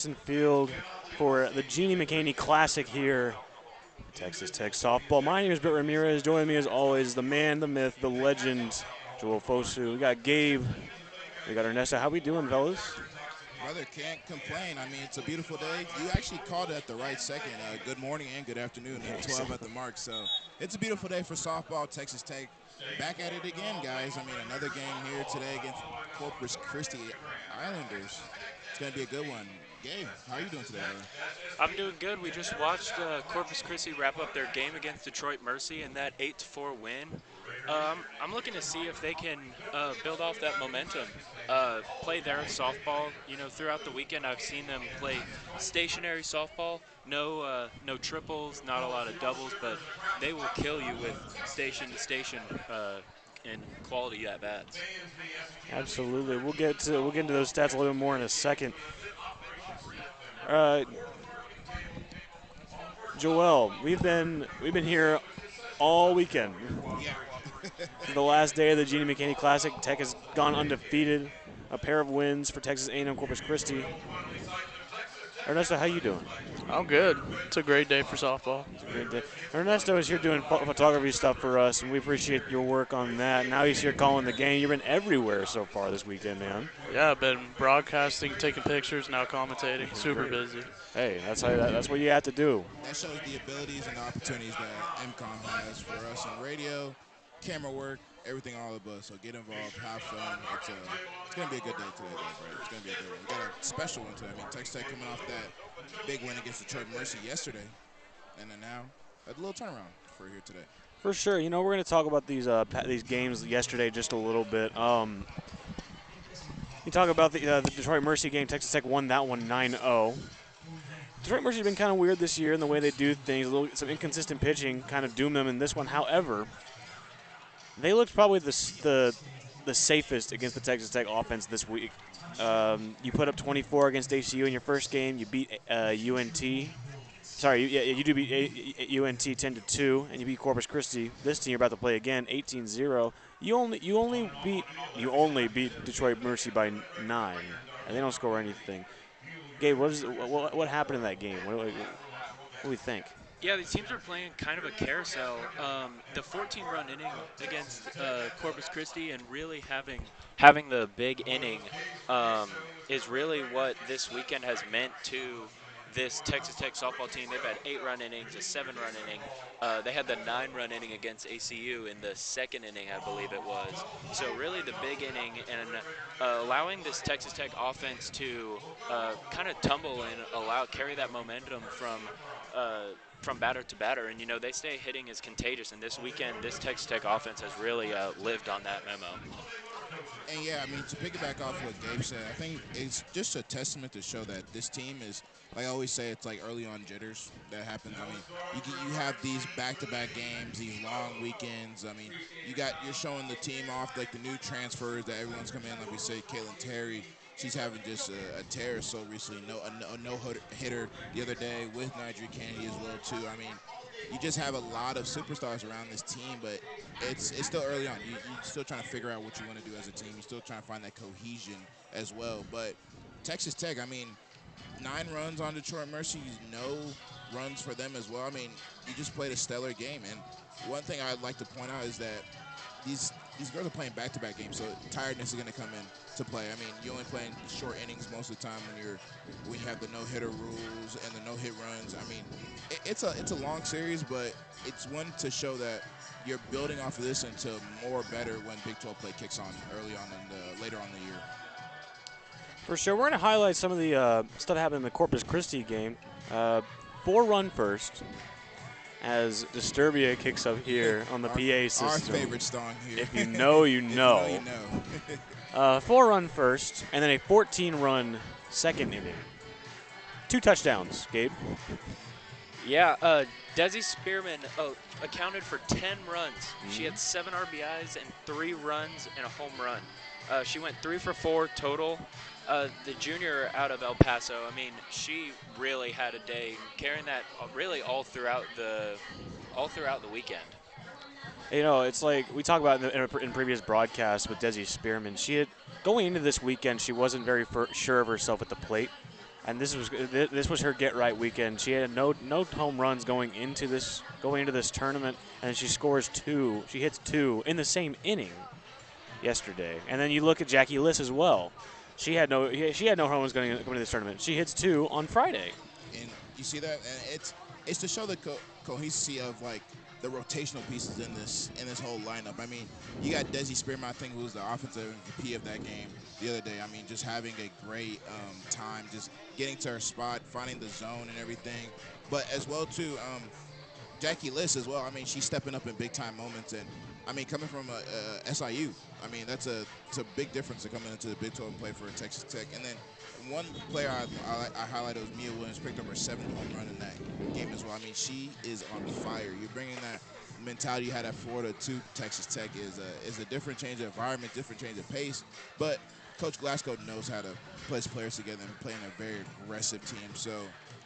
Field for the Jeannie McCaney Classic here, Texas Tech softball. My name is Britt Ramirez. Joining me as always, the man, the myth, the legend, Joel Fosu. We got Gabe. We got Ernesto. How we doing, fellas? Brother, can't complain. I mean, it's a beautiful day. You actually called it at the right second. Good morning and good afternoon, and 12 at the mark. So it's a beautiful day for softball. Texas Tech back at it again, guys. I mean, another game here today against Corpus Christi Islanders. It's going to be a good one. Gabe, how are you doing today, brother? I'm doing good. We just watched Corpus Christi wrap up their game against Detroit Mercy in that 8-4 win. I'm looking to see if they can build off that momentum, play their softball. You know, throughout the weekend, I've seen them play stationary softball. No triples, not a lot of doubles, but they will kill you with station to station and quality at bats. Absolutely. We'll get into those stats a little bit more in a second. Uh, Joel, we've been here all weekend. Yeah. The last day of the Jeannie McCaney Classic, Tech has gone undefeated. A pair of wins for Texas A&M Corpus Christi. Ernesto, how you doing? I'm good. It's a great day for softball. It's a great day. Ernesto is here doing photography stuff for us, and we appreciate your work on that. Now he's here calling the game. You've been everywhere so far this weekend, man. Yeah, I've been broadcasting, taking pictures, now commentating. Super Great. busy. Hey, that's what you have to do. That shows the abilities and the opportunities that MCOM has for us in radio, camera work, everything, all of us. So get involved, have fun. It's gonna be a good day today, though, Brett. It's gonna be a good one. We got a special one today. I mean, Texas Tech coming off that big win against Detroit Mercy yesterday, and then now a little turnaround for here today. For sure. You know, we're going to talk about these games yesterday just a little bit. You talk about the Detroit Mercy game. Texas Tech won that one 9-0. Detroit Mercy's been kind of weird this year in the way they do things. Some inconsistent pitching kind of doomed them in this one. However, they looked probably the safest against the Texas Tech offense this week. You put up 24 against ACU in your first game. You beat UNT. Sorry, you do beat UNT 10-2, and you beat Corpus Christi. This team you're about to play again, 18-0. You only beat Detroit Mercy by 9, and they don't score anything. Gabe, what happened in that game? What do we think? Yeah, these teams are playing kind of a carousel. The 14-run inning against Corpus Christi and really having the big inning is really what this weekend has meant to this Texas Tech softball team. They've had 8-run innings, a 7-run inning. They had the 9-run inning against ACU in the second inning, I believe it was. So really the big inning and allowing this Texas Tech offense to kind of tumble and carry that momentum from batter to batter. And, you know, they say hitting is contagious. And this weekend, this Texas Tech offense has really lived on that memo. And yeah, I mean, to piggyback off what Gabe said, I think it's just a testament to show that this team is, like I always say, it's like early on jitters that happens. I mean, you have these back-to-back games, these long weekends. I mean, you're showing the team off, like the new transfers that everyone's coming in. Like we say, Caitlin Terry, she's having just a tear so recently. A no-hitter the other day with Nigeria Kennedy as well too. I mean, you just have a lot of superstars around this team, but it's still early on. You're still trying to figure out what you want to do as a team. You're still trying to find that cohesion as well. But Texas Tech, I mean, 9 runs on Detroit Mercy, no runs for them as well. I mean, you just played a stellar game. And one thing I'd like to point out is that these girls are playing back-to-back games, so tiredness is going to come in to play. I mean, you're only playing short innings most of the time when you have the no-hitter rules and the no-hit runs. I mean, it's a long series, but it's one to show that you're building off of this into more better when Big 12 play kicks on later on in the year. For sure, we're going to highlight some of the stuff that happened in the Corpus Christi game. 4-run first, as Disturbia kicks up here on the PA system. Our favorite song here. If you know, you know. If you know, you know. 4-run first, and then a 14-run second inning. 2 touchdowns, Gabe. Yeah, Desi Spearman accounted for 10 runs. She had 7 RBIs and 3 runs and a home run. She went 3 for 4 total. The junior out of El Paso, I mean, she really had a day, carrying that really all throughout the weekend. You know, it's like we talked about in previous broadcasts with Desi Spearman. Going into this weekend, she wasn't very sure of herself at the plate. and this was her get right weekend. She had no home runs going into this tournament, and she scores two. She hits two in the same inning yesterday. And then you look at Jackie Liss as well. She had no home runs going into this tournament. She hits two on Friday. And you see that, and it's to show the cohesion of like the rotational pieces in this whole lineup. I mean, you got Desi Spearman, I think, who was the offensive MVP of that game the other day. I mean, just having a great time, just getting to her spot, finding the zone and everything. But as well too, Jackie Liss as well. I mean, she's stepping up in big time moments, and I mean, coming from SIU, I mean, it's a big difference to coming into the Big 12 and play for Texas Tech. And then one player I highlighted was Mia Williams, picked up her 7th home run in that game as well. I mean, she is on fire. You're bringing that mentality you had at Florida to Texas Tech is a different change of environment, different change of pace. But Coach Glasgow knows how to place players together and play in a very aggressive team. So,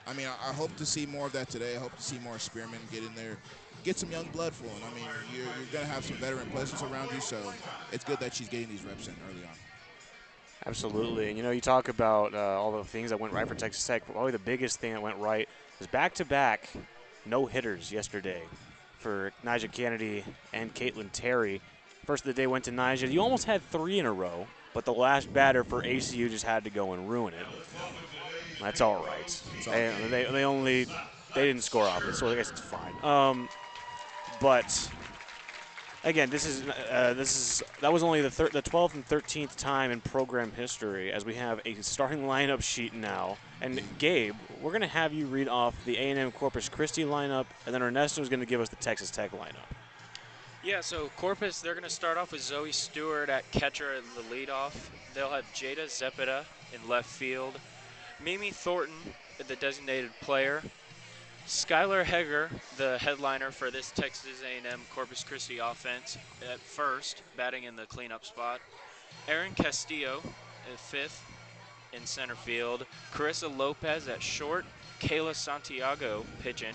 I mean, I hope to see more of that today. I hope to see more Spearman get in there, get some young blood flowing. I mean, you're going to have some veteran presence around you, so it's good that she's getting these reps in early on. Absolutely. And, you talk about all the things that went right for Texas Tech. Probably the biggest thing that went right was back-to-back no-hitters yesterday for Nyjah Kennedy and Caitlin Terry. First of the day went to Nyjah. You almost had 3 in a row, but the last batter for ACU just had to go and ruin it. That's all right. They didn't score off it, so I guess it's fine. But again, that was only the 12th and 13th time in program history, as we have a starting lineup sheet now. And Gabe, we're going to have you read off the A&M Corpus Christi lineup, and then Ernesto is going to give us the Texas Tech lineup. Yeah, so Corpus, they're going to start off with Zoe Stewart at catcher at the leadoff. They'll have Jada Zepeda in left field. Mimi Thornton, the designated player. Skylar Heger, the headliner for this Texas A&M Corpus Christi offense, at first, batting in the cleanup spot. Aaron Castillo at fifth in center field. Carissa Lopez at short. Kayla Santiago pitching.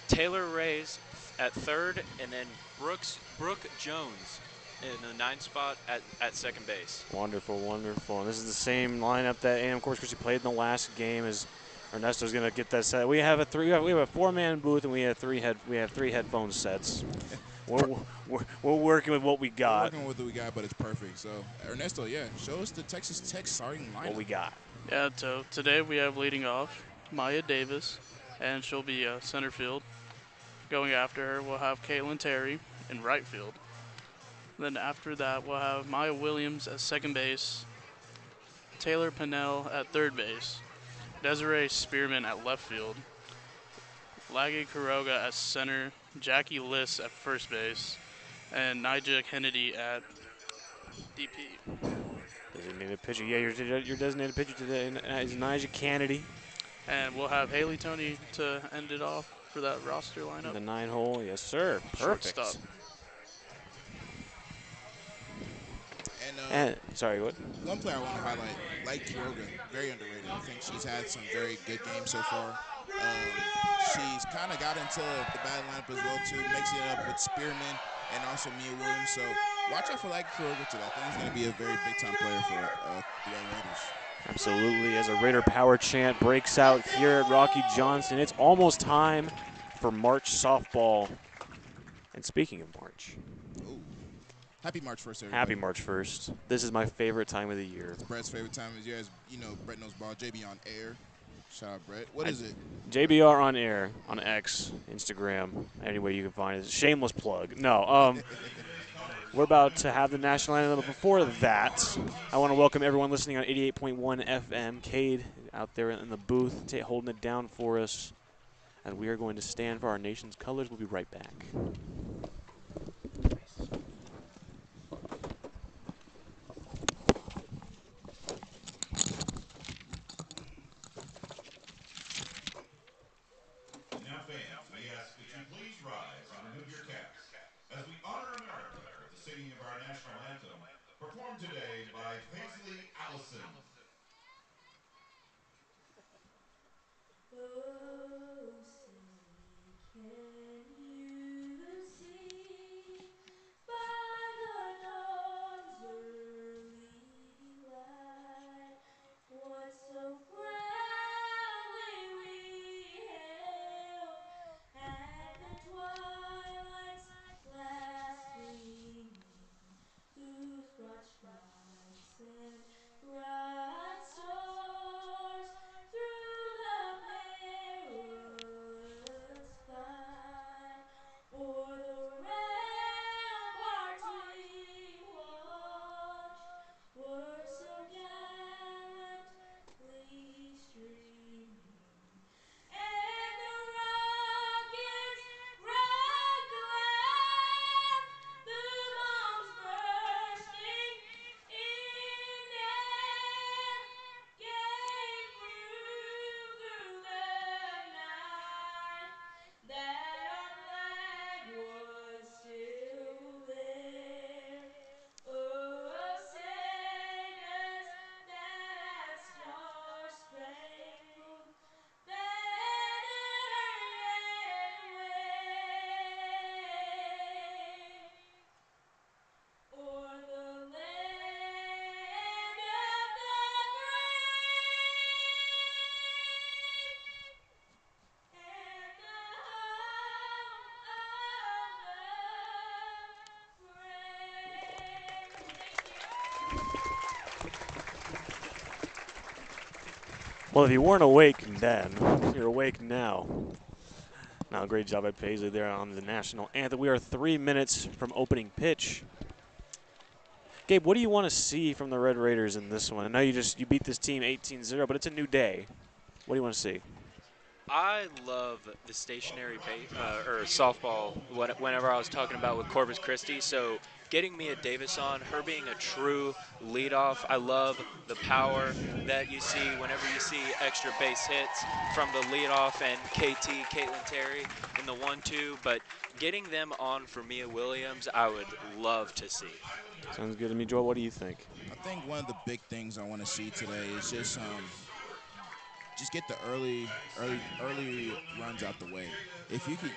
Taylor Reyes at third, and then Brooke Jones in the 9th spot at second base. Wonderful, wonderful. And this is the same lineup that A&M Corpus Christi played in the last game. As Ernesto's going to get that set. We have a 4-man booth, and we have three headphone sets. We're working with what we got. We're working with what we got, but it's perfect. So Ernesto, yeah, show us the Texas Tech starting lineup. What we got? Yeah, so today we have leading off Maya Davis, and she'll be center field. Going after her, we'll have Caitlin Terry in right field. Then after that, we'll have Maya Williams at second base, Taylor Pennell at third base, Desiree Spearman at left field, Laggy Kuroga at center, Jackie Liss at first base, and Nyjah Kennedy at DP. Designated pitcher. Yeah, your designated pitcher today is Nyjah Kennedy. And we'll have Haley Tony to end it off for that roster lineup. The 9-hole, yes, sir. Perfect. Shortstop. And sorry, what? one player I want to highlight, like Kuroga, very underrated. I think she's had some very good games so far. She's kind of got into the batting lineup as well, too, mixing it up with Spearman and also Mia Williams. So watch out for like Kuroga today. I think he's going to be a very big-time player for the Young Raiders. Absolutely. As a Raider power chant breaks out here at Rocky Johnson, it's almost time for March softball. And speaking of March. Ooh. Happy March 1st, everybody. Happy March 1st. This is my favorite time of the year. It's Brett's favorite time of the year. As you know, Brett knows ball. JB on air. Shout out, Brett. What is it? JBR on air on X, Instagram, any way you can find it. Shameless plug. No. We're about to have the national anthem, but before that, I want to welcome everyone listening on 88.1 FM. Cade out there in the booth holding it down for us. And we are going to stand for our nation's colors. We'll be right back. Today by Paisley Allison. Oh, say, can you see by the dawn's early light what so grand Well, if you weren't awake then, you're awake now. Now, great job by Paisley there on the national anthem. We are 3 minutes from opening pitch. Gabe, what do you want to see from the Red Raiders in this one? I know you beat this team 18-0, but it's a new day. What do you want to see? I love the stationary or softball whenever I was talking about with Corpus Christi. So getting Mia Davis on, her being a true leadoff. I love the power that you see whenever you see extra base hits from the leadoff and Caitlin Terry in the 1-2. But getting them on for Mia Williams, I would love to see. Sounds good to me. Joel, what do you think? I think one of the big things I want to see today is just get the early runs out the way. If you could,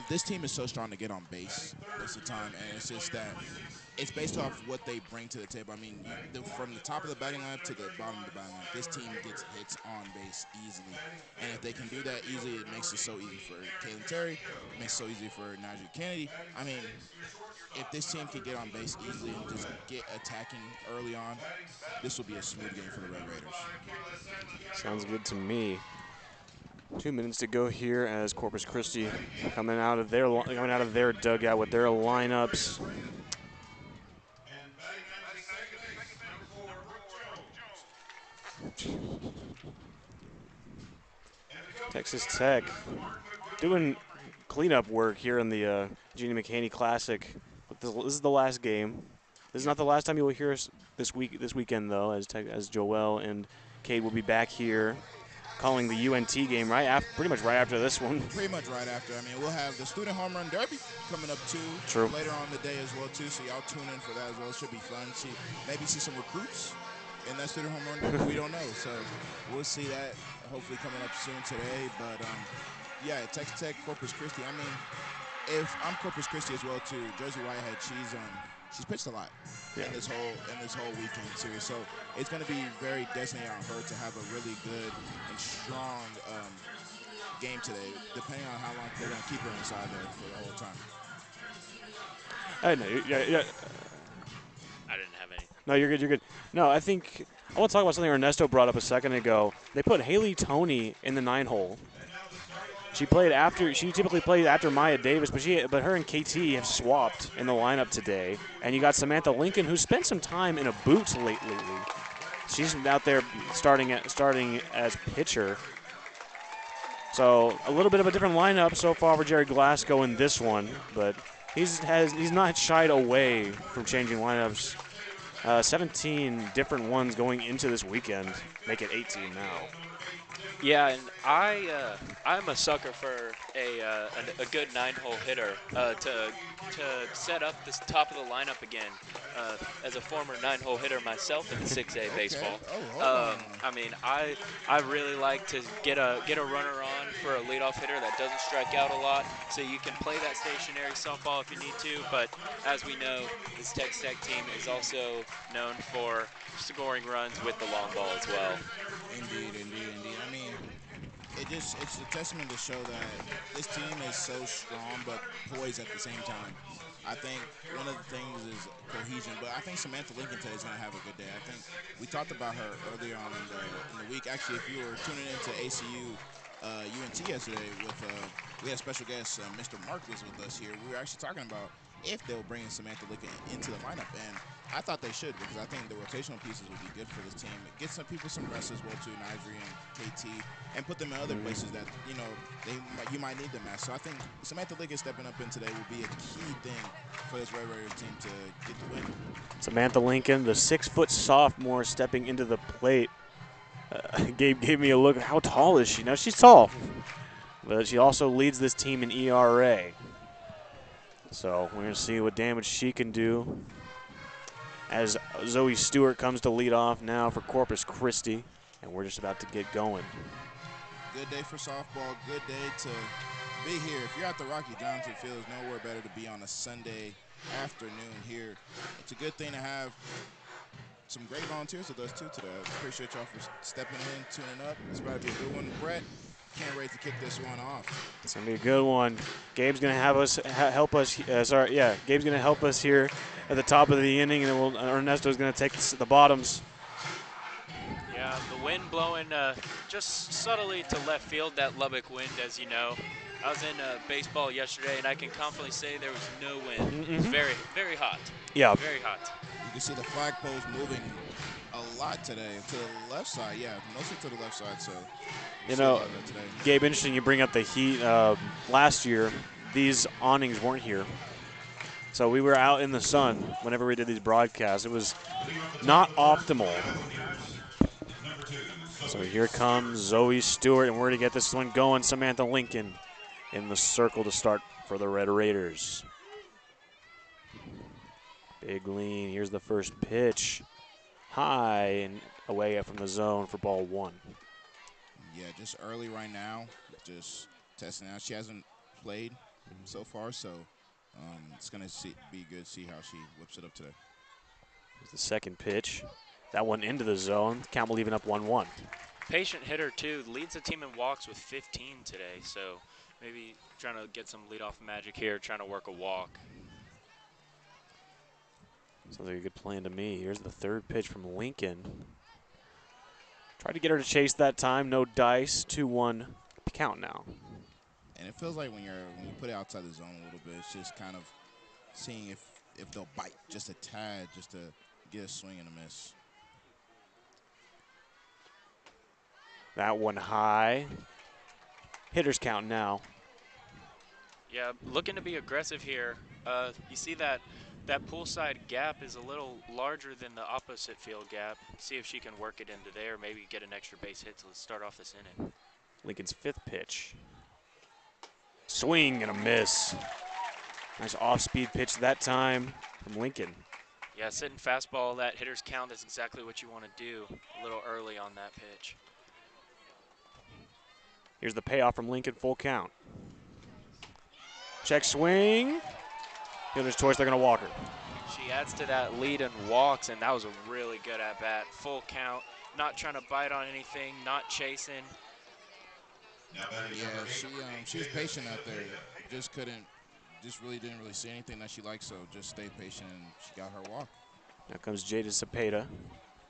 this team is so strong to get on base most of the time, and it's just that it's based off what they bring to the table. I mean, from the top of the batting lineup to the bottom of the batting lineup, this team gets hits on base easily. And if they can do that easily, it makes it so easy for Caitlin Terry. It makes it so easy for Nigel Kennedy. I mean, if this team can get on base easily and just get attacking early on, this will be a smooth game for the Red Raiders. Sounds good to me. 2 minutes to go here as Corpus Christi coming out of their dugout with their lineups. Texas Tech doing cleanup work here in the Jeannie McHaney Classic. This is the last game. This is not the last time you will hear us this weekend, though, as Joel and Cade will be back here calling the UNT game pretty much right after this one. Pretty much right after. I mean, we'll have the Student Home Run Derby coming up too. True. Later on in the day as well too. So y'all tune in for that as well. It should be fun. Maybe see some recruits in that Student Home Run Derby. We don't know. So we'll see that hopefully coming up soon today. But yeah, Texas Tech, Corpus Christi. I mean, if I'm Corpus Christi as well too, Jersey Whitehead, she's pitched a lot in this whole weekend series. So it's going to be very designated on her to have a really good and strong game today, depending on how long they're going to keep her inside there for the whole time. I know. Yeah. I didn't have any. No, you're good. You're good. No, I think I want to talk about something Ernesto brought up a second ago. They put Haley Toney in the 9-hole. She typically played after Maya Davis, but her and KT have swapped in the lineup today. And you got Samantha Lincoln, who spent some time in a boot lately. She's out there starting as pitcher. So a little bit of a different lineup so far for Jerry Glasgow in this one, but he's not shied away from changing lineups. 17 different ones going into this weekend, make it 18 now. Yeah, and I'm a sucker for a good 9-hole hitter to set up this top of the lineup again. As a former 9-hole hitter myself in 6A baseball, I mean I really like to get a runner on for a leadoff hitter that doesn't strike out a lot, so you can play that stationary softball if you need to. But as we know, this Texas Tech team is also known for scoring runs with the long ball as well. Indeed. I mean, it's a testament to show that this team is so strong but poised at the same time. I think one of the things is cohesion, but I think Samantha Lincoln today is going to have a good day. I think we talked about her earlier on in the week. Actually, if you were tuning into ACU UNT yesterday, we had a special guest, Mr. Mark was with us here. We were actually talking about if they'll bring Samantha Lincoln into the lineup, and I thought they should, because I think the rotational pieces would be good for this team. Get some people some rest as well too, Nigel and KT, and put them in other places that you might need them at. So I think Samantha Lincoln stepping up in today will be a key thing for this Red Raiders team to get the win. Samantha Lincoln, the 6-foot sophomore, stepping into the plate. Gabe gave me a look. How tall is she? Now she's tall, but she also leads this team in ERA. So we're going to see what damage she can do as Zoe Stewart comes to lead off now for Corpus Christi, and we're just about to get going. Good day for softball. Good day to be here. If you're at the Rocky Johnson Field, there's nowhere better to be on a Sunday afternoon here. It's a good thing to have some great volunteers with us too today. I appreciate y'all for stepping in, tuning up. It's about to be a good one. Brett, can't wait to kick this one off. It's going to be a good one. Gabe's going to help us. Gabe's going to help us here at the top of the inning, and then Ernesto's going to take the bottoms. Yeah, the wind wind blowing just subtly to left field, that Lubbock wind, as you know. I was in baseball yesterday, and I can confidently say there was no wind. It was very, very hot. Yeah. Very hot. You can see the flagpoles moving a lot today to the left side. Yeah, mostly to the left side. So You see a know, lot of that today. Gabe, interesting you bring up the heat. Last year, these awnings weren't here. So we were out in the sun whenever we did these broadcasts. It was not optimal. So here comes Zoe Stewart, and we're going to get this one going. Samantha Lincoln in the circle to start for the Red Raiders. Big lean. Here's the first pitch. High and away from the zone for ball one. Yeah, just early right now, just testing out. She hasn't played so far, so it's going to be good to see how she whips it up today. Here's the second pitch. That one into the zone. Count leaving up 1-1. Patient hitter, too. Leads the team in walks with 15 today, so maybe trying to get some leadoff magic here, trying to work a walk. Sounds like a good plan to me. Here's the third pitch from Lincoln. Tried to get her to chase that time. No dice. 2-1 count now. And it feels like when you put it outside the zone a little bit, it's just kind of seeing if they'll bite just a tad, just to get a swing and a miss. That one high. Hitters count now. Yeah, looking to be aggressive here. You see that poolside gap is a little larger than the opposite field gap. See if she can work it into there, maybe get an extra base hit to start off this inning. Lincoln's fifth pitch. Swing and a miss. Nice off-speed pitch that time from Lincoln. Yeah, sitting fastball, that hitter's count, that's exactly what you want to do a little early on that pitch. Here's the payoff from Lincoln, full count. Check swing. Fielder's choice, they're going to walk her. She adds to that lead and walks, and that was a really good at-bat. Full count, not trying to bite on anything, not chasing. Yeah, she was patient out there. Just really didn't see anything that she liked, so just stay patient, and she got her walk. Now comes Jada Cepeda,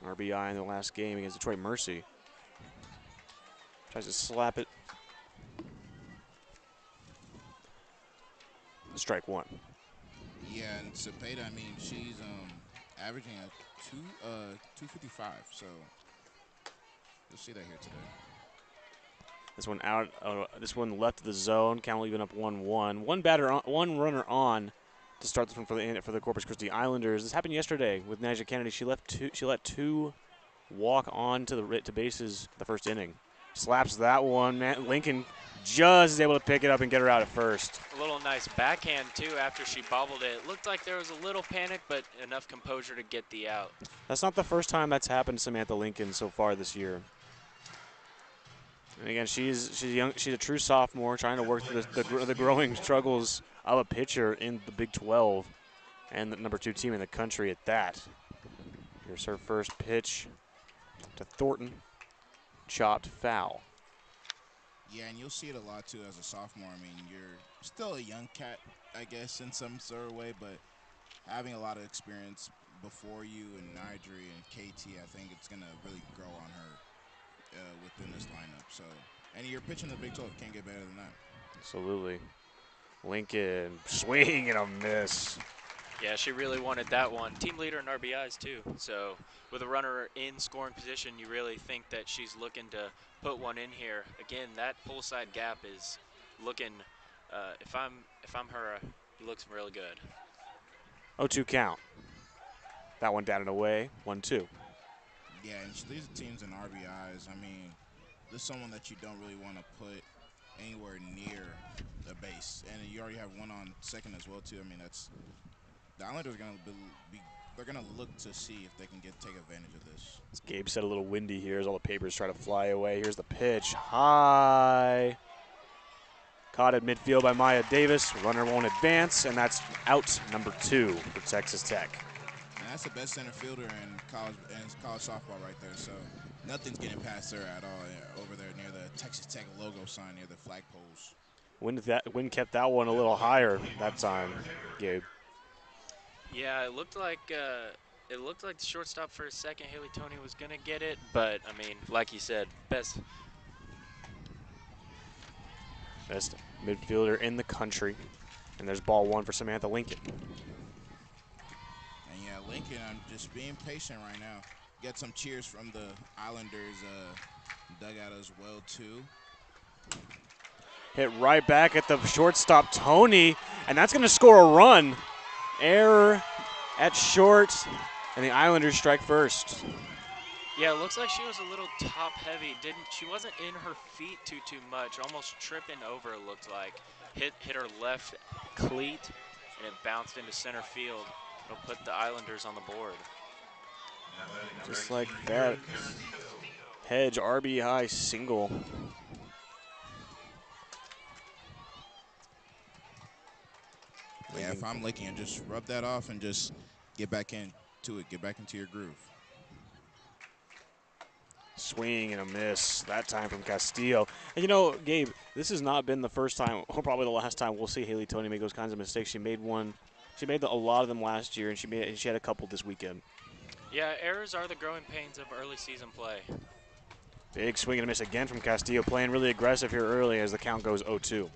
RBI in the last game against Detroit Mercy. Tries to slap it. Strike one. Yeah, and Cepeda, I mean, she's averaging a 255, so you'll see that here today. This one out. This one left of the zone. Count even up 1-1. One runner on to start this one for the Corpus Christi Islanders. This happened yesterday with Naja Kennedy. She let two walk on to bases the first inning. Slaps that one. Lincoln just is able to pick it up and get her out at first. A little nice backhand, too, after she bobbled it. It looked like there was a little panic, but enough composure to get the out. That's not the first time that's happened to Samantha Lincoln so far this year. And again, she's young. She's a true sophomore, trying to work through the growing struggles of a pitcher in the Big 12, and the #2 team in the country at that. Here's her first pitch to Thornton, chopped foul. Yeah, and you'll see it a lot too as a sophomore. I mean, you're still a young cat, I guess, in some sort of way, but having a lot of experience before you and Nidri and KT, I think it's gonna really grow on her within this lineup. So, and you're pitching the Big 12, can't get better than that. Absolutely. Lincoln, swing and a miss. Yeah, she really wanted that one. Team leader in RBIs, too. So with a runner in scoring position, you really think that she's looking to put one in here. Again, that pull side gap is looking, if I'm her, it looks really good. 0-2 count. That one down and away, 1-2. Yeah, and she leads the teams in RBIs. I mean, this is someone that you don't really want to put anywhere near the base. And you already have one on second as well, too. I mean, the Islanders are going to they're going to look to see if they can take advantage of this. As Gabe said, a little windy here as all the papers try to fly away. Here's the pitch, high. Caught at midfield by Maya Davis. Runner won't advance, and that's out number 2 for Texas Tech. And that's the best center fielder in college softball right there. So nothing's getting past her at all over there near the Texas Tech logo sign near the flagpoles. Wind kept that one a little higher that time, Gabe. Yeah, it looked like It looked like the shortstop for a second, Haley Tony was going to get it, but, I mean, like you said, best. Best midfielder in the country. And there's ball one for Samantha Lincoln. And yeah, Lincoln, I'm just being patient right now. Get some cheers from the Islanders dugout as well, too. Hit right back at the shortstop, Tony, and that's going to score a run. Error at short, and the Islanders strike first. Yeah, it looks like she was a little top heavy. She wasn't in her feet too much, almost tripping over it looked like. Hit her left cleat, and it bounced into center field. It'll put the Islanders on the board. Just like that. Hedge RBI single. Yeah, if I'm Lincoln, just rub that off and just get back into it. Get back into your groove. Swing and a miss, that time from Castillo. And you know, Gabe, this has not been the first time, or probably the last time we'll see Haley Tony make those kinds of mistakes. She made one. She made a lot of them last year, and she had a couple this weekend. Yeah, errors are the growing pains of early season play. Big swing and a miss again from Castillo, playing really aggressive here early as the count goes 0-2.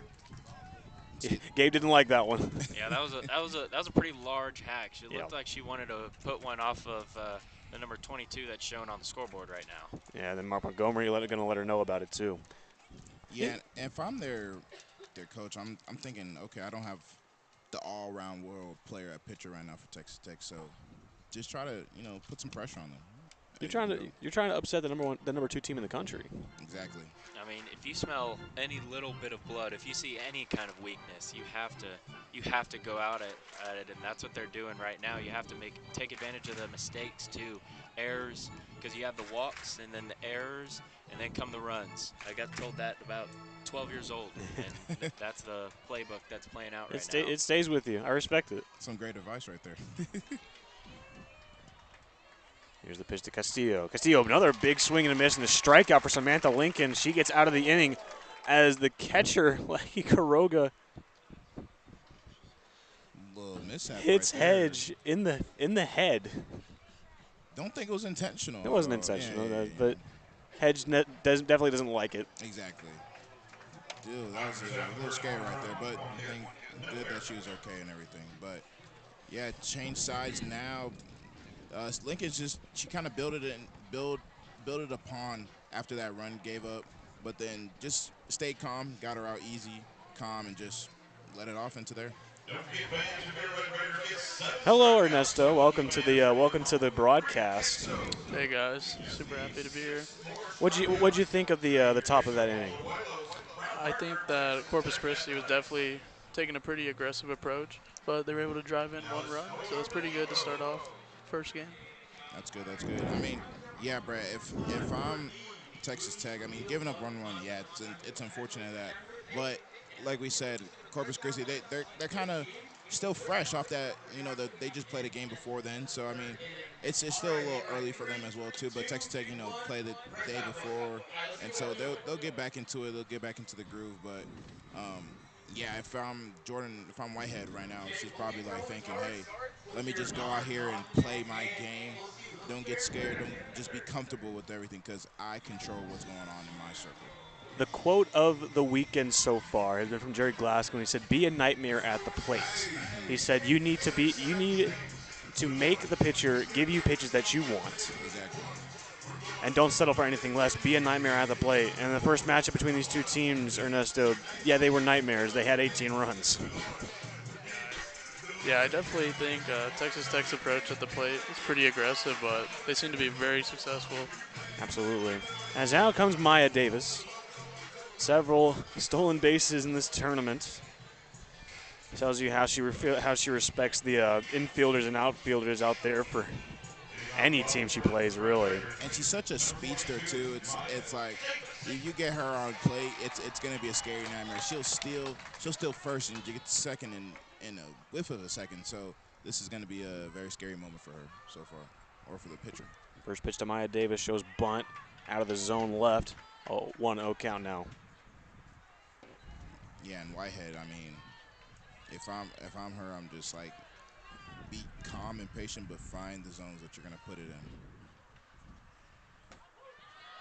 Gabe didn't like that one. Yeah, that was a pretty large hack. She Yeah. looked like she wanted to put one off of the number 22 that's shown on the scoreboard right now. Yeah, then Mark Montgomery going to let her know about it too. Yeah, and if I'm their coach, I'm thinking, okay, I don't have the all-around world player at pitcher right now for Texas Tech, so just try to put some pressure on them. You're trying to upset the number 2 team in the country. Exactly. I mean, if you smell any little bit of blood, if you see any kind of weakness, you have to go out at it, and that's what they're doing right now. You have to take advantage of the mistakes too, errors, because you have the walks and then the errors, and then come the runs. I got told that about 12 years old, and that's the playbook that's playing out right now. It stays with you. I respect it. Some great advice right there. Here's the pitch to Castillo. Castillo, another big swing and a miss, and the strikeout for Samantha Lincoln. She gets out of the inning as the catcher, Lucky Karoga, Little mishap hits right there. Hedge in the head. Don't think it was intentional. It wasn't intentional, Yeah. but Hedge definitely doesn't like it. Exactly. Dude, that was a little scary right there, but I think good that she was okay and everything. But yeah, change sides now. Lincoln's she kind of built it upon after that run gave up, but then just stayed calm, got her out easy, calm, and just let it off into there. Hello, Ernesto. Welcome to the broadcast. Hey guys, super happy to be here. What'd you think of the top of that inning? I think that Corpus Christi was definitely taking a pretty aggressive approach, but they were able to drive in one run, so it's pretty good to start off first game. That's good. That's good. I mean, yeah, Brett. If I'm Texas Tech, I mean, giving up 1 run, yeah, it's unfortunate that, but like we said, Corpus Christi, they're kind of still fresh off that. They just played a game before then, so I mean, it's still a little early for them as well too. But Texas Tech, played the day before, and so they'll get back into it. They'll get back into the groove. But yeah, if I'm Jordan, if I'm Whitehead right now, she's probably like thinking, hey, let me just go out here and play my game. Don't get scared. Don't just be comfortable with everything because I control what's going on in my circle. The quote of the weekend so far has been from Jerry Glasgow. He said, "Be a nightmare at the plate." He said, "You need to make the pitcher give you pitches that you want, Exactly. and don't settle for anything less. Be a nightmare at the plate." And the first matchup between these two teams, Ernesto, yeah, they were nightmares. They had 18 runs. Yeah, I definitely think Texas Tech's approach at the plate is pretty aggressive, but they seem to be very successful. Absolutely. As now comes Maya Davis. Several stolen bases in this tournament. Tells you how she respects the infielders and outfielders out there for any team she plays, really. And she's such a speedster too. It's like if you get her on plate, it's gonna be a scary nightmare. She'll steal first and you get second in a whiff of a second. So this is gonna be a very scary moment for her so far, or for the pitcher. First pitch to Maya Davis shows bunt out of the zone left. 1-0 count now. Yeah, and Whitehead. I mean, if I'm her, I'm just like be calm and patient, but find the zones that you're going to put it in.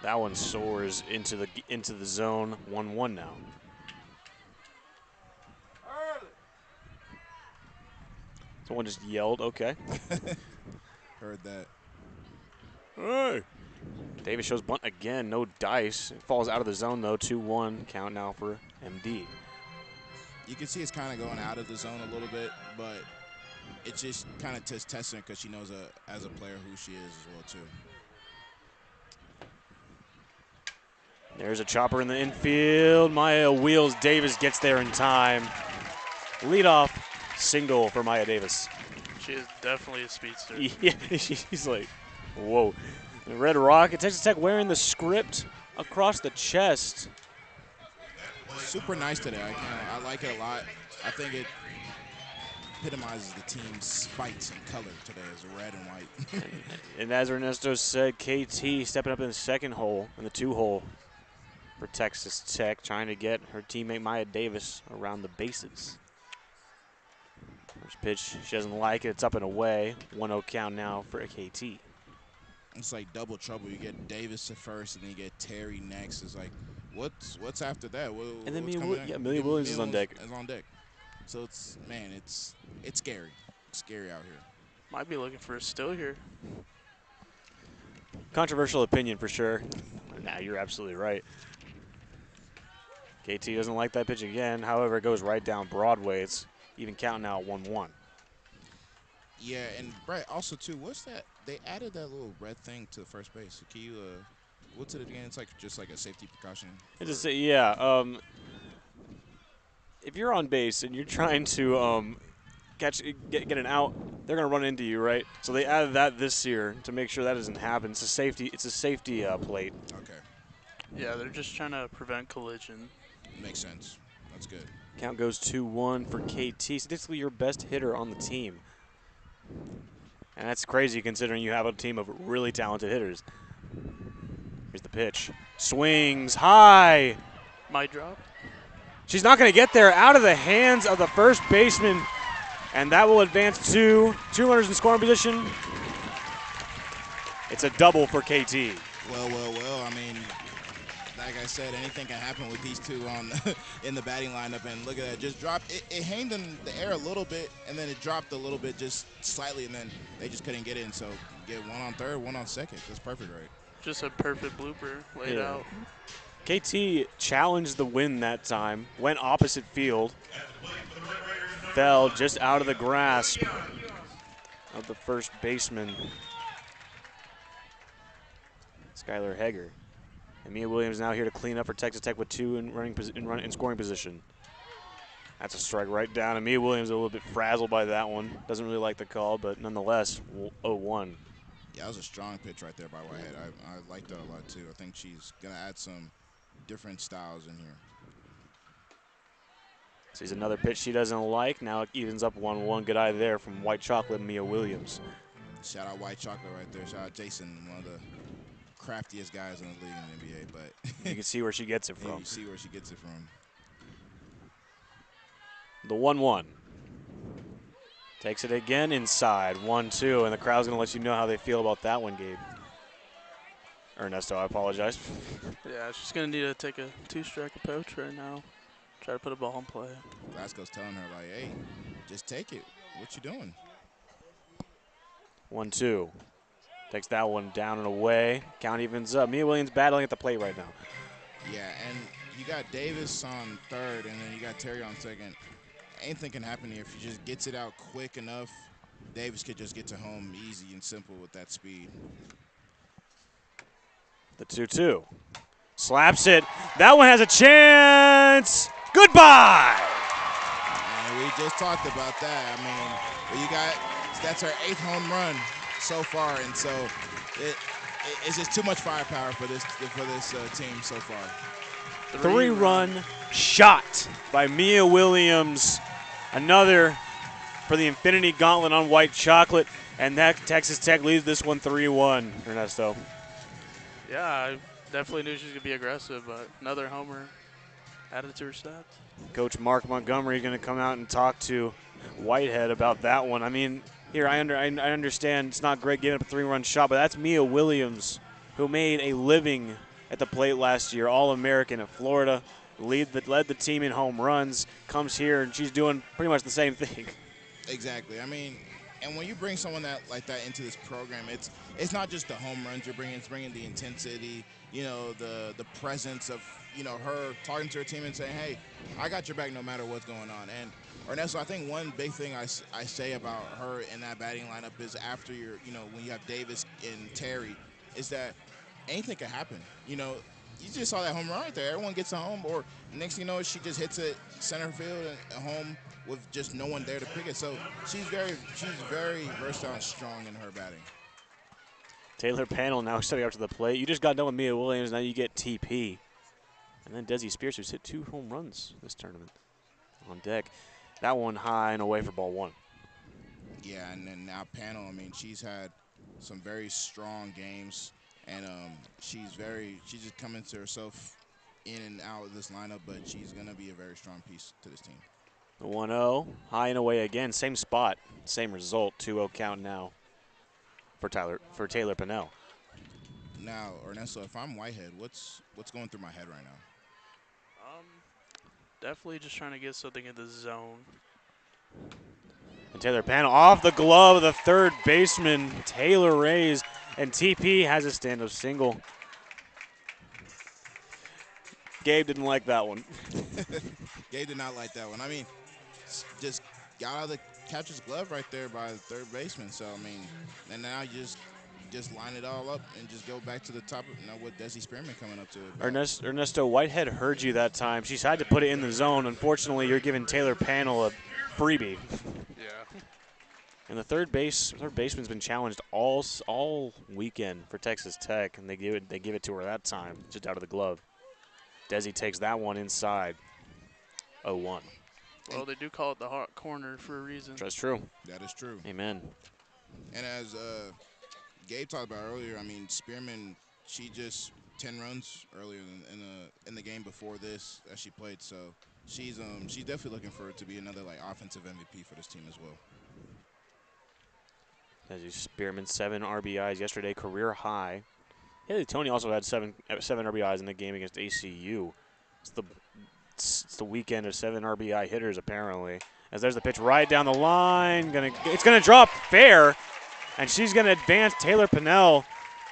That one soars into the zone. 1-1 now. Someone just yelled. Okay. Heard that. Hey. Davis shows bunt again. No dice. It falls out of the zone though. 2-1 count now for MD. You can see it's kind of going out of the zone a little bit, but it's just kind of testing her because she knows as a player who she is as well too. There's a chopper in the infield. Maya wheels. Davis gets there in time. Leadoff single for Maya Davis. She is definitely a speedster. Yeah, she's like, whoa. The Red Rocket, Texas Tech wearing the script across the chest. Super nice today. I like it a lot. I think it epitomizes the team's fights and color today as red and white. And as Ernesto said, KT stepping up in the second hole, in the 2-hole for Texas Tech, trying to get her teammate Maya Davis around the bases. First pitch, she doesn't like it. It's up and away. 1-0 count now for a KT. It's like double trouble. You get Davis at first, and then you get Terry next. It's like, what's after that? And then Amelia Williams is on deck. So it's scary. It's scary out here. Might be looking for a still here. Controversial opinion for sure. Nah, you're absolutely right. KT doesn't like that pitch again. However, it goes right down Broadway. It's even count now at 1-1. Yeah, and Brett, also too, what's that? They added that little red thing to the first base. So can you, what's it again? It's like just like a safety precaution. It's just, yeah. If you're on base and you're trying to get an out, they're gonna run into you, right? So they added that this year to make sure that doesn't happen. It's a safety. It's a safety plate. Okay, Yeah, they're just trying to prevent collision. makes sense. That's good. Count goes 2-1 for KT. Statistically, your best hitter on the team. And that's crazy considering you have a team of really talented hitters. Here's the pitch. Swings high. Might drop. She's not going to get there. Out of the hands of the first baseman. And that will advance to 2 runners in scoring position. It's a double for KT. Well. I mean, like I said, anything can happen with these two on in the batting lineup. And look at that, just dropped. It hanged in the air a little bit, and then it dropped a little bit, just slightly, and then they just couldn't get in. So you get one on third, one on second. That's perfect, right? Just a perfect blooper laid out. KT challenged the win that time, went opposite field, fell just out of the grasp of the first baseman, Skylar Hager. And Mia Williams now here to clean up for Texas Tech with 2 in scoring position. That's a strike right down, and Mia Williams a little bit frazzled by that one. Doesn't really like the call, but nonetheless, 0-1. Yeah, that was a strong pitch right there by Whitehead. I like that a lot too. I think she's gonna add some different styles in here. Sees another pitch she doesn't like. Now it evens up 1-1. Good eye there from White Chocolate and Mia Williams. Shout out White Chocolate right there. Shout out Jason, one of the craftiest guys in the league in the NBA. But You can see where she gets it yeah, from. you see where she gets it from. The 1-1. Takes it again inside. 1-2, and the crowd's going to let you know how they feel about that one, Gabe. Ernesto, I apologize. Yeah, she's going to need to take a 2-strike approach right now. Try to put a ball in play. Glasgow's telling her, like, hey, just take it. What you doing? 1-2. Takes that one down and away. Count evens up. Mia Williams battling at the plate right now. Yeah, and you got Davis on third, and then you got Terry on second. Anything can happen here. If she just gets it out quick enough, Davis could just get to home easy and simple with that speed. The 2-2. Slaps it. That one has a chance. Goodbye. And we just talked about that. I mean, that's our 8th home run so far, and so it's just too much firepower for this team so far. 3-run shot by Mia Williams. Another for the Infinity Gauntlet on White Chocolate, and that Texas Tech leads this one 3-1. Ernesto. Yeah, I definitely knew she was going to be aggressive, but another homer added to her stats. Coach Mark Montgomery is going to come out and talk to Whitehead about that one. I mean, Here, I understand it's not great giving up a 3-run shot, but that's Mia Williams, who made a living at the plate last year, All-American at Florida, led the team in home runs, comes here, and she's doing pretty much the same thing. Exactly. I mean, and when you bring someone like that into this program, it's not just the home runs you're bringing; it's bringing the intensity, the presence of her talking to her team and saying, "Hey, I got your back no matter what's going on." And Ernesto, I think one big thing I say about her in that batting lineup is after when you have Davis and Terry, is that anything can happen. You just saw that home run right there. Everyone gets a home, or next thing you know, she just hits it center field and home with just no one there to pick it. So she's very versatile and strong in her batting. Taylor Panel now stepping up to the plate. You just got done with Mia Williams, now you get TP. And then Desi Spears, who's hit 2 home runs this tournament, on deck. That one high and away for ball 1. Yeah, and then now Panel, I mean, she's had some very strong games, and she's just coming to herself in and out of this lineup, but she's going to be a very strong piece to this team. The 1-0, high and away again, same spot, same result, 2-0 count now for Taylor Pennell. Now, Ernesto, if I'm Whitehead, what's going through my head right now? Definitely just trying to get something in the zone. And Taylor Pennell off the glove of the third baseman, Taylor Reyes, and TP has a stand-up single. Gabe didn't like that one. Gabe did not like that one. I mean, just got out of the catcher's glove right there by the third baseman. So, I mean, and now you just line it all up and just go back to the top with Desi Spearman coming up to it. Ernesto Whitehead heard you that time. She's had to put it in the zone. Unfortunately, you're giving Taylor Panel a freebie. Yeah. And the third baseman's been challenged all weekend for Texas Tech, and they give it to her that time, just out of the glove. Desi takes that one inside. 0-1. Well, they do call it the hot corner for a reason. That's true. That is true. Amen. And as Gabe talked about earlier, I mean, Spearman, she just 10 runs earlier in the game before this that she played. So she's definitely looking for it to be another offensive MVP for this team as well. Desi Spearman 7 RBIs yesterday, career high. Haley Tony also had seven RBIs in the game against ACU. It's the weekend of 7 RBI hitters apparently. As there's the pitch right down the line, it's gonna drop fair. And she's going to advance Taylor Pennell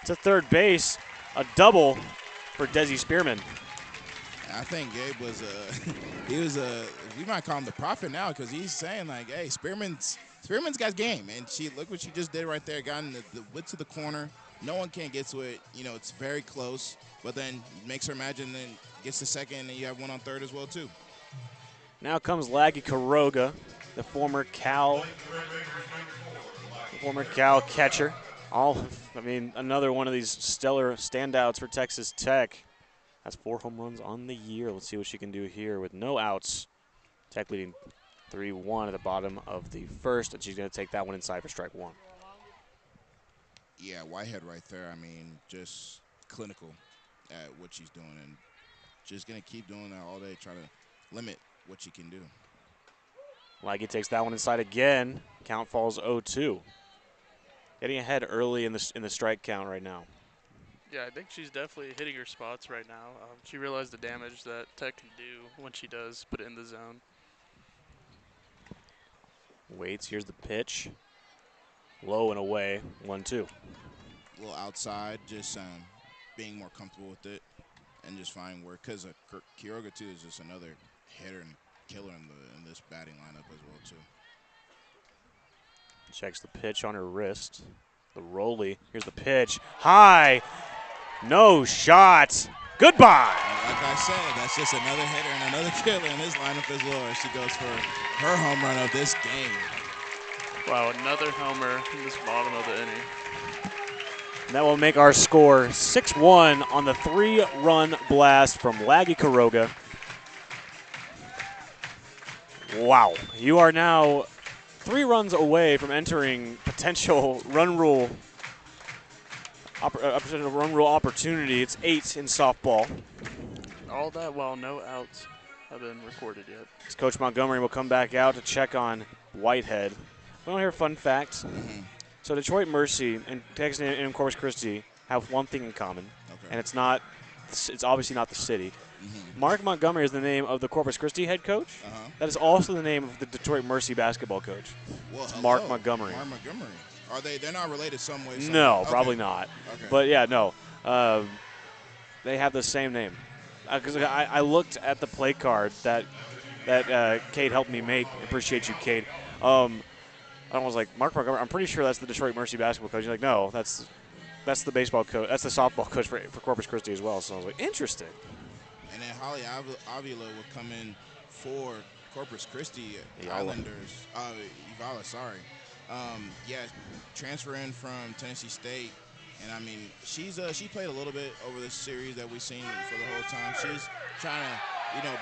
to third base. A double for Desi Spearman. I think Gabe was we might call him the prophet now, because he's saying hey, Spearman's got game, and look what she just did right there. Got in the width to the corner. No one can get to it. It's very close, but then makes her imagine, then gets to second, and then you have one on third as well too. Now comes Laggy Karoga, the former Cal catcher. Another one of these stellar standouts for Texas Tech. That's 4 home runs on the year. Let's see what she can do here with no outs. Tech leading 3-1 at the bottom of the first, and she's going to take that one inside for strike 1. Yeah, Whitehead right there. I mean, just clinical at what she's doing, and just going to keep doing that all day, try to limit what she can do. Laggy takes that one inside again. Count falls 0-2. Getting ahead early in the strike count right now. Yeah, I think she's definitely hitting her spots right now. She realized the damage that Tech can do when she does put it in the zone. Waits, here's the pitch. Low and away, 1-2. A little outside, just being more comfortable with it and just finding where, because Quiroga too is just another hitter and killer in this batting lineup as well too. Checks the pitch on her wrist. The rollie. Here's the pitch. High. No shot. Goodbye. Like I said, that's just another hitter and another killer in this lineup as well, as she goes for her home run of this game. Wow, another homer in this bottom of the inning. And that will make our score 6-1 on the 3-run blast from Laggy Karoga. Wow. You are now 3 runs away from entering potential run rule opportunity. It's 8 in softball. All that while no outs have been recorded yet. Coach Montgomery will come back out to check on Whitehead. We don't hear fun facts. Mm-hmm. So Detroit Mercy and Texas A&M Corpus Christi have one thing in common, Okay. and it's not. It's obviously not the city. Mm-hmm. Mark Montgomery is the name of the Corpus Christi head coach. Uh-huh. That is also the name of the Detroit Mercy basketball coach. Well, It's hello. Mark Montgomery. Mark Montgomery. Are they? They're not related some way. Some No, way. probably Okay. not. Okay. But yeah, no. They have the same name. Because I looked at the play card that Kate helped me make. Appreciate you, Kate. I was like, Mark Montgomery. I'm pretty sure that's the Detroit Mercy basketball coach. You're like, no, that's the baseball coach. That's the softball coach for Corpus Christi as well. So I was like, interesting. And then Holly Avila will come in for Corpus Christi Ayala. Islanders. Evala, sorry. Yeah, transfer in from Tennessee State. And, I mean, she played a little bit over this series that we've seen for the whole time. She's trying to,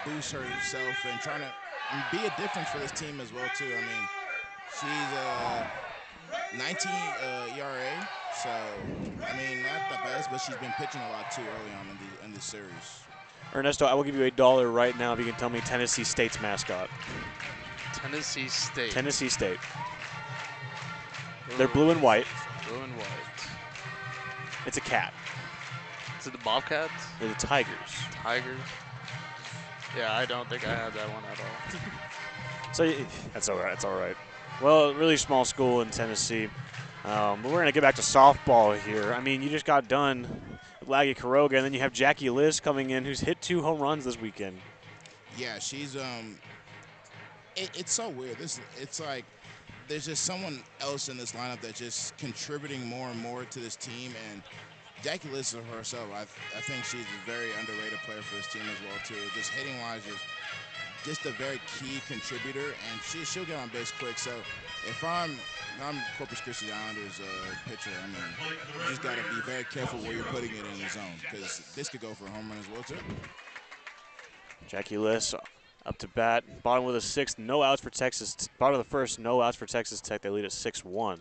boost herself and trying to be a difference for this team as well, too. I mean, she's 19 ERA. So, I mean, not the best, but she's been pitching a lot, too, early on in this series. Ernesto, I will give you $1 right now if you can tell me Tennessee State's mascot. Tennessee State. Tennessee State. They're blue and white. Blue and white. It's a cat. Is it the Bobcats? They're the Tigers. Tigers? Yeah, I don't think I have that one at all. So that's all right. That's all right. Well, really small school in Tennessee. But we're going to get back to softball here. I mean, you just got done with Laggy Karoga, and then you have Jackie Liz coming in, who's hit 2 home runs this weekend. Yeah, she's it's so weird. It's like there's just someone else in this lineup that's just contributing more and more to this team. And Jackie Liz herself, I think she's a very underrated player for this team as well too. Just hitting wise, just a very key contributor, and she'll get on base quick. So if I'm Corpus Christi Islanders pitcher, I mean, you just got to be very careful where you're putting it in the zone, because this could go for a home run as well too. Jackie Liz up to bat. Bottom of the 6th, no outs for Texas. Bottom of the 1st, no outs for Texas Tech. They lead at 6-1.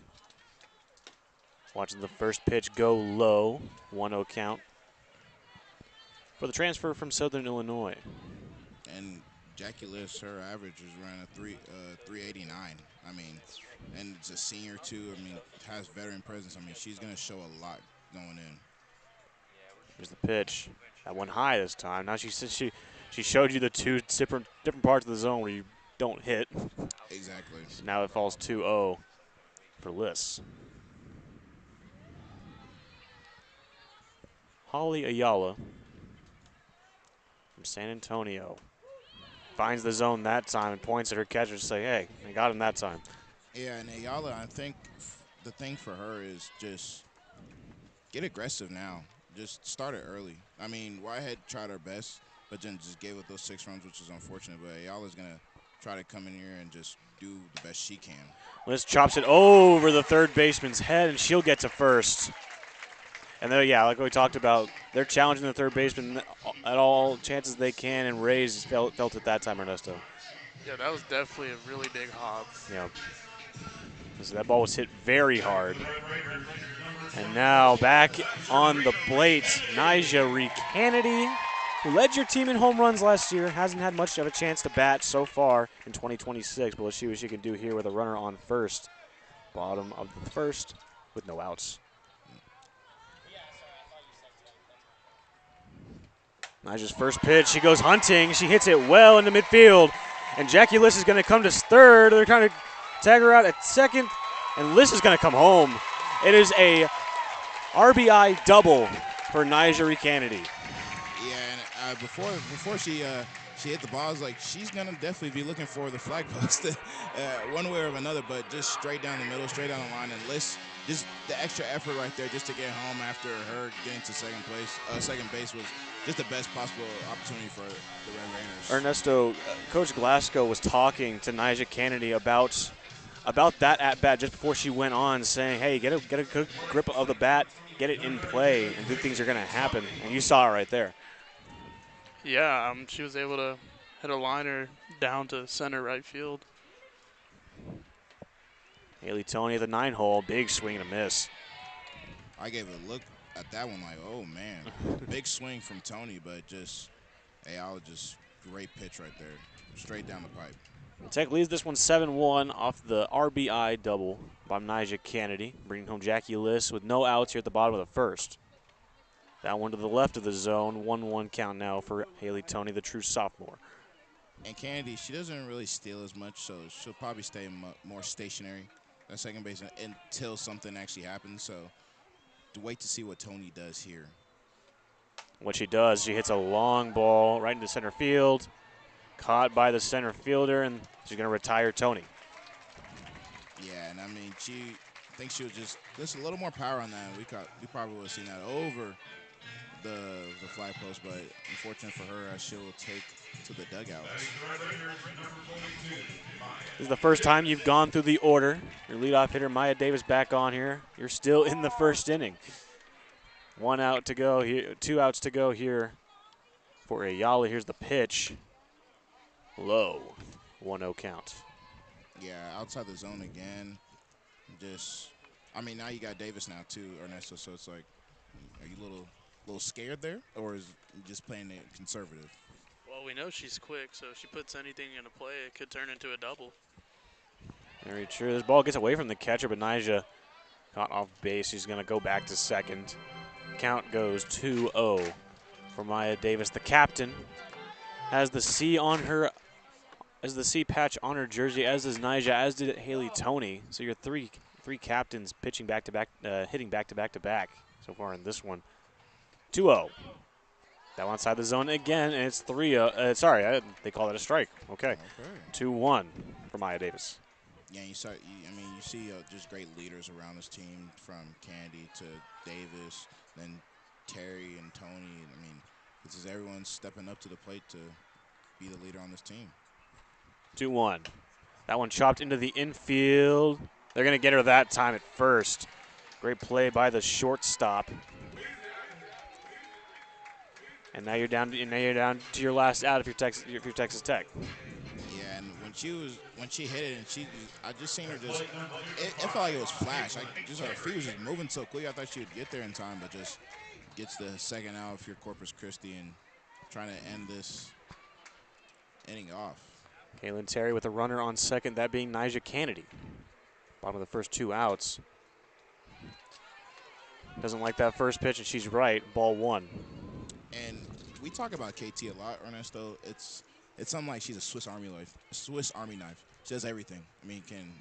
Watching the first pitch go low, 1-0 count for the transfer from Southern Illinois. And Jackie Liz, her average is around a 389. I mean, and it's a senior too. I mean, has veteran presence. I mean, she's gonna show a lot going in. Here's the pitch. That one high this time. Now she showed you the 2 different parts of the zone where you don't hit. Exactly. So now it falls 2-0 for Liz. Holly Ayala from San Antonio finds the zone that time and points at her catcher to say, hey, I got him that time. Yeah, and Ayala, I think the thing for her is just get aggressive now. Just start it early. I mean, Whitehead tried her best, but then just gave up those 6 runs, which is unfortunate. But Ayala's going to try to come in here and just do the best she can. Liz chops it over the third baseman's head, and she'll get to first. And then, yeah, like we talked about, they're challenging the third baseman at all chances they can, and Rays felt it that time, Ernesto. Yeah, that was definitely a really big hop. Yeah. So that ball was hit very hard. And now back on the plate, Nyjah Reed-Kennedy, who led your team in home runs last year, hasn't had much of a chance to bat so far in 2026, but let's see what she can do here with a runner on first. Bottom of the 1st with no outs. Nyjah's first pitch, she goes hunting. She hits it well into midfield. And Jackie Liss is going to come to third. They're trying to tag her out at second. And Liss is going to come home. It is a RBI double for Nyjah Reed-Kennedy. Yeah, and before she hit the ball, I was like, she's going to definitely be looking for the flag post one way or another, but just straight down the middle, straight down the line. And Liss, just the extra effort right there just to get home after her getting to second base was just the best possible opportunity for the Red Raiders. Ernesto, Coach Glasgow was talking to Nyjah Kennedy about that at-bat just before she went on, saying, hey, get a good grip of the bat, get it in play, and good things are going to happen. And you saw it right there. Yeah, she was able to hit a liner down to center right field. Haley Tony at the 9-hole, big swing and a miss. I gave a look at that one like, oh, man. Big swing from Tony, but just, hey, just great pitch right there, straight down the pipe. Tech leads this one 7-1 off the RBI double by Nija Kennedy, bringing home Jackie Liss with no outs here at the bottom of the first. That one to the left of the zone, 1-1 count now for Haley Toney, the true sophomore. And Kennedy, she doesn't really steal as much, so she'll probably stay more stationary at second base until something actually happens. So to wait to see what Toney does here. What she does, she hits a long ball right into center field, caught by the center fielder, and she's going to retire Toney. Yeah, and I mean, I think she'll just a little more power on that. We probably would have seen that over the flag post, but unfortunate for her, she'll take to the dugout. This is the first time you've gone through the order. Your leadoff hitter, Maya Davis, back on here. You're still in the first inning. 1 out to go here, 2 outs to go here for Ayala. Here's the pitch. Low, 1-0 count. Yeah, outside the zone again. I mean, now you got Davis now too, Ernesto. So it's like, are you a little scared there, or is you just playing it conservative? Well, we know she's quick, so if she puts anything into play, it could turn into a double. Very true. This ball gets away from the catcher, but Nija caught off base. He's going to go back to second. Count goes 2-0 for Maya Davis. The captain has the C on her, as the C patch on her jersey, as does Nija, as did Haley Toney. So your three captains pitching back to back, hitting back to back to back so far in this one. 2-0. That one outside the zone again, and it's 3-0. They call it a strike. Okay. 2-1 for Maya Davis. Yeah, you see just great leaders around this team, from Candy to Davis, then Terry and Tony. I mean, this is everyone stepping up to the plate to be the leader on this team. 2-1. That one chopped into the infield. They're going to get her that time at first. Great play by the shortstop. And now you're down to your last out if you're Texas Tech. Yeah, and when she hit it, and I just seen her it felt like it was flash. Her feet was just moving so quick. I thought she would get there in time, but just gets the second out if you're Corpus Christi and trying to end this inning off. Kaylin Terry with a runner on second, that being Nija Kennedy. Bottom of the first 2 outs. Doesn't like that first pitch, and she's right. Ball 1. And we talk about KT a lot, Ernesto. It's something like she's a Swiss Army knife. She does everything. I mean, can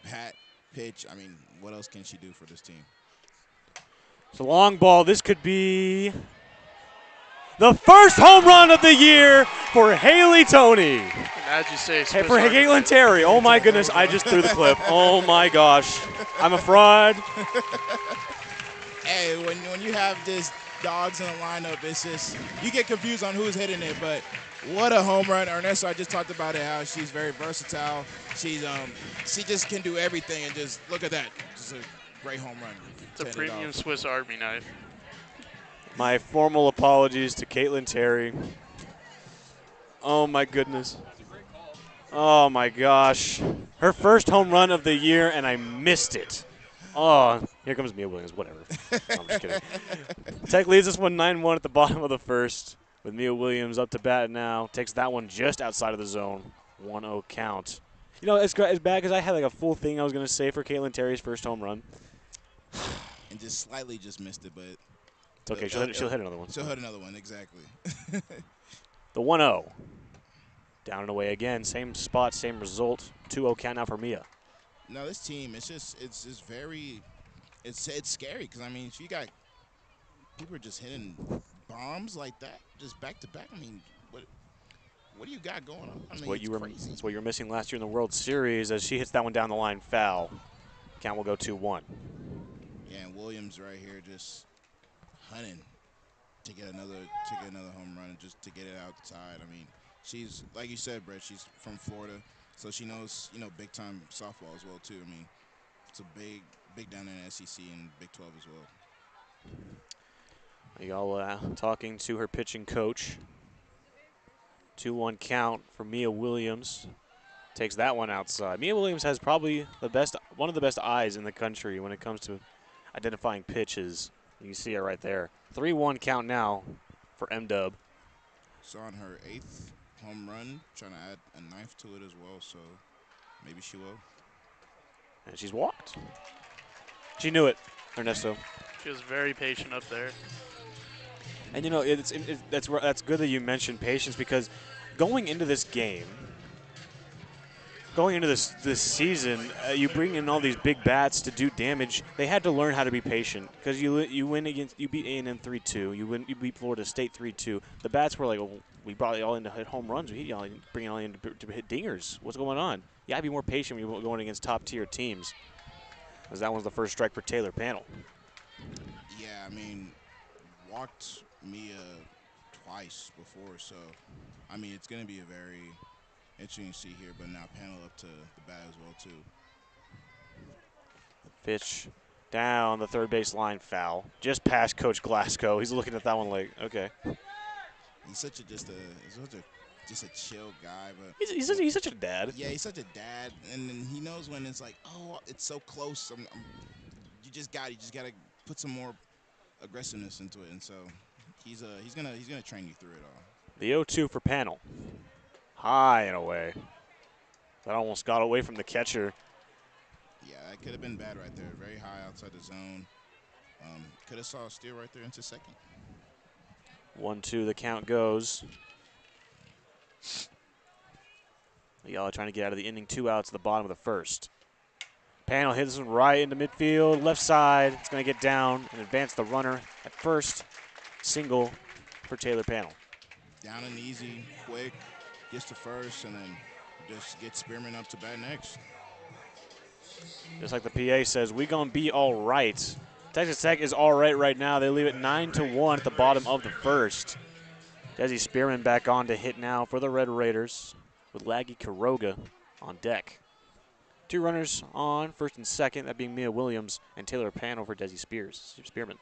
bat, pitch. I mean, what else can she do for this team? It's a long ball. This could be the first home run of the year for Haley Toney. As you say, Hey, for Caitlin Terry. Oh my goodness, I just threw the clip. Oh my gosh. I'm a fraud. Hey, when you have this dogs in the lineup, it's just, you get confused on who's hitting it, but what a home run. Ernesto, I just talked about it, how she's very versatile. She just can do everything, and just look at that. Just a great home run. It's a premium Swiss Army knife. My formal apologies to Caitlin Terry. Oh my goodness. Oh my gosh. Her first home run of the year, and I missed it. Oh, here comes Mia Williams, whatever. No, I'm just kidding. Tech leads this one 9-1 at the bottom of the first, with Mia Williams up to bat now. Takes that one just outside of the zone. 1-0 count. You know, it's bad because I had like a full thing I was going to say for Caitlin Terry's first home run. And just slightly just missed it, but it's okay. She'll hit another one. She'll hit another one, exactly. The 1-0. Down and away again. Same spot, same result. 2-0 count now for Mia. No, this team, it's scary, because I mean, if you got people are just hitting bombs like that, just back to back. I mean, what do you got going on? I mean, crazy. That's what you were missing last year in the World Series, as she hits that one down the line foul. Count will go 2-1. Yeah, and Williams right here just hunting to get another home run, just to get it outside. I mean, she's, like you said, Brett, she's from Florida, so she knows, big time softball as well too. I mean, it's a big down in the SEC and Big 12 as well. Y'all talking to her pitching coach. 2-1 count for Mia Williams. Takes that one outside. Mia Williams has probably one of the best eyes in the country when it comes to identifying pitches. You can see it right there. 3-1 count now for M-Dub. So on her home run, trying to add a ninth to it as well. So maybe she will. And she's walked. She knew it, Ernesto. She was very patient up there. And you know, that's good that you mentioned patience, because going into this game, going into this season, you bring in all these big bats to do damage. They had to learn how to be patient, because you beat A&M 3-2. You beat Florida State 3-2. The bats were like, oh, we brought y'all in to hit home runs. We bring y'all in to hit dingers. What's going on? You gotta be more patient when you're going against top tier teams. Because that was the first strike for Taylor Panel. Yeah, I mean, walked Mia twice before, so I mean it's going to be a very interesting to see here. But now Panel up to the bat as well too. Pitch down the third base line, foul. Just past Coach Glasgow. He's looking at that one like, okay. He's such a just a chill guy, but He's such a dad. yeah, he's such a dad, and then he knows when it's like, oh, it's so close. You just got to put some more aggressiveness into it, and so he's gonna train you through it all. The 0-2 for Panel. High and away. That almost got away from the catcher. Yeah, that could have been bad right there. Very high outside the zone. Could have saw a steal right there into second. 1-2, the count goes. Ayala trying to get out of the inning. 2 outs at the bottom of the first. Panel hits this one right into midfield, left side. It's going to get down and advance the runner at first. Single for Taylor Panel. Down and easy, quick, gets to first, and then just gets Spearman up to bat next. Just like the PA says, we going to be all right. Texas Tech is all right now. They leave it 9-1 at the bottom of the first. Desi Spearman back on to hit now for the Red Raiders with Laggy Quiroga on deck. 2 runners on, first and second, that being Mia Williams and Taylor Panel for Desi Spearman.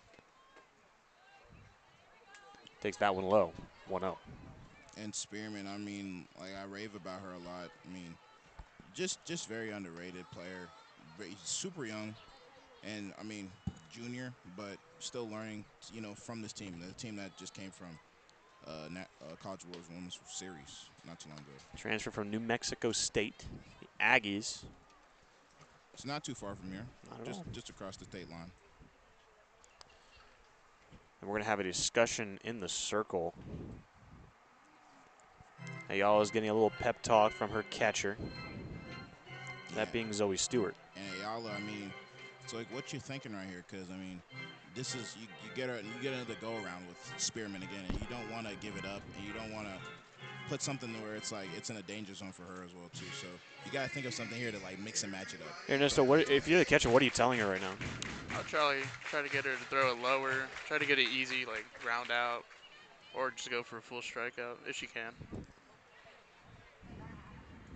Takes that one low, 1-0. And Spearman, I mean, like I rave about her a lot. I mean, just very underrated player. Super young, and I mean, junior, but still learning, you know, from this team. The team that just came from College World Women's Series not too long ago. Transfer from New Mexico State, the Aggies. It's not too far from here, Not at all. just across the state line. And we're going to have a discussion in the circle. Ayala's getting a little pep talk from her catcher. That being Zoe Stewart. And Ayala, I mean, it's like what you're thinking right here, because I mean, this is you get another go around with Spearman again, and you don't want to give it up, and you don't want to put something where it's like it's in a danger zone for her as well too. So you got to think of something here to like mix and match it up. Ernesto, if you're the catcher, what are you telling her right now? I'll try to get her to throw it lower, try to get it easy, like round out, or just go for a full strikeout if she can.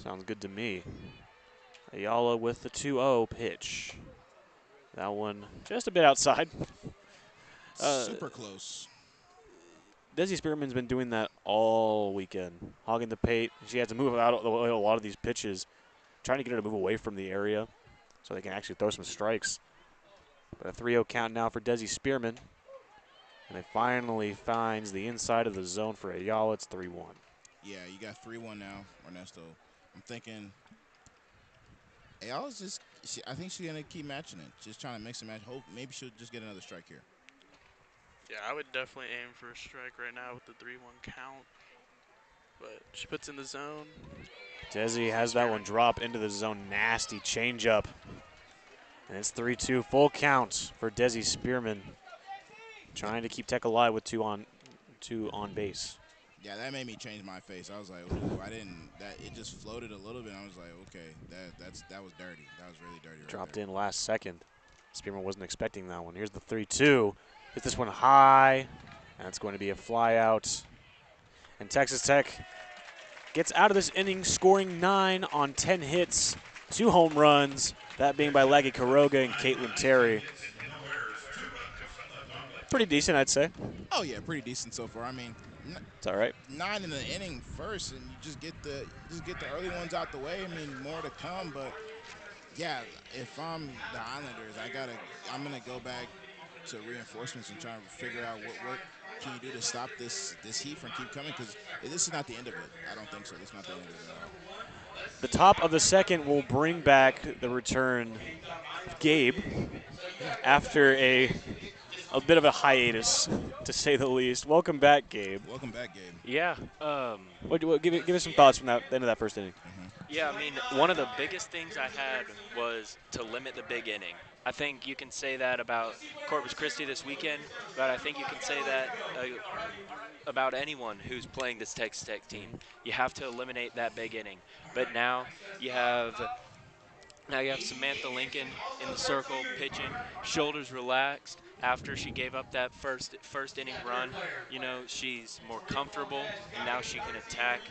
Sounds good to me. Ayala with the 2-0 pitch. That one just a bit outside. Super close. Desi Spearman's been doing that all weekend, hogging the plate. She has to move out a lot of these pitches, trying to get her to move away from the area so they can actually throw some strikes. But a 3-0 count now for Desi Spearman. And it finally finds the inside of the zone for Ayala. It's 3-1. Yeah, you got 3-1 now, Ernesto. I'm thinking Ayala's just, I think she's going to keep matching it. Just trying to mix and match. Hope maybe she'll just get another strike here. Yeah, I would definitely aim for a strike right now with the 3-1 count. But she puts in the zone. Desi has that one drop into the zone. Nasty changeup. And it's 3-2, full count for Desi Spearman. Trying to keep Tech alive with two on base. Yeah, that made me change my face. I was like, ooh, it just floated a little bit. I was like, okay, that was dirty. That was really dirty right Dropped there. in last second. Spearman wasn't expecting that one. Here's the 3-2. Hit this one high, and it's going to be a fly out. And Texas Tech gets out of this inning scoring 9 on 10 hits, 2 home runs, that being by Laggy Quiroga and Caitlin Terry. Pretty decent, I'd say. Oh, yeah, pretty decent so far. I mean, It's all right. 9 in the inning first, and you just get the early ones out the way. I mean, more to come, but yeah, if I'm the Islanders, I'm gonna go back to reinforcements and try to figure out what can you do to stop this heat from keep coming? Because this is not the end of it. I don't think so. This is not the end of it at all. The top of the second will bring back the return of Gabe after a bit of a hiatus, to say the least. Welcome back, Gabe. Welcome back, Gabe. Yeah. Give us some thoughts from the end of that first inning. Yeah, I mean, one of the biggest things I had was to limit the big inning. I think you can say that about Corpus Christi this weekend, but I think you can say that about anyone who's playing this Texas Tech team. You have to eliminate that big inning. But you have now you have Samantha Lincoln in the circle pitching, shoulders relaxed after she gave up that first inning run. You know, she's more comfortable, and now she can attack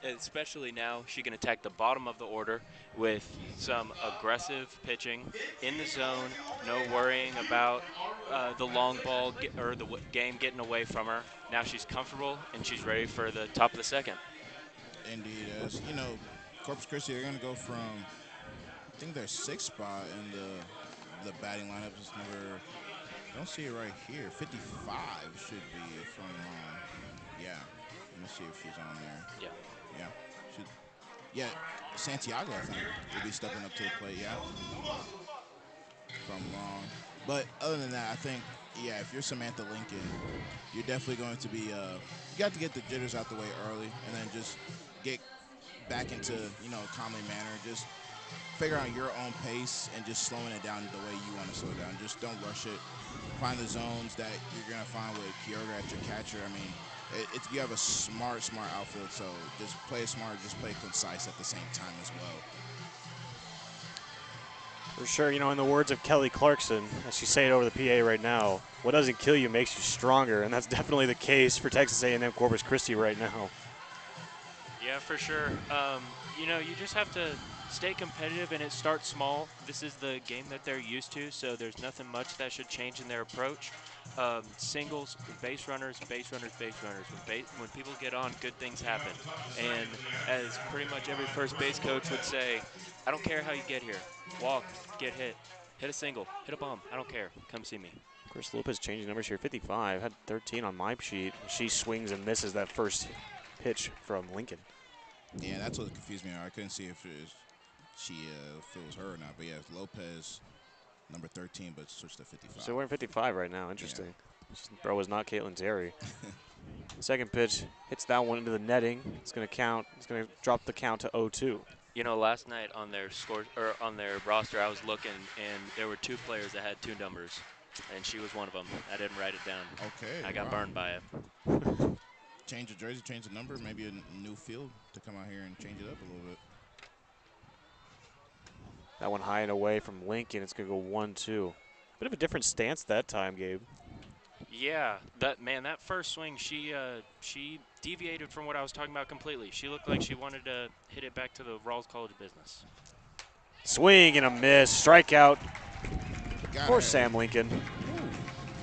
especially now she can attack the bottom of the order with some aggressive pitching in the zone. No worrying about the long ball or the game getting away from her. Now she's comfortable and she's ready for the top of the second. Indeed, as you know, Corpus Christi, they're going to go from, I think their 6th spot in the batting lineup is number, I don't see it right here, 55 should be, if I'm wrong. Yeah, let me see if she's on there. Yeah. Yeah, yeah, Santiago, I think, will be stepping up to the plate, yeah. If I'm wrong. But other than that, I think, yeah, if you're Samantha Lincoln, you're definitely going to be, you got to get the jitters out the way early and then just get back into, you know, a calming manner. Just figure out your own pace and just slowing it down the way you want to slow it down. Just don't rush it. Find the zones that you're going to find with Kyoga at your catcher. I mean, you have a smart outfield, so just play smart, just play concise at the same time as well. For sure, you know, in the words of Kelly Clarkson, as she's saying over the PA right now, what doesn't kill you makes you stronger, and that's definitely the case for Texas A&M Corpus Christi right now. Yeah, for sure. You know, you just have to stay competitive, and it starts small. This is the game that they're used to, so there's nothing much that should change in their approach. Singles, base runners, base runners, base runners. When people get on, good things happen. And as pretty much every first base coach would say, I don't care how you get here. Walk, get hit a single, hit a bomb. I don't care. Come see me. Chris Lopez changing numbers here. 55, had 13 on my sheet. She swings and misses that first pitch from Lincoln. Yeah, that's what confused me. I couldn't see if it was her or not. But yeah, Lopez, number 13, but switched to 55. So we're in 55 right now. Interesting. Yeah. Throw was not Caitlin Terry. The second pitch hits that one into the netting. It's going to count. It's going to drop the count to 0-2. You know, last night on their on their roster, I was looking, and there were 2 players that had 2 numbers, and she was one of them. I didn't write it down. Okay. I got burned by it. Change the jersey, change the number, maybe a new field to come out here and change it up a little bit. That one high and away from Lincoln. It's going to go 1-2. Bit of a different stance that time, Gabe. Yeah, that first swing, she deviated from what I was talking about completely. She looked like she wanted to hit it back to the Rawls College business. Swing and a miss. Strikeout for Sam Lincoln.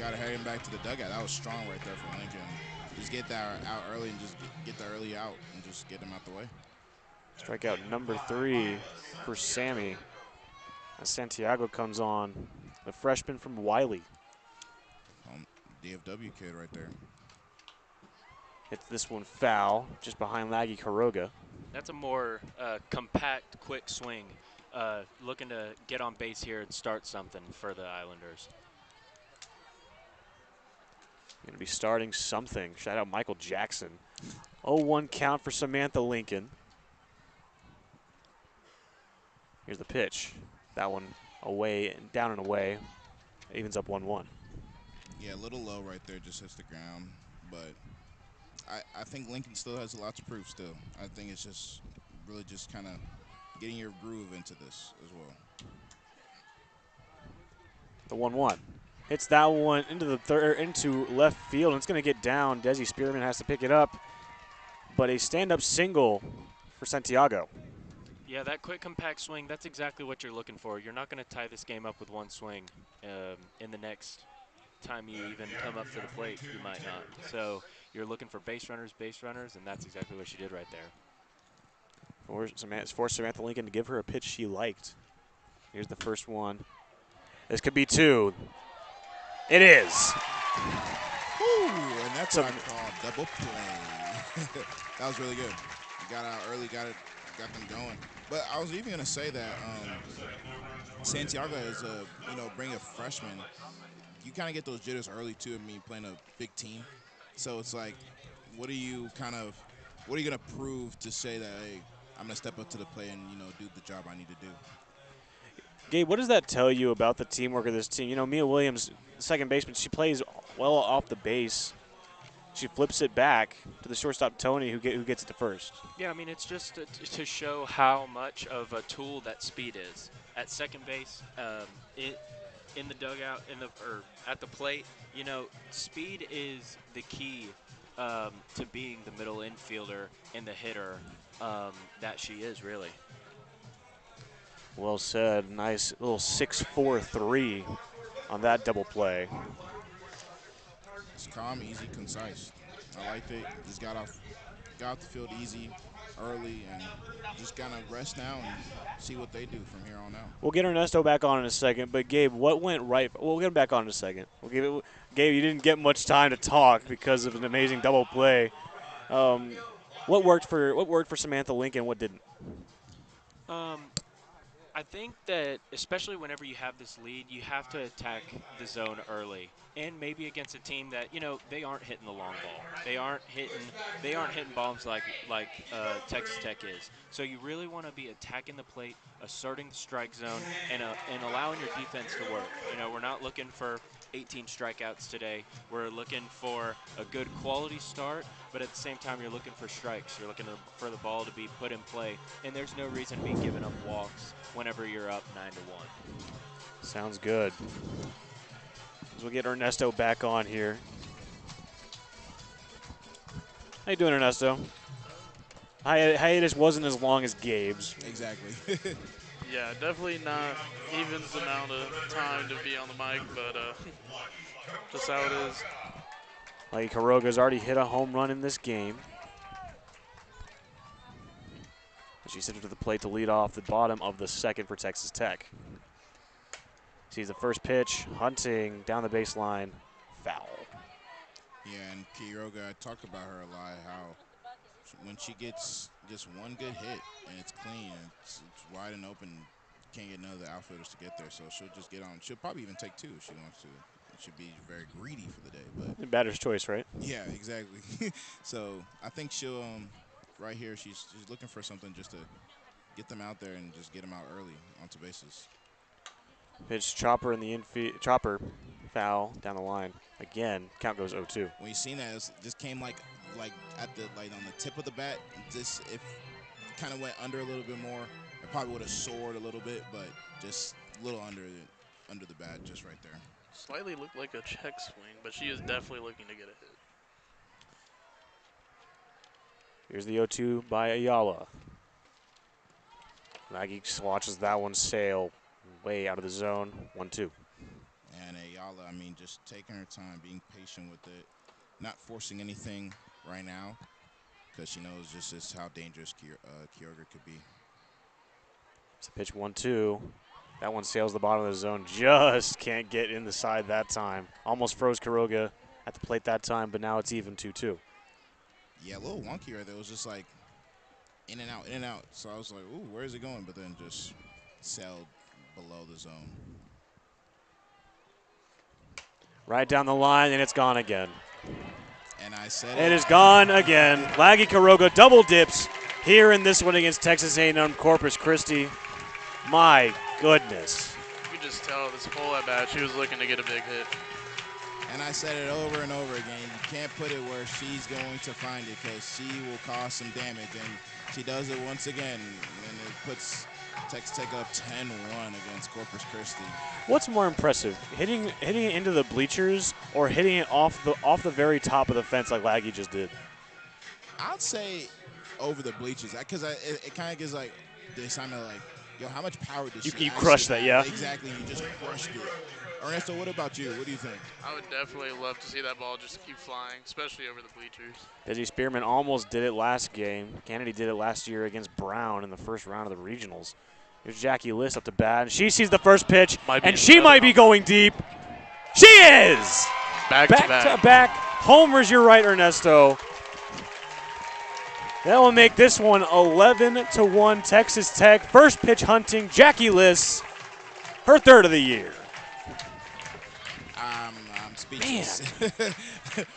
Got to hurry him back to the dugout. That was strong right there for Lincoln. Just get that out early and just get the early out and just get him out the way. Strikeout number 3 for Sammy. As Santiago comes on, the freshman from Wiley. DFW kid right there. Hits this one foul, just behind Laggy Karoga. That's a more compact, quick swing. Looking to get on base here and start something for the Islanders. Going to be starting something. Shout out Michael Jackson. 0-1 count for Samantha Lincoln. Here's the pitch. That one away and down and away. Evens up 1-1. Yeah, a little low right there, just hits the ground. But I think Lincoln still has a lot to prove still. I think it's just really just kind of getting your groove into this as well. The 1-1. Hits that one into left field, and it's going to get down. Desi Spearman has to pick it up. But a stand-up single for Santiago. Yeah, that quick, compact swing, that's exactly what you're looking for. You're not going to tie this game up with one swing in the next time you even come up to the plate. You might not. So you're looking for base runners, and that's exactly what she did right there. Forced Samantha Lincoln to give her a pitch she liked. Here's the first one. This could be 2. It is. Ooh, That's what I call double play. That was really good. You got out early, got them going. But I was even gonna say that Santiago is bring a freshman. You kind of get those jitters early too. I mean, playing a big team, so it's like, what are you gonna prove to say that, hey, I'm gonna step up to the plate and do the job I need to do. Gabe, what does that tell you about the teamwork of this team? You know, Mia Williams, second baseman, she plays well off the base. She flips it back to the shortstop, Tony, who gets it to first. Yeah, I mean, it's just to show how much of a tool that speed is. At second base, in the dugout, or at the plate, speed is the key to being the middle infielder and the hitter that she is, really. Well said. Nice little 6-4-3 on that double play. It's calm, easy, concise. I liked it. Just got off the field easy, early, and just kind of rest now and see what they do from here on out. We'll get Ernesto back on in a second, but Gabe, what went right? We'll get him back on in a second. Gabe, you didn't get much time to talk because of an amazing double play. What worked for Samantha Lincoln? What didn't? I think that especially whenever you have this lead, you have to attack the zone early, and maybe against a team that they aren't hitting the long ball. They aren't hitting bombs like Texas Tech is. So you really want to be attacking the plate, asserting the strike zone, and allowing your defense to work. We're not looking for 18 strikeouts today. We're looking for a good quality start, but at the same time, you're looking for strikes. You're looking for the ball to be put in play, and there's no reason to be giving up walks whenever you're up 9-1. Sounds good. We'll get Ernesto back on here. How you doing, Ernesto? Hiatus wasn't as long as Gabe's. Exactly. Yeah, definitely not Evan's amount of time to be on the mic, but just how it is. Like Quiroga's already hit a home run in this game. She's sent it to the plate to lead off the bottom of the second for Texas Tech. Sees the first pitch, hunting down the baseline, foul. Yeah, and Quiroga, I talked about her a lot, how when she gets just one good hit and it's clean and it's wide and open, can't get none of the outfielders to get there, so she'll just get on. She'll probably even take two if she wants to. She'll be very greedy for the day, but batter's choice, right? yeah, exactly. So I think she'll right here. She's looking for something just to get them out there and just get them out early onto bases. Pitch chopper in the infield. Chopper foul down the line. Again, count goes 0-2. When you seen that, it just came like at the on the tip of the bat. Just if kind of went under a little bit more, it probably would have soared a little bit, but just a little under the bat, just right there. Slightly looked like a check swing, but she is definitely looking to get a hit. Here's the 0-2 by Ayala. Nagy watches that one sail way out of the zone. 1-2. And Ayala, I mean, just taking her time, being patient with it, not forcing anything right now, because she knows just how dangerous Quiroga could be. It's a pitch 1-2. That one sails the bottom of the zone. Just can't get in the side that time. Almost froze Quiroga at the plate that time, but now it's even 2-2. Yeah, a little wonky right there. It was just like in and out, in and out. So I was like, ooh, where is it going? But then just sailed below the zone. Right down the line, and it's gone again. And I said it is gone again. Laggy Quiroga double dips here in this one against Texas A&M Corpus Christi. My goodness. You can just tell this whole at bat, she was looking to get a big hit. And I said it over and over again. You can't put it where she's going to find it because she will cause some damage. And she does it once again. And it puts Texas Tech up 10-1 against Corpus Christi. What's more impressive, hitting it into the bleachers or hitting it off the very top of the fence like Laggy just did? I'd say over the bleachers because it kind of gives like the assignment of like, yo, how much power does she You crushed that, yeah. Exactly, you just crushed it. Ernesto, what about you? What do you think? I would definitely love to see that ball just keep flying, especially over the bleachers. Busy Spearman almost did it last game. Kennedy did it last year against Brown in the first round of the regionals. Here's Jackie Liss up to bat, and she sees the first pitch, and she might be going deep. She is! Back to back. Homers, you're right, Ernesto. That will make this one 11-1 Texas Tech. First pitch hunting, Jackie Liss, her third of the year. I'm speechless.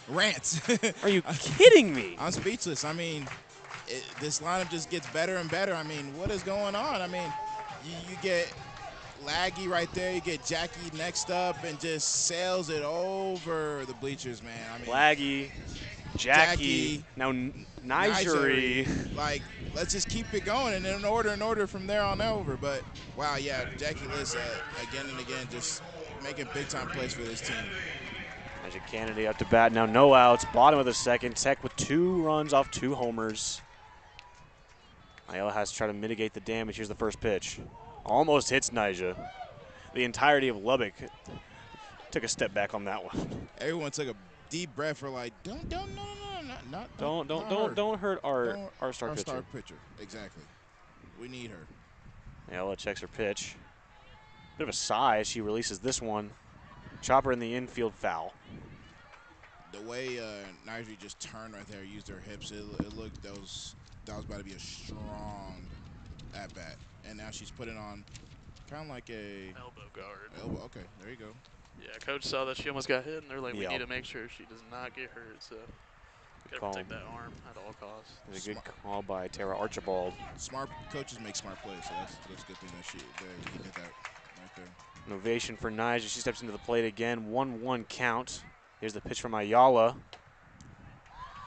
Rants. Are you kidding me? I'm speechless. I mean, this lineup just gets better and better. I mean, what is going on? I mean, you get Laggy right there. You get Jackie next up and just sails it over the bleachers, man. I mean, Laggy, Jackie, now Nigeri. Like, let's just keep it going and in order from there on over. But, wow, yeah, Jackie Liz again and again just making big-time plays for this team. Magic Kennedy up to bat now, no outs. Bottom of the second, Tech with 2 runs off 2 homers. Ayala has to try to mitigate the damage. Here's the first pitch. Almost hits Nija. The entirety of Lubbock took a step back on that one. Everyone took a deep breath for like, don't hurt our star pitcher. Exactly. We need her. Ayala checks her pitch. Bit of a sigh as she releases this one. Chopper in the infield, foul. The way Nigeri just turned right there, used her hips, it looked that was about to be a strong at bat. And now she's putting on kind of like a Elbow guard. elbow. Okay, there you go. Yeah, coach saw that she almost got hit, and they're like, we Yeah. need to make sure she does not get hurt. So gotta call. protect that arm at all costs. It was a good call by Tara Archibald. Smart coaches make smart plays, so that's a good thing that he did that right there. An ovation for Nija. She steps into the plate again. 1-1 count. Here's the pitch from Ayala.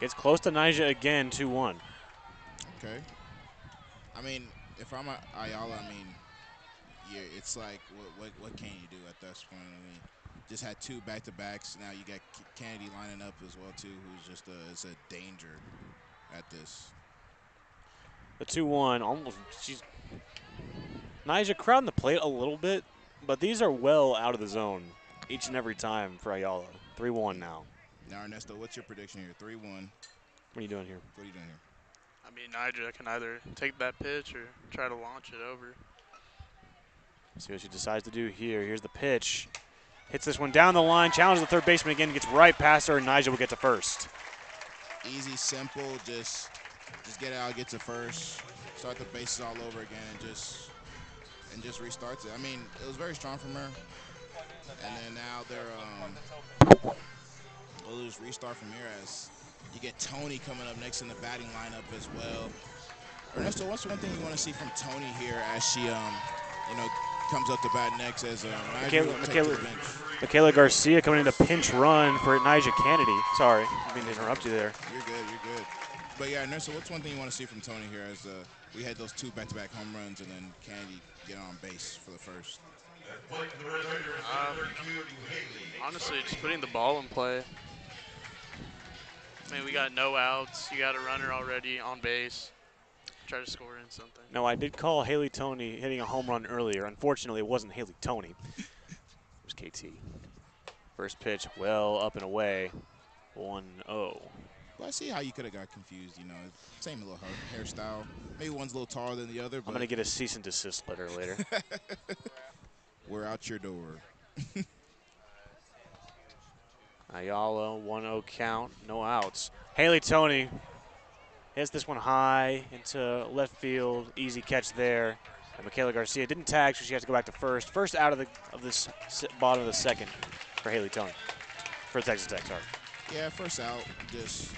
Gets close to Nija again, 2-1. Okay. I mean, if I'm Ayala, I mean, yeah, it's like, what can you do at this point? I mean, just had 2 back-to-backs. Now you got Kennedy lining up as well, too, who's just is a danger at this. The 2-1, almost, Nija crowding the plate a little bit, but these are well out of the zone each and every time for Ayala. 3-1 now. Now, Ernesto, what's your prediction here? 3-1. What are you doing here? What are you doing here? I mean, Nigel can either take that pitch or try to launch it over. See what she decides to do here. Here's the pitch. Hits this one down the line, challenges the third baseman again, gets right past her, and Nija will get to first. Easy, simple, just get out, get to first, start the bases all over again, and just restarts it. I mean, it was very strong from her. And then now we'll just restart from here as you get Tony coming up next in the batting lineup as well. Ernesto, what's one thing you want to see from Tony here as she, comes up to bat next as Michaela Garcia coming in a pinch run for Nija Kennedy. Sorry, I didn't mean to interrupt you there. You're good. But yeah, Ernesto, what's one thing you want to see from Tony here as we had those 2 back-to-back home runs and then Kennedy get on base for the first? Honestly, just putting the ball in play. I mean, we got no outs. You got a runner already on base. Try to score in something. No, I did call Haley Tony hitting a home run earlier. Unfortunately, it wasn't Haley Tony. It was KT. First pitch, well up and away. 1-0. Well, I see how you could have got confused. Same little hairstyle. Maybe one's a little taller than the other. But I'm going to get a cease and desist letter later. We're out your door. Ayala, 1-0 count, no outs. Haley Tony hits this one high into left field, easy catch there. And Michaela Garcia didn't tag, so she has to go back to first. First out of this bottom of the second for Haley Tony, for Texas Tech, sorry. Yeah, first out, just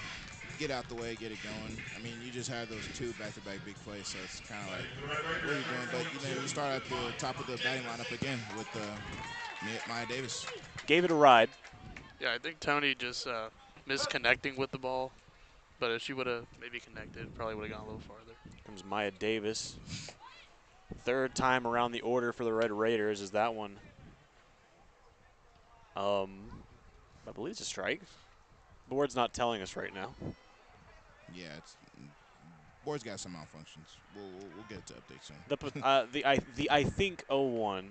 get out the way, get it going. I mean, you just had those 2 back-to-back big plays, so it's kind of like, what are you doing? But, you start at the top of the batting lineup again with Maya Davis. Gave it a ride. Yeah, I think Tony just missed connecting with the ball. But if she would have maybe connected, probably would have gone a little farther. Comes Maya Davis. Third time around the order for the Red Raiders is that one. I believe it's a strike. Board's not telling us right now. Yeah, board's got some malfunctions. We'll get to update soon. I think 0-1.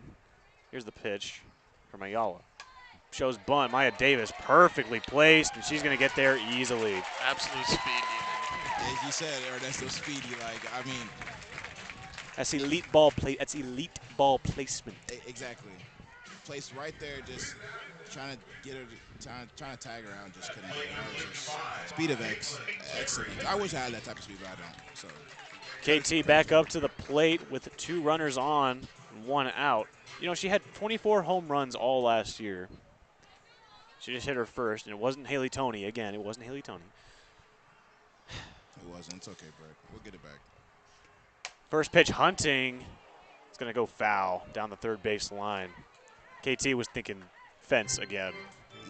Here's the pitch from Ayala. Shows bunt. Maya Davis perfectly placed, and she's going to get there easily. Absolute speed demon. As you said, Ernesto speedy. That's elite ball play. That's elite ball placement. Exactly. placed right there, just trying to get her, trying to tag her out, and just couldn't get it. That was just speed of excellent. I wish I had that type of speed, but I don't. So KT back up to the plate with 2 runners on and 1 out. You know, she had 24 home runs all last year. She just hit her first, and it wasn't Haley Toney. Again, it wasn't Haley Toney. it wasn't. It's okay, Brett. We'll get it back. First pitch, Hunting. It's going to go foul down the third base line. KT was thinking fence again.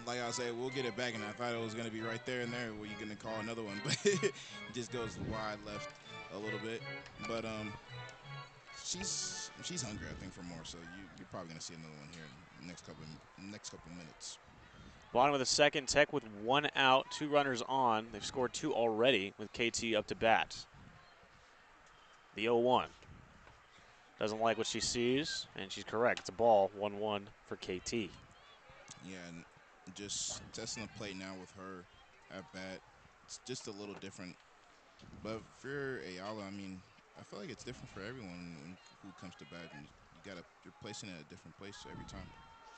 Like I said, we'll get it back, and I thought it was going to be right there and there where you're going to call another one, but it just goes wide left a little bit. But she's hungry, I think, for more. So you're probably going to see another one here in the next couple minutes. Bottom of the second, Tech with 1 out, 2 runners on. They've scored 2 already with KT up to bat. The 0-1. Doesn't like what she sees, and she's correct. It's a ball, 1-1 for KT. Yeah, and just testing the plate now with her at bat. It's just a little different. But for Ayala, I mean, I feel like it's different for everyone who comes to bat. And you're placing it at a different place every time.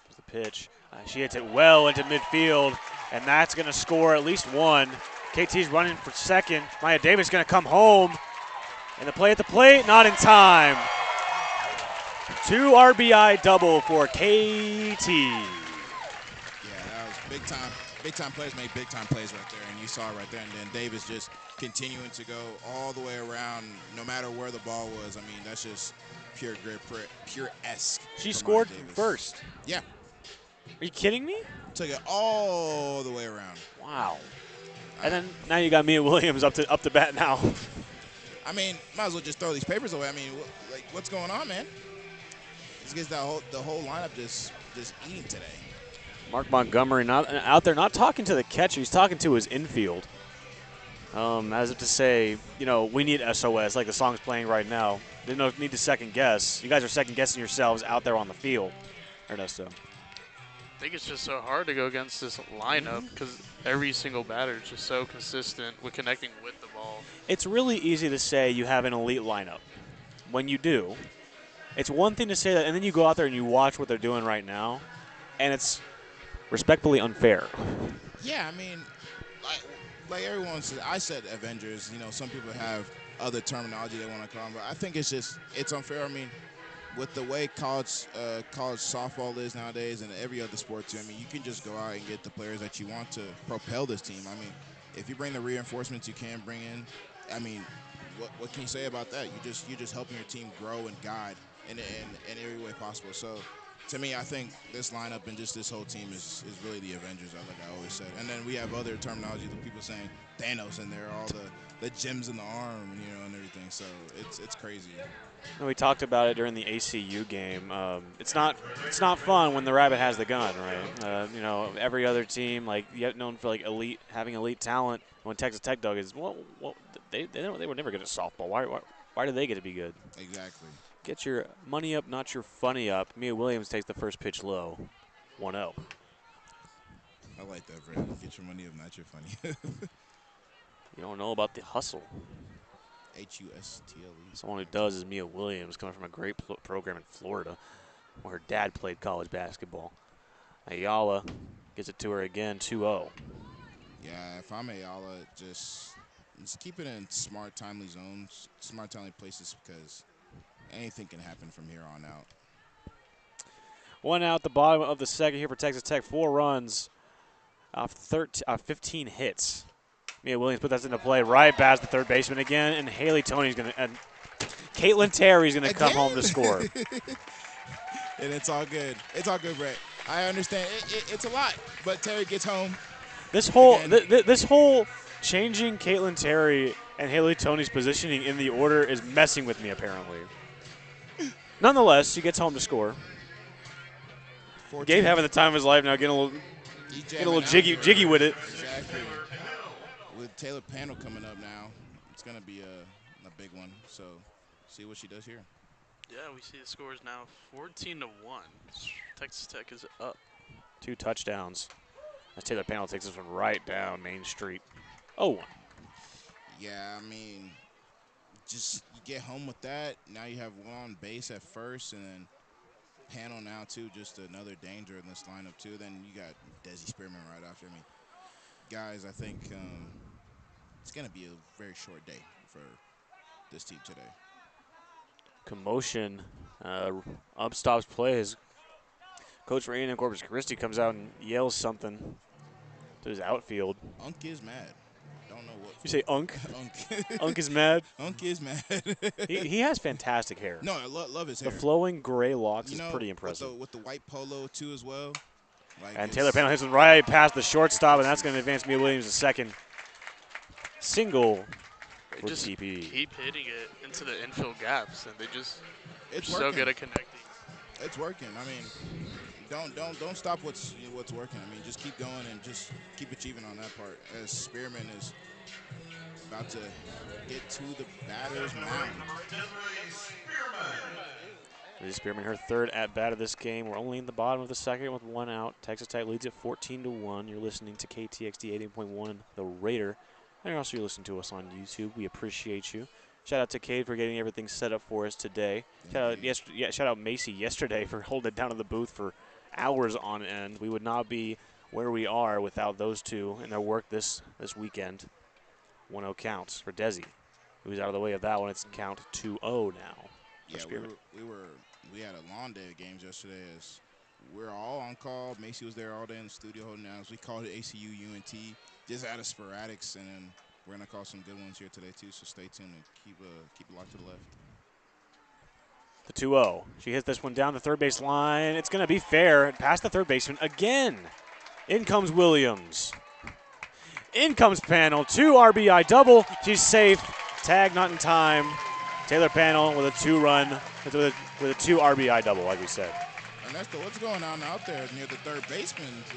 There's the pitch. She hits it well into midfield, and that's going to score at least 1. KT's running for second. Maya Davis going to come home. And the play at the plate, not in time. 2 RBI double for KT. Yeah, that was big time. Big time players make big time plays right there, and you saw it right there. And then Davis just continuing to go all the way around, no matter where the ball was. I mean, that's just pure grit, pure esque. She scored first. Yeah. Are you kidding me? Took it all the way around. Wow. And then now you got Mia Williams up to bat now. I mean, might as well just throw these papers away. I mean, what's going on, man? This gets the whole lineup just eating today. Mark Montgomery not out there, not talking to the catcher. He's talking to his infield. As if to say, you know, we need SOS, like the song's playing right now. There's no need to second guess. You guys are second guessing yourselves out there on the field, Ernesto. I think it's just so hard to go against this lineup because every single batter is just so consistent with connecting with the ball. It's really easy to say you have an elite lineup. When you do, it's one thing to say that, and then you go out there and you watch what they're doing right now, and it's respectfully unfair. Yeah, I mean, like everyone said, I said Avengers. You know, some people have other terminology they want to call them, but I think it's unfair. I mean, with the way college softball is nowadays and every other sport too, I mean, you can just go out and get the players that you want to propel this team. I mean, if you bring the reinforcements you can bring in, I mean, what can you say about that? You're just helping your team grow and guide in every way possible. So, to me, I think this lineup and just this whole team is really the Avengers, like I always said. And then we have other terminology, the people saying Thanos in there, all the gems in the arm, you know, and everything. So it's crazy. And we talked about it during the ACU game. It's not fun when the Rabbit has the gun, right? You know, every other team, like, yet known for like having elite talent. When Texas Tech dug is, well, they were never good at softball. Why do they get to be good? Exactly. Get your money up, not your funny up. Mia Williams takes the first pitch low, 1-0. I like that, Brett. Get your money up, not your funny. You don't know about the hustle. HUSTLE. Someone who does is Mia Williams, coming from a great program in Florida, where her dad played college basketball. Ayala gets it to her again, 2-0. Yeah, if I'm Ayala, just keep it in smart, timely zones, smart, timely places, because anything can happen from here on out. 1 out the bottom of the second here for Texas Tech. 4 runs off 15 hits. Mia Williams put that into play right past the third baseman again, and Haley Toney's going to, and Caitlin Terry's going to come home to score. And it's all good. It's all good, Brett. I understand. It's a lot, but Terry gets home. This whole changing Caitlin Terry and Haley Toney's positioning in the order is messing with me, apparently. Nonetheless, she gets home to score. Gabe having the time of his life now, getting a little jiggy with it. Exactly. With Taylor Panel coming up now, it's going to be a big one. So, see what she does here. Yeah, we see the scores now 14-1. Texas Tech is up. 2 touchdowns. As Taylor Panel takes this one right down Main Street. 0-1. Yeah, I mean, just you get home with that. Now you have one on base at first, and then Panel now too, just another danger in this lineup too. Then you got Desi Spearman right after me. Guys, I think it's gonna be a very short day for this team today. Commotion. Up stops play as Coach Rain and Corpus Christi comes out and yells something to his outfield. Unk is mad. Don't know what. You say Unk? Unk. Unk is mad? Unk is mad. He has fantastic hair. No, I love his The hair. flowing gray locks You is know, pretty impressive. with the white polo too as well. Like And Taylor Panel hits it right past the shortstop, and that's going to advance Mia Williams to second. Single They for just TP. keep hitting it into the infield gaps, and they just it's so working. good at connecting. It's working. I mean, don't stop what's working. I mean, just keep going and just keep achieving on that part. As Spearman is about to get to the batter's mound. Lizzie Spearman, her third at bat of this game. We're only in the bottom of the second with one out. Texas Tech leads it 14-1. You're listening to KTXT 88.1, The Raider. And also you're listening to us on YouTube. We appreciate you. Shout out to Cade for getting everything set up for us today. Shout out Macy yesterday for holding it down in the booth for hours on end. We would not be where we are without those two and their work this weekend. 1-0 counts for Desi, who's out of the way of that one. It's count 2-0 now. Yeah, we had a long day of games yesterday. As we're all on call. Macy was there all day in the studio holding down. We called it ACU UNT, just out of sporadics, and then we're gonna call some good ones here today too. So stay tuned and keep it locked to the left. The 2-0. She hits this one down the third base line. It's gonna be fair. Past the third baseman again. In comes Williams. In comes Panel. 2 RBI double. She's safe. Tag not in time. Taylor Panel with a 2-run, with a 2 RBI double, like we said. And that's what's going on out there near the third baseman's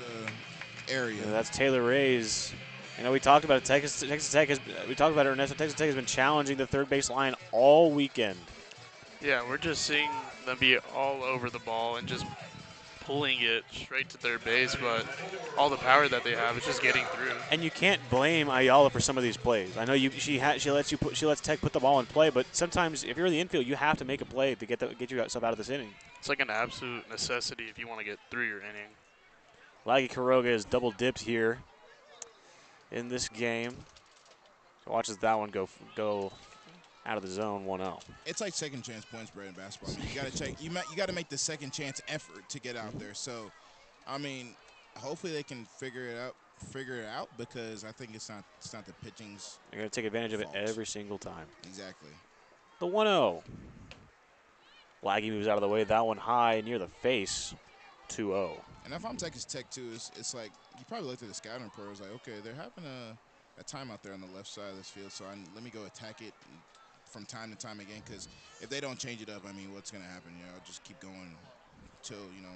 area. Yeah, that's Taylor Ray's. You know, we talked about it. Texas Tech we talked about it, Ernesto. Texas Tech has been challenging the third base line all weekend. Yeah, we're just seeing them be all over the ball and just pulling it straight to third base, but all the power that they have is just getting through. And you can't blame Ayala for some of these plays. I know she lets Tech put the ball in play, but sometimes if you're in the infield, you have to make a play to get yourself out of this inning. It's like an absolute necessity if you want to get through your inning. Laggy Quiroga is double dipped here in this game. So watches that one go out of the zone 1-0. It's like second chance points spread in basketball. I mean, you got to check. You got to make the second chance effort to get out there. So, I mean, hopefully they can figure it out because I think it's not the pitching's. They're going to take advantage of it fault. every single time. Exactly. The 1-0. Laggy moves out of the way. That one high near the face. 2-0. And if I'm Texas Tech too, it's like you probably looked at the scouting report. It's like, okay, they're having a time out there on the left side of this field, so let me go attack it from time to time again. Because if they don't change it up, I mean, what's going to happen? You know, I'll just keep going until you're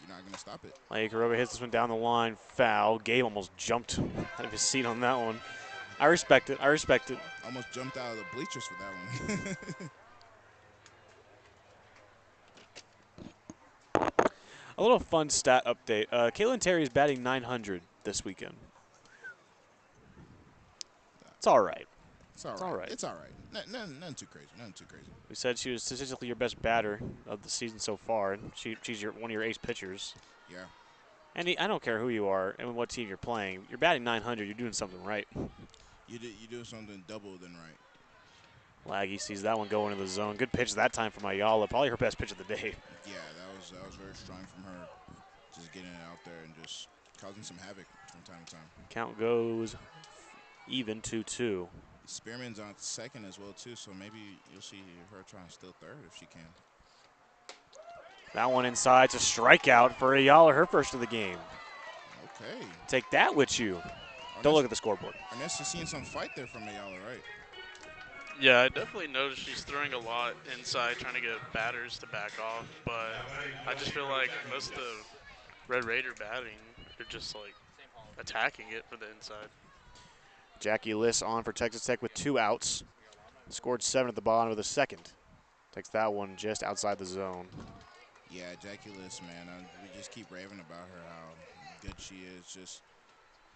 not going to stop it. Laggy Quiroga hits this one down the line. Foul. Gabe almost jumped out of his seat on that one. I respect it. Almost jumped out of the bleachers for that one. A little fun stat update. Caitlin Terry is batting 900 this weekend. It's all right. It's all right. It's all right. Nothing too crazy. Nothing too crazy. We said she was statistically your best batter of the season so far, and she's one of your ace pitchers. Yeah. And I don't care who you are and what team you're playing. You're batting 900. You're doing something right. You do something double than right. Laggy sees that one go into the zone. Good pitch that time from Ayala. Probably her best pitch of the day. Yeah, that was very strong from her. Just getting it out there and just causing some havoc from time to time. Count goes even 2-2. Spearman's on second as well too, so maybe you'll see her trying to steal third if she can. That one inside's a strikeout for Ayala, her first of the game. Okay. Take that with you. Don't look at the scoreboard. Ernesta's seeing some fight there from Ayala, right? Yeah, I definitely noticed she's throwing a lot inside, trying to get batters to back off. But I just feel like most of the Red Raider batting, they're just like attacking it for the inside. Jackie Liss on for Texas Tech with 2 outs. Scored 7 at the bottom of the second. Takes that one just outside the zone. Yeah, Jackie Liss, man. We just keep raving about her, how good she is.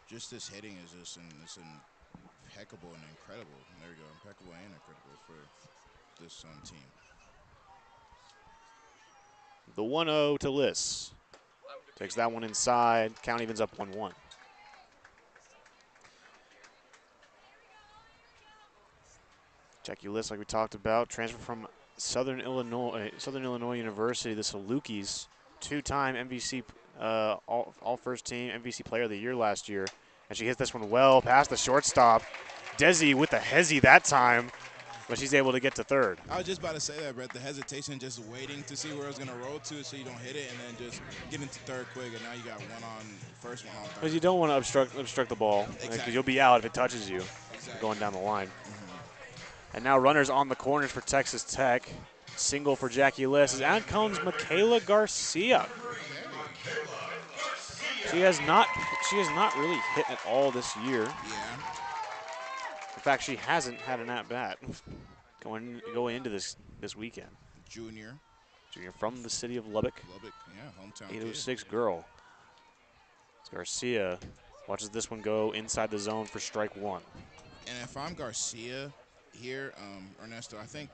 Just this hitting is just impeccable and incredible. There we go, impeccable and incredible for this team. The 1-0 to Liss. Takes that one inside. Count evens up 1-1. Jackie Liss, like we talked about, transfer from Southern Illinois University, the Salukis, two-time MVC all first team MVC player of the year last year. And she hits this one well past the shortstop. Desi with the hezzy that time, but she's able to get to third. I was just about to say that, Brett. The hesitation, just waiting to see where it was going to roll to so you don't hit it, and then just get into third quick, and now you got one on first, one on third. Because you don't want to obstruct the ball, because Exactly. you'll be out if it touches you Exactly. going down the line. And now runners on the corners for Texas Tech. Single for Jackie Liss. As out comes Michaela Garcia. She has not really hit at all this year. Yeah. In fact, she hasn't had an at-bat going into this weekend. Junior. From the city of Lubbock. Lubbock, yeah, hometown 806 girl. As Garcia watches this one go inside the zone for strike one. And if I'm Garcia here, Ernesto, I think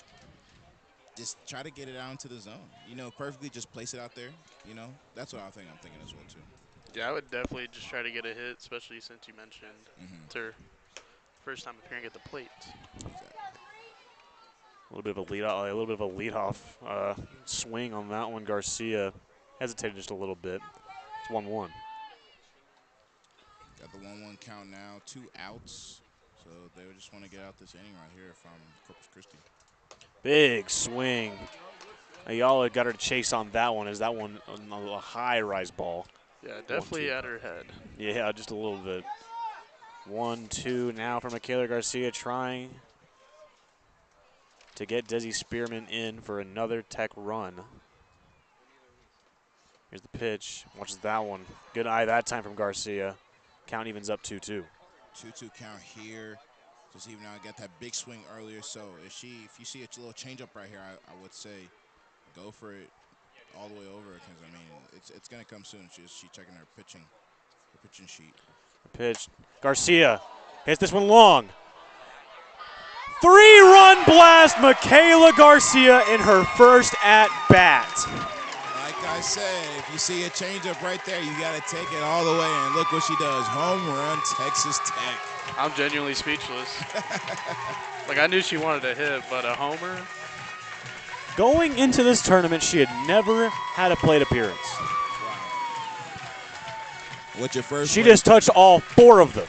just try to get it out into the zone. You know, perfectly just place it out there. You know, that's what I'm thinking as well, too. Yeah, I would definitely just try to get a hit, especially since you mentioned it's her first time appearing at the plate. Exactly. A little bit of a leadoff swing on that one. Garcia hesitated just a little bit. It's 1-1. Got the 1-1 count now, 2 outs. So they would just want to get out this inning right here from Corpus Christi. Big swing. Ayala got her to chase on that one. Is that one a high rise ball? Yeah, definitely at her head. Yeah, just a little bit. 1-2 now for Michaela Garcia, trying to get Desi Spearman in for another Tech run. Here's the pitch. Watches that one. Good eye that time from Garcia. Count evens up 2-2. 2-2 count here. Just even now got that big swing earlier. So if you see a little changeup right here, I would say go for it all the way over, because I mean it's gonna come soon. She's checking her pitching sheet. Pitch. Garcia hits this one long. 3-run blast, Michaela Garcia in her first at bat. Like I said, if you see a changeup right there, you got to take it all the way, and look what she does. Home run, Texas Tech. I'm genuinely speechless. Like, I knew she wanted to hit, but a homer? Going into this tournament, she had never had a plate appearance. Wow. What's your first? She just touched all 4 of them.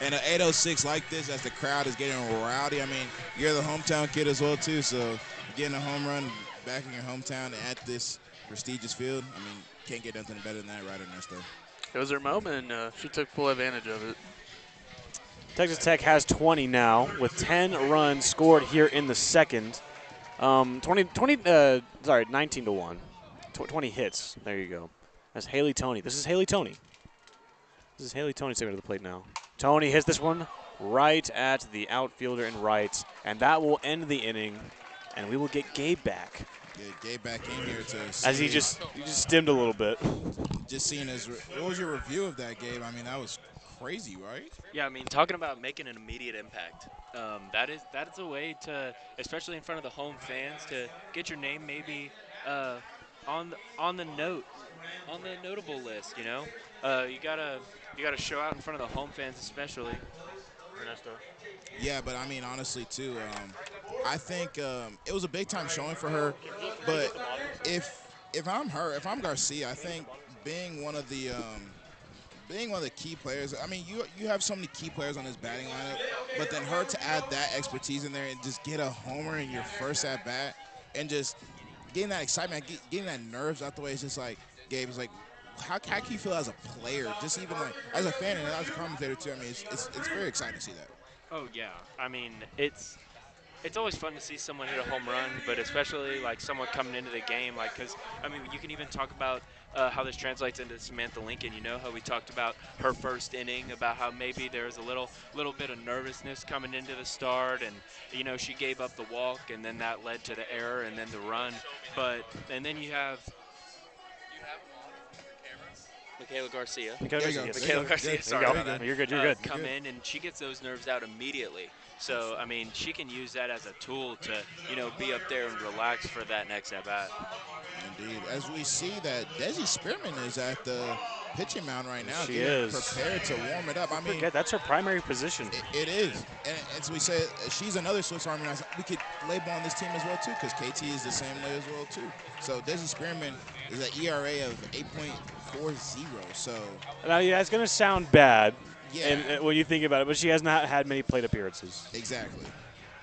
And an 806 like this, as the crowd is getting rowdy. I mean, you're the hometown kid as well, too, so getting a home run back in your hometown at this prestigious field, I mean, can't get nothing better than that, right, Ernesto? It was her moment, and she took full advantage of it. Texas Tech has 20 now, with 10 runs scored here in the second. 19 to 1. 20 hits. There you go. That's Haley Toney. This is Haley Toney. Stepping to the plate now. Toney hits this one right at the outfielder in right, and that will end the inning, and we will get Gabe back. Get Gabe back in here to As he just stimmed a little bit. Just seeing what was your review of that, Gabe? I mean, that was crazy, right? Yeah, I mean, talking about making an immediate impact, that is a way to, especially in front of the home fans, to get your name maybe on the notable list. You know, you gotta show out in front of the home fans, especially. Ernesto. Yeah, but I mean, honestly, too, I think it was a big time showing for her. But if I'm Garcia, I think being one of the key players. I mean, you have so many key players on this batting lineup, but then her to add that expertise in there and just get a homer in your first at bat and just getting that excitement, getting that nerves out the way. It's just like, Gabe, it's like, how can you feel as a player, just even like as a fan and as a commentator too? I mean, it's very exciting to see that. Oh yeah, I mean it's always fun to see someone hit a home run, but especially like someone coming into the game, like because I mean you can even talk about how this translates into Samantha Lincoln. You know how we talked about her first inning, about how maybe there was a little bit of nervousness coming into the start, and you know she gave up the walk, and then that led to the error, and then the run. And then you have Michaela Garcia. There you go. Michaela Garcia, Good. sorry There you about go. that. You're good. Come in, and she gets those nerves out immediately. So, I mean, she can use that as a tool to, be up there and relax for that next at bat. Indeed. As we see that Desi Spearman is at the pitching mound right now, She getting is. prepared to warm it up. I mean, Forget that's her primary position. it is. And as we said, she's another Swiss Army knife. We could label on this team as well, too, because KT is the same way as well, too. So Desi Spearman is an ERA of 8.40. So, Now, yeah, it's going to sound bad yeah. when you think about it, but she has not had many plate appearances. Exactly.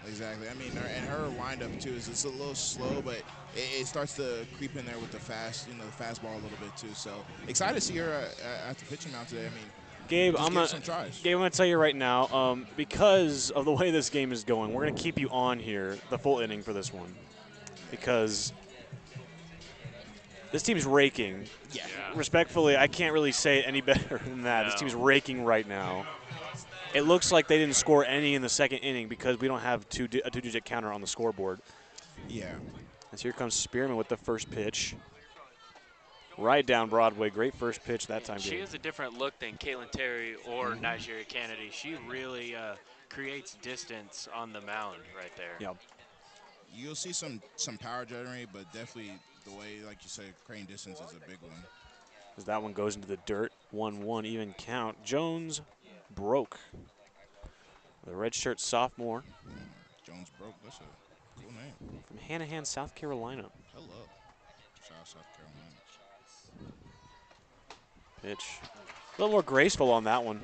Exactly. I mean, her windup too is it's a little slow, but it starts to creep in there with the fast, the fastball a little bit too. So excited to see her at the pitching mound today. I mean, Gabe, just I'm give her gonna some tries. Gabe, I'm gonna tell you right now, because of the way this game is going, we're gonna keep you on here the full inning for this one, because this team's raking. Yeah. Respectfully, I can't really say it any better than that. This No. team's raking right now. It looks like they didn't score any in the second inning because we don't have a two-digit counter on the scoreboard. Yeah. As here comes Spearman with the first pitch. Right down Broadway. Great first pitch that time. She Gabe. has a different look than Caitlin Terry or Nigeria Kennedy. She really creates distance on the mound right there. Yeah. You'll see some power generated, but definitely the way, like you said, creating distance is a big one. As that one goes into the dirt. 1-1 even count. Jones broke. The redshirt sophomore Jones broke. That's a cool name. from Hanahan, South Carolina. Hello. Shout out South Carolina. Pitch. A little more graceful on that one.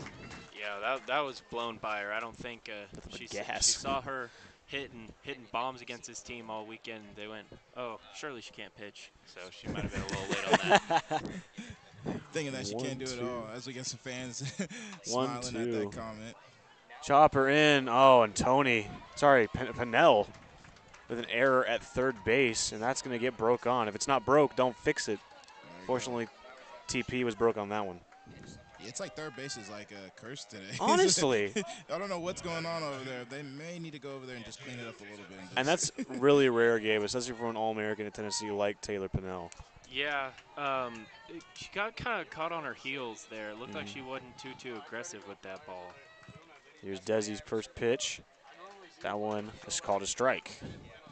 Yeah, that was blown by her. I don't think she saw her hitting bombs against this team all weekend. They went, oh, surely she can't pitch. So she might have been a little late on that. Thinking that she can't do it 1-2. all. As we get some fans smiling at 1-2. that comment. Chopper in. Oh, and Tony. Sorry, Pennell with an error at third base, and that's going to get broke on. If it's not broke, don't fix it. Fortunately, TP was broke on that one. It's like third base is like a curse today. Honestly. I don't know what's going on over there. They may need to go over there and just clean it up a little bit. And that's really rare, Gabe, especially for an All-American in Tennessee like Taylor Pennell. Yeah, she got kind of caught on her heels there. It looked like she wasn't too aggressive with that ball. Here's Desi's first pitch. That one is called a strike.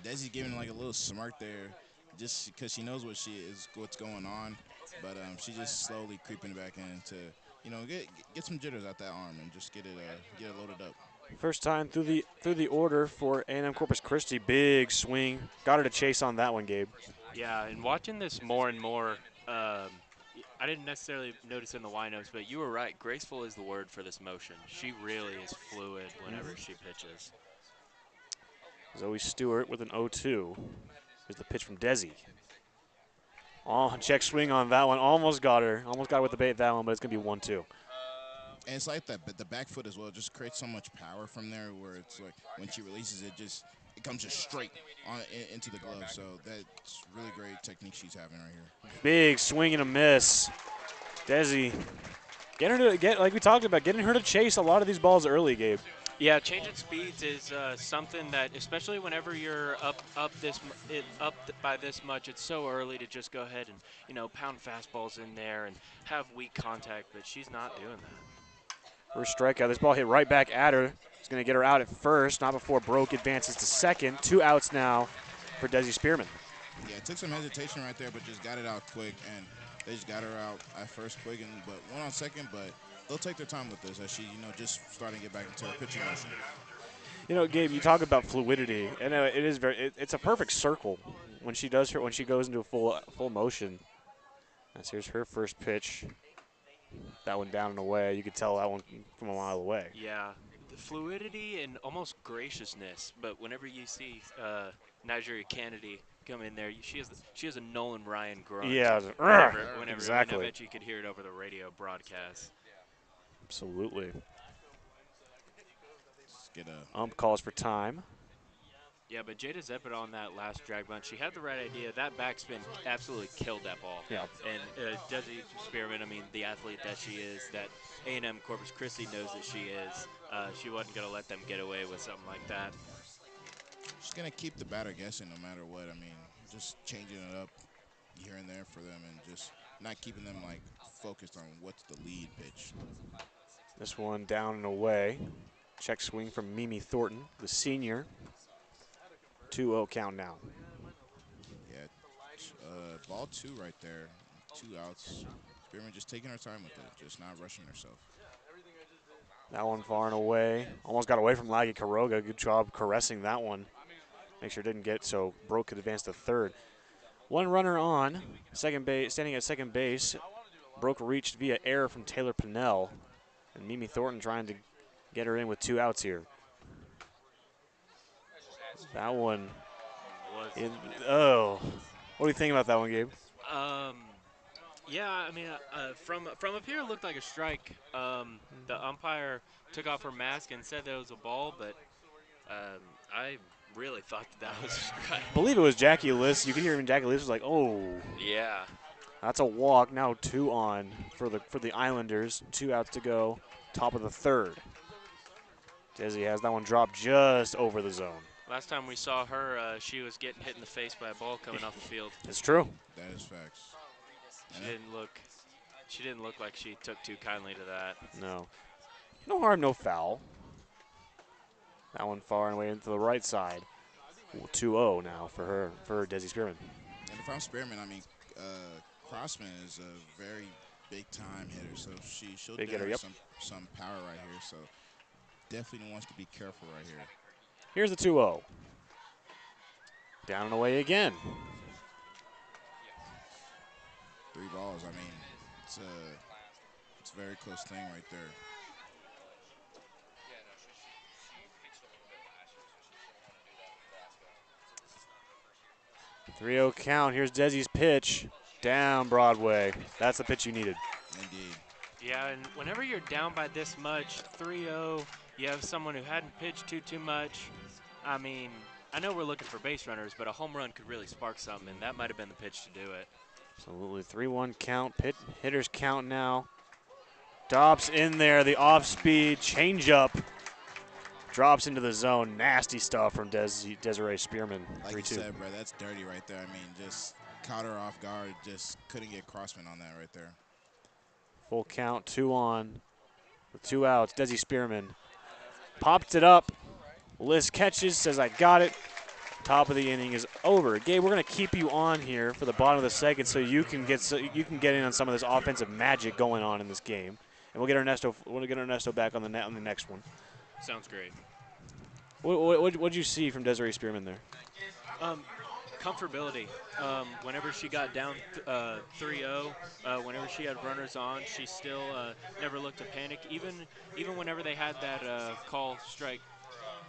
Desi's giving like a little smirk there just because she knows what's going on. But she's just slowly creeping back in to, get some jitters out that arm and just get it loaded up. First time through the order for A&M Corpus Christi. Big swing. Got her to chase on that one, Gabe. Yeah, and watching this more and more, I didn't necessarily notice in the windups, but you were right. Graceful is the word for this motion. She really is fluid whenever she pitches. Zoe Stewart with an 0-2. Here's the pitch from Desi. Oh, check swing on that one. Almost got her. Almost got her with the bait that one, but it's going to be 1-2. And it's like that, but the back foot as well just creates so much power from there where it's like when she releases it, it comes just straight into the glove. So that's really great technique she's having right here. Big swing and a miss. Desi, like we talked about, getting her to chase a lot of these balls early, Gabe. Yeah, changing speeds is something that, especially whenever you're up by this much, it's so early to just go ahead and pound fastballs in there and have weak contact. But she's not doing that. First strikeout. This ball hit right back at her. It's going to get her out at first, not before Broke advances to second. 2 outs now for Desi Spearman. Yeah, it took some hesitation right there, but just got it out quick, and they just got her out at first quick, but one on second, but they'll take their time with this as she, just starting to get back into her pitching motion. Gabe, you talk about fluidity, and it is it's a perfect circle when she goes into a full motion. Here's her first pitch. That one down and away. You could tell that one from a mile away. Yeah, the fluidity and almost graciousness. But whenever you see Nigeria Kennedy come in there, she has a Nolan Ryan grunt. Yeah, exactly. I bet you could hear it over the radio broadcast. Absolutely. Let's get a Ump calls for time. Yeah, but Jada Zepeda on that last drag bunt, she had the right idea. That backspin absolutely killed that ball. Yeah. And Desi Spearman, the athlete that she is, that A&M Corpus Christi knows that she is, she wasn't going to let them get away with something like that. She's going to keep the batter guessing no matter what. Just changing it up here and there for them and just not keeping them, focused on what's the lead pitch. This one down and away. Check swing from Mimi Thornton, the senior. 2-0 count now. Yeah, ball 2 right there. 2 outs. Spearman just taking her time with it, just not rushing herself. That one far and away. Almost got away from Laggy Karoga. Good job caressing that one. Make sure it didn't get so Broke could advance to third. One runner on second base, standing at second base. Broke reached via error from Taylor Pinnell. And Mimi Thornton trying to get her in with 2 outs here. That one. Oh. What do you think about that one, Gabe? Yeah, I mean, from up here, it looked like a strike. The umpire took off her mask and said that it was a ball, but I really thought that was a strike. I believe it was Jackie Liss. You could hear even Jackie Liss was like, "Oh, Yeah. that's a walk." Now 2 on for the Islanders. 2 outs to go. Top of the third. Desi has that one dropped just over the zone. Last time we saw her, she was getting hit in the face by a ball coming off the field. It's true. That is facts. She didn't look like she took too kindly to that. No. No harm, no foul. That one far and away into the right side. 2-0 now for Desi Spearman. And if I'm Spearman, I mean, Crossman is a very big-time hitter, so she'll Big hitter, generate yep. some power right here. So definitely wants to be careful right here. Here's the 2-0. Down and away again. 3 balls. I mean, it's a very close thing right there. 3-0 count. Here's Desi's pitch. Down Broadway. That's the pitch you needed. Indeed. Yeah, and whenever you're down by this much, 3-0, you have someone who hadn't pitched too much. I mean, I know we're looking for base runners, but a home run could really spark something, and that might have been the pitch to do it. Absolutely. 3-1 count. Hitters count now. Dobbs in there. The off-speed changeup. Drops into the zone. Nasty stuff from Desiree Spearman. Like 3-2. you said, bro, that's dirty right there. I mean, just caught her off guard. Just couldn't get Crossman on that right there. Full count, 2 on. With 2 outs, Desi Spearman popped it up. Liz catches, says, "I got it." Top of the inning is over. Gabe, we're going to keep you on here for the bottom of the second so you can get in on some of this offensive magic going on in this game. And we'll get Ernesto back on the next one. Sounds great. What'd you see from Desiree Spearman there? Comfortability. Whenever she got down 3-0, whenever she had runners on, she still never looked to panic. Even whenever they had that call strike,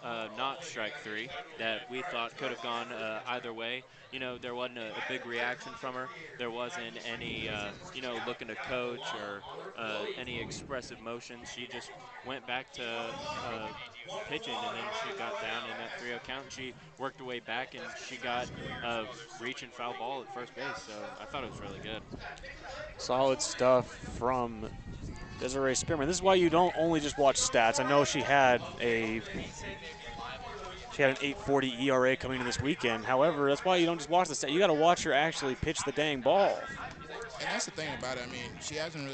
not strike 3, that we thought could have gone either way. You know, there wasn't a big reaction from her. There wasn't any, looking to coach or any expressive motion. She just went back to pitching, and then she got down in that 3-0 count. And she worked her way back, and she got a reach and foul ball at first base. So I thought it was really good. Solid stuff from Desiree Spearman. This is why you don't only just watch stats. I know she had an 8.40 ERA coming into this weekend. However, that's why you don't just watch the stat. You got to watch her actually pitch the dang ball. And that's the thing about it. I mean, she hasn't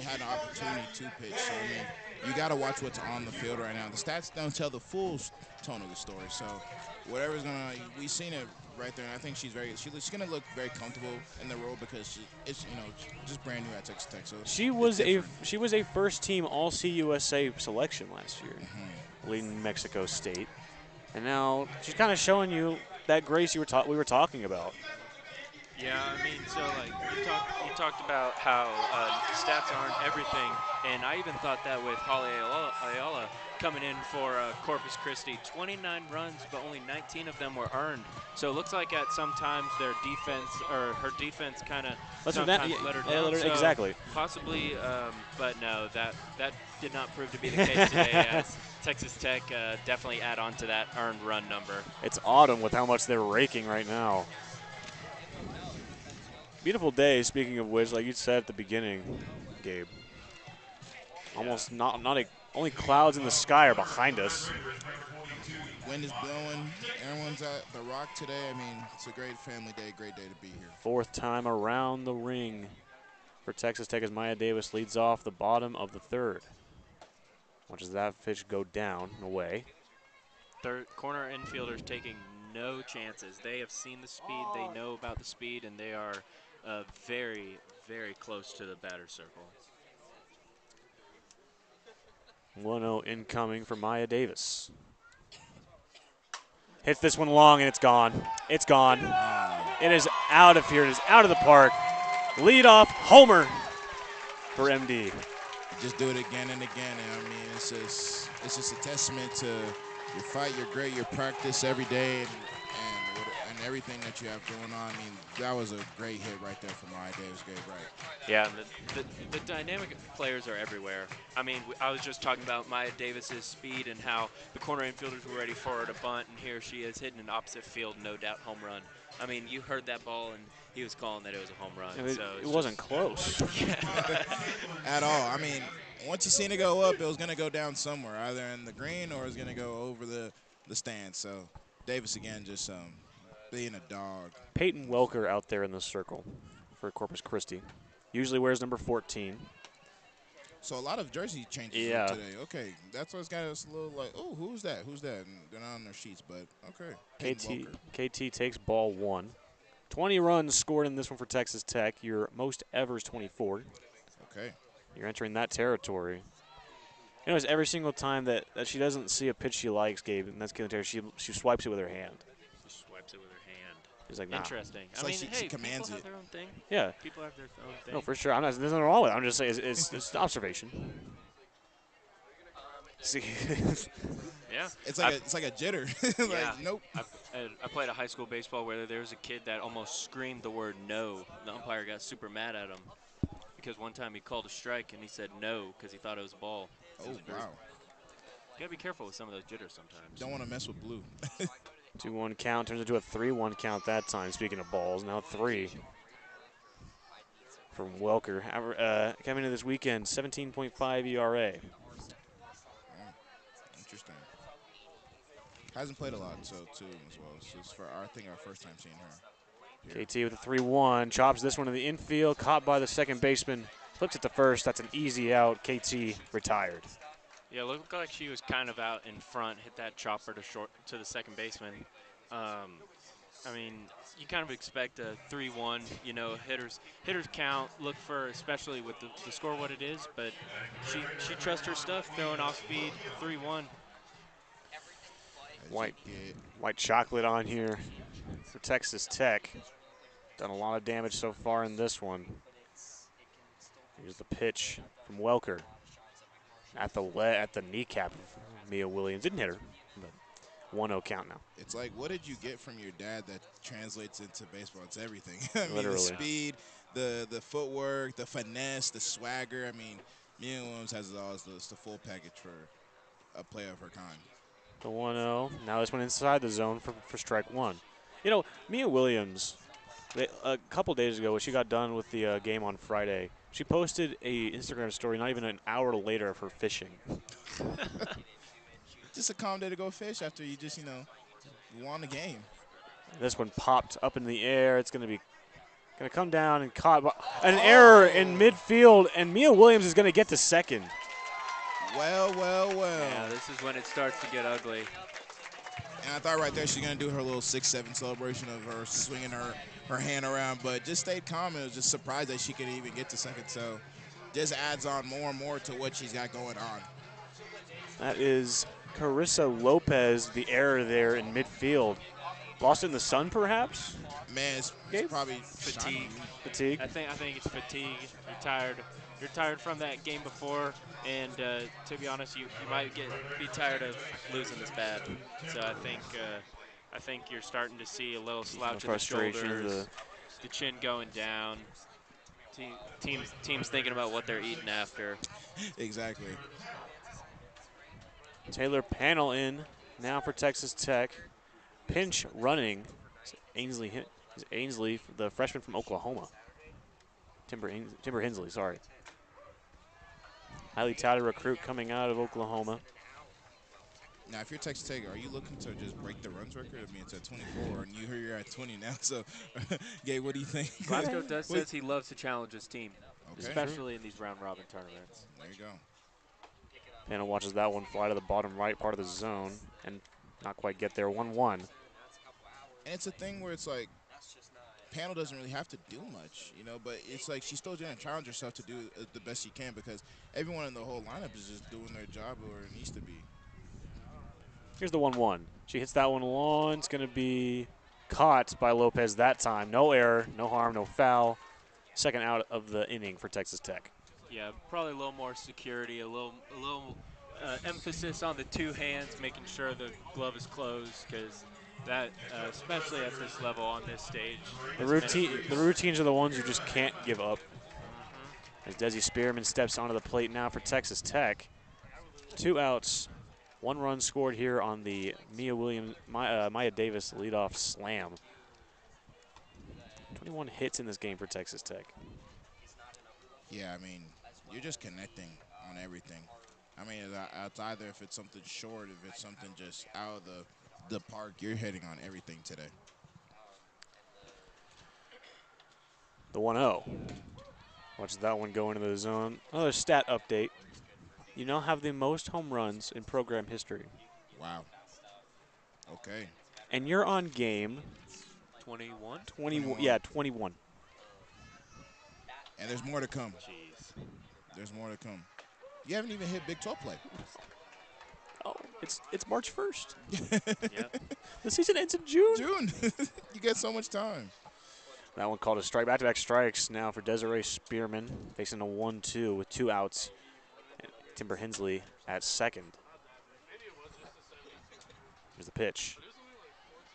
had an opportunity to pitch. So I mean, you got to watch what's on the field right now. The stats don't tell the full tone of the story. So whatever's we've seen it right there. And I think she's going to look very comfortable in the role because it's just brand new at Texas Tech. So she was a first team All CUSA selection last year, leading Mexico State, and now she's kind of showing you that grace we were talking about. Yeah, I mean, so like you talked about how stats aren't everything, and I even thought that with Holly Ayala coming in for Corpus Christi, 29 runs, but only 19 of them were earned. So it looks like at sometimes their defense or her defense kind of sometimes let her down. So exactly. Possibly, but no, that did not prove to be the case today. As Texas Tech definitely add on to that earned run number. It's autumn with how much they're raking right now. Beautiful day, speaking of which, like you said at the beginning, Gabe. Almost only clouds in the sky are behind us. Wind is blowing. Everyone's at the Rock today. I mean, it's a great family day, great day to be here. 4th time around the ring for Texas Tech as Maya Davis leads off the bottom of the 3rd. Watches that pitch go down and away. Third corner infielders taking no chances. They have seen the speed, they know about the speed, and they are very, very close to the batter circle. 1-0 incoming for Maya Davis. Hits this one long, and it's gone. It's gone. It is out of here. It is out of the park. Leadoff homer for MD. Just do it again and again. And I mean, it's just a testament to your fight, your grit, your practice every day, and everything that you have going on. I mean, that was a great hit right there from Maya Davis. Great right. Yeah, the dynamic players are everywhere. I mean, I was just talking about Maya Davis's speed and how the corner infielders were ready for her to bunt, and here she is hitting an opposite field, no doubt home run. I mean, you heard that ball, and he was calling that it was a home run. Yeah, so it wasn't close. At all. I mean, once you seen it go up, it was going to go down somewhere, either in the green or it's going to go over the stand. So Davis again just being a dog. Peyton Welker out there in the circle for Corpus Christi. Usually wears number 14. So a lot of jersey changes today. Okay, that's what's got us a little like, oh, who's that? Who's that? And they're not on their sheets, but okay. KT takes ball 1. 20 runs scored in this one for Texas Tech. Your most ever is 24. Okay. You're entering that territory. You know, it's every single time that she doesn't see a pitch she likes, Gabe, and that's Caitlin Terry, she swipes it with her hand. She swipes it with her hand. She's like, nah. Interesting. It's I like mean, she hey, commands people it. have their own thing. Yeah. People have their own thing. No, for sure. There's nothing wrong with it. I'm just saying it's an observation. See. Yeah. It's like a jitter. Like, yeah. nope. I played a high school baseball where there was a kid that almost screamed the word no. The umpire got super mad at him because one time he called a strike and he said no because he thought it was a ball. Oh, wow. You got to be careful with some of those jitters sometimes. Don't want to mess with blue. 2-1 count turns into a 3-1 count that time. Speaking of balls, now 3 from Welker. Coming into this weekend, 17.5 ERA. Interesting. Hasn't played a lot, so too as well. So it's I think our first time seeing her. KT with a 3-1, chops this one to the infield, caught by the second baseman, flips it to first. That's an easy out. KT retired. Yeah, it looked like she was kind of out in front, hit that chopper to the second baseman. I mean, you kind of expect a 3-1, you know, hitters count, look for, especially with the score what it is, but she trusts her stuff, throwing off speed, 3-1. White chocolate on here for Texas Tech. Done a lot of damage so far in this one. Here's the pitch from Welker at the kneecap of Mia Williams. Didn't hit her, but 1-0 count now. It's like, what did you get from your dad that translates into baseball? It's everything. I mean, Literally. the speed, the footwork, the finesse, the swagger. I mean, Mia Williams has it all. It's the full package for a player of her kind. The 1-0. Now this one inside the zone for strike one. You know, Mia Williams, a couple days ago when she got done with the game on Friday, she posted a Instagram story not even an hour later of her fishing. Just a calm day to go fish after you just, you won the game. This one popped up in the air. It's going to come down and caught. An error in midfield, and Mia Williams is going to get to second. Well. Yeah, this is when it starts to get ugly. And I thought right there she's going to do her little 6-7 celebration of her swinging her hand around, but just stayed calm and was just surprised that she could even get to second. So just adds on more and more to what she's got going on. That is Carissa Lopez, the error there in midfield. Lost in the sun, perhaps? Man, it's probably Fatigue. Fatigue? I think it's fatigue. You're tired. You're tired from that game before, and to be honest, you might be tired of losing this bad. So I think you're starting to see a little slouch in the shoulders, the chin going down. Teams thinking about what they're eating after. Exactly. Taylor Panel in now for Texas Tech. Pinch running. Ainsley, the freshman from Oklahoma. Timber Hensley, sorry. Highly touted recruit coming out of Oklahoma. Now, if you're Texas Tech, are you looking to just break the runs record? I mean, it's at 24, and you're at 20 now. So, Gabe, what do you think? Glasgow says he loves to challenge his team, Okay. especially in these round-robin tournaments. There you go. Panel watches that one fly to the bottom right part of the zone and not quite get there. 1-1. And it's a thing where it's like, Panel doesn't really have to do much, you know, but it's like she's still going to challenge herself to do the best she can because everyone in the whole lineup is just doing their job where it needs to be. Here's the 1-1. She hits that one long. It's going to be caught by Lopez that time. No error, no harm, no foul. Second out of the inning for Texas Tech. Yeah, probably a little more security, a little emphasis on the two hands, making sure the glove is closed, because that, especially at this level on this stage, The has been the routines are the ones you just can't give up. Mhm. As Desi Spearman steps onto the plate now for Texas Tech. 2 outs, 1 run scored here on the Maya Davis leadoff slam. 21 hits in this game for Texas Tech. Yeah, I mean, you're just connecting on everything. I mean, it's either if it's something short, if it's something just out of the park, you're hitting on everything today. The 1-0. Watch that one go into the zone. Another stat update. You now have the most home runs in program history. Wow. Okay. And you're on game 21? 21. Yeah, 21. And there's more to come. Jeez. There's more to come. You haven't even hit Big 12 play. Oh, it's March 1st. Yep. The season ends in June. June. You get so much time. That one called a strike. Back-to-back strikes now for Desiree Spearman, facing a 1-2 with 2 outs. And Timber Hensley at second. Here's the pitch.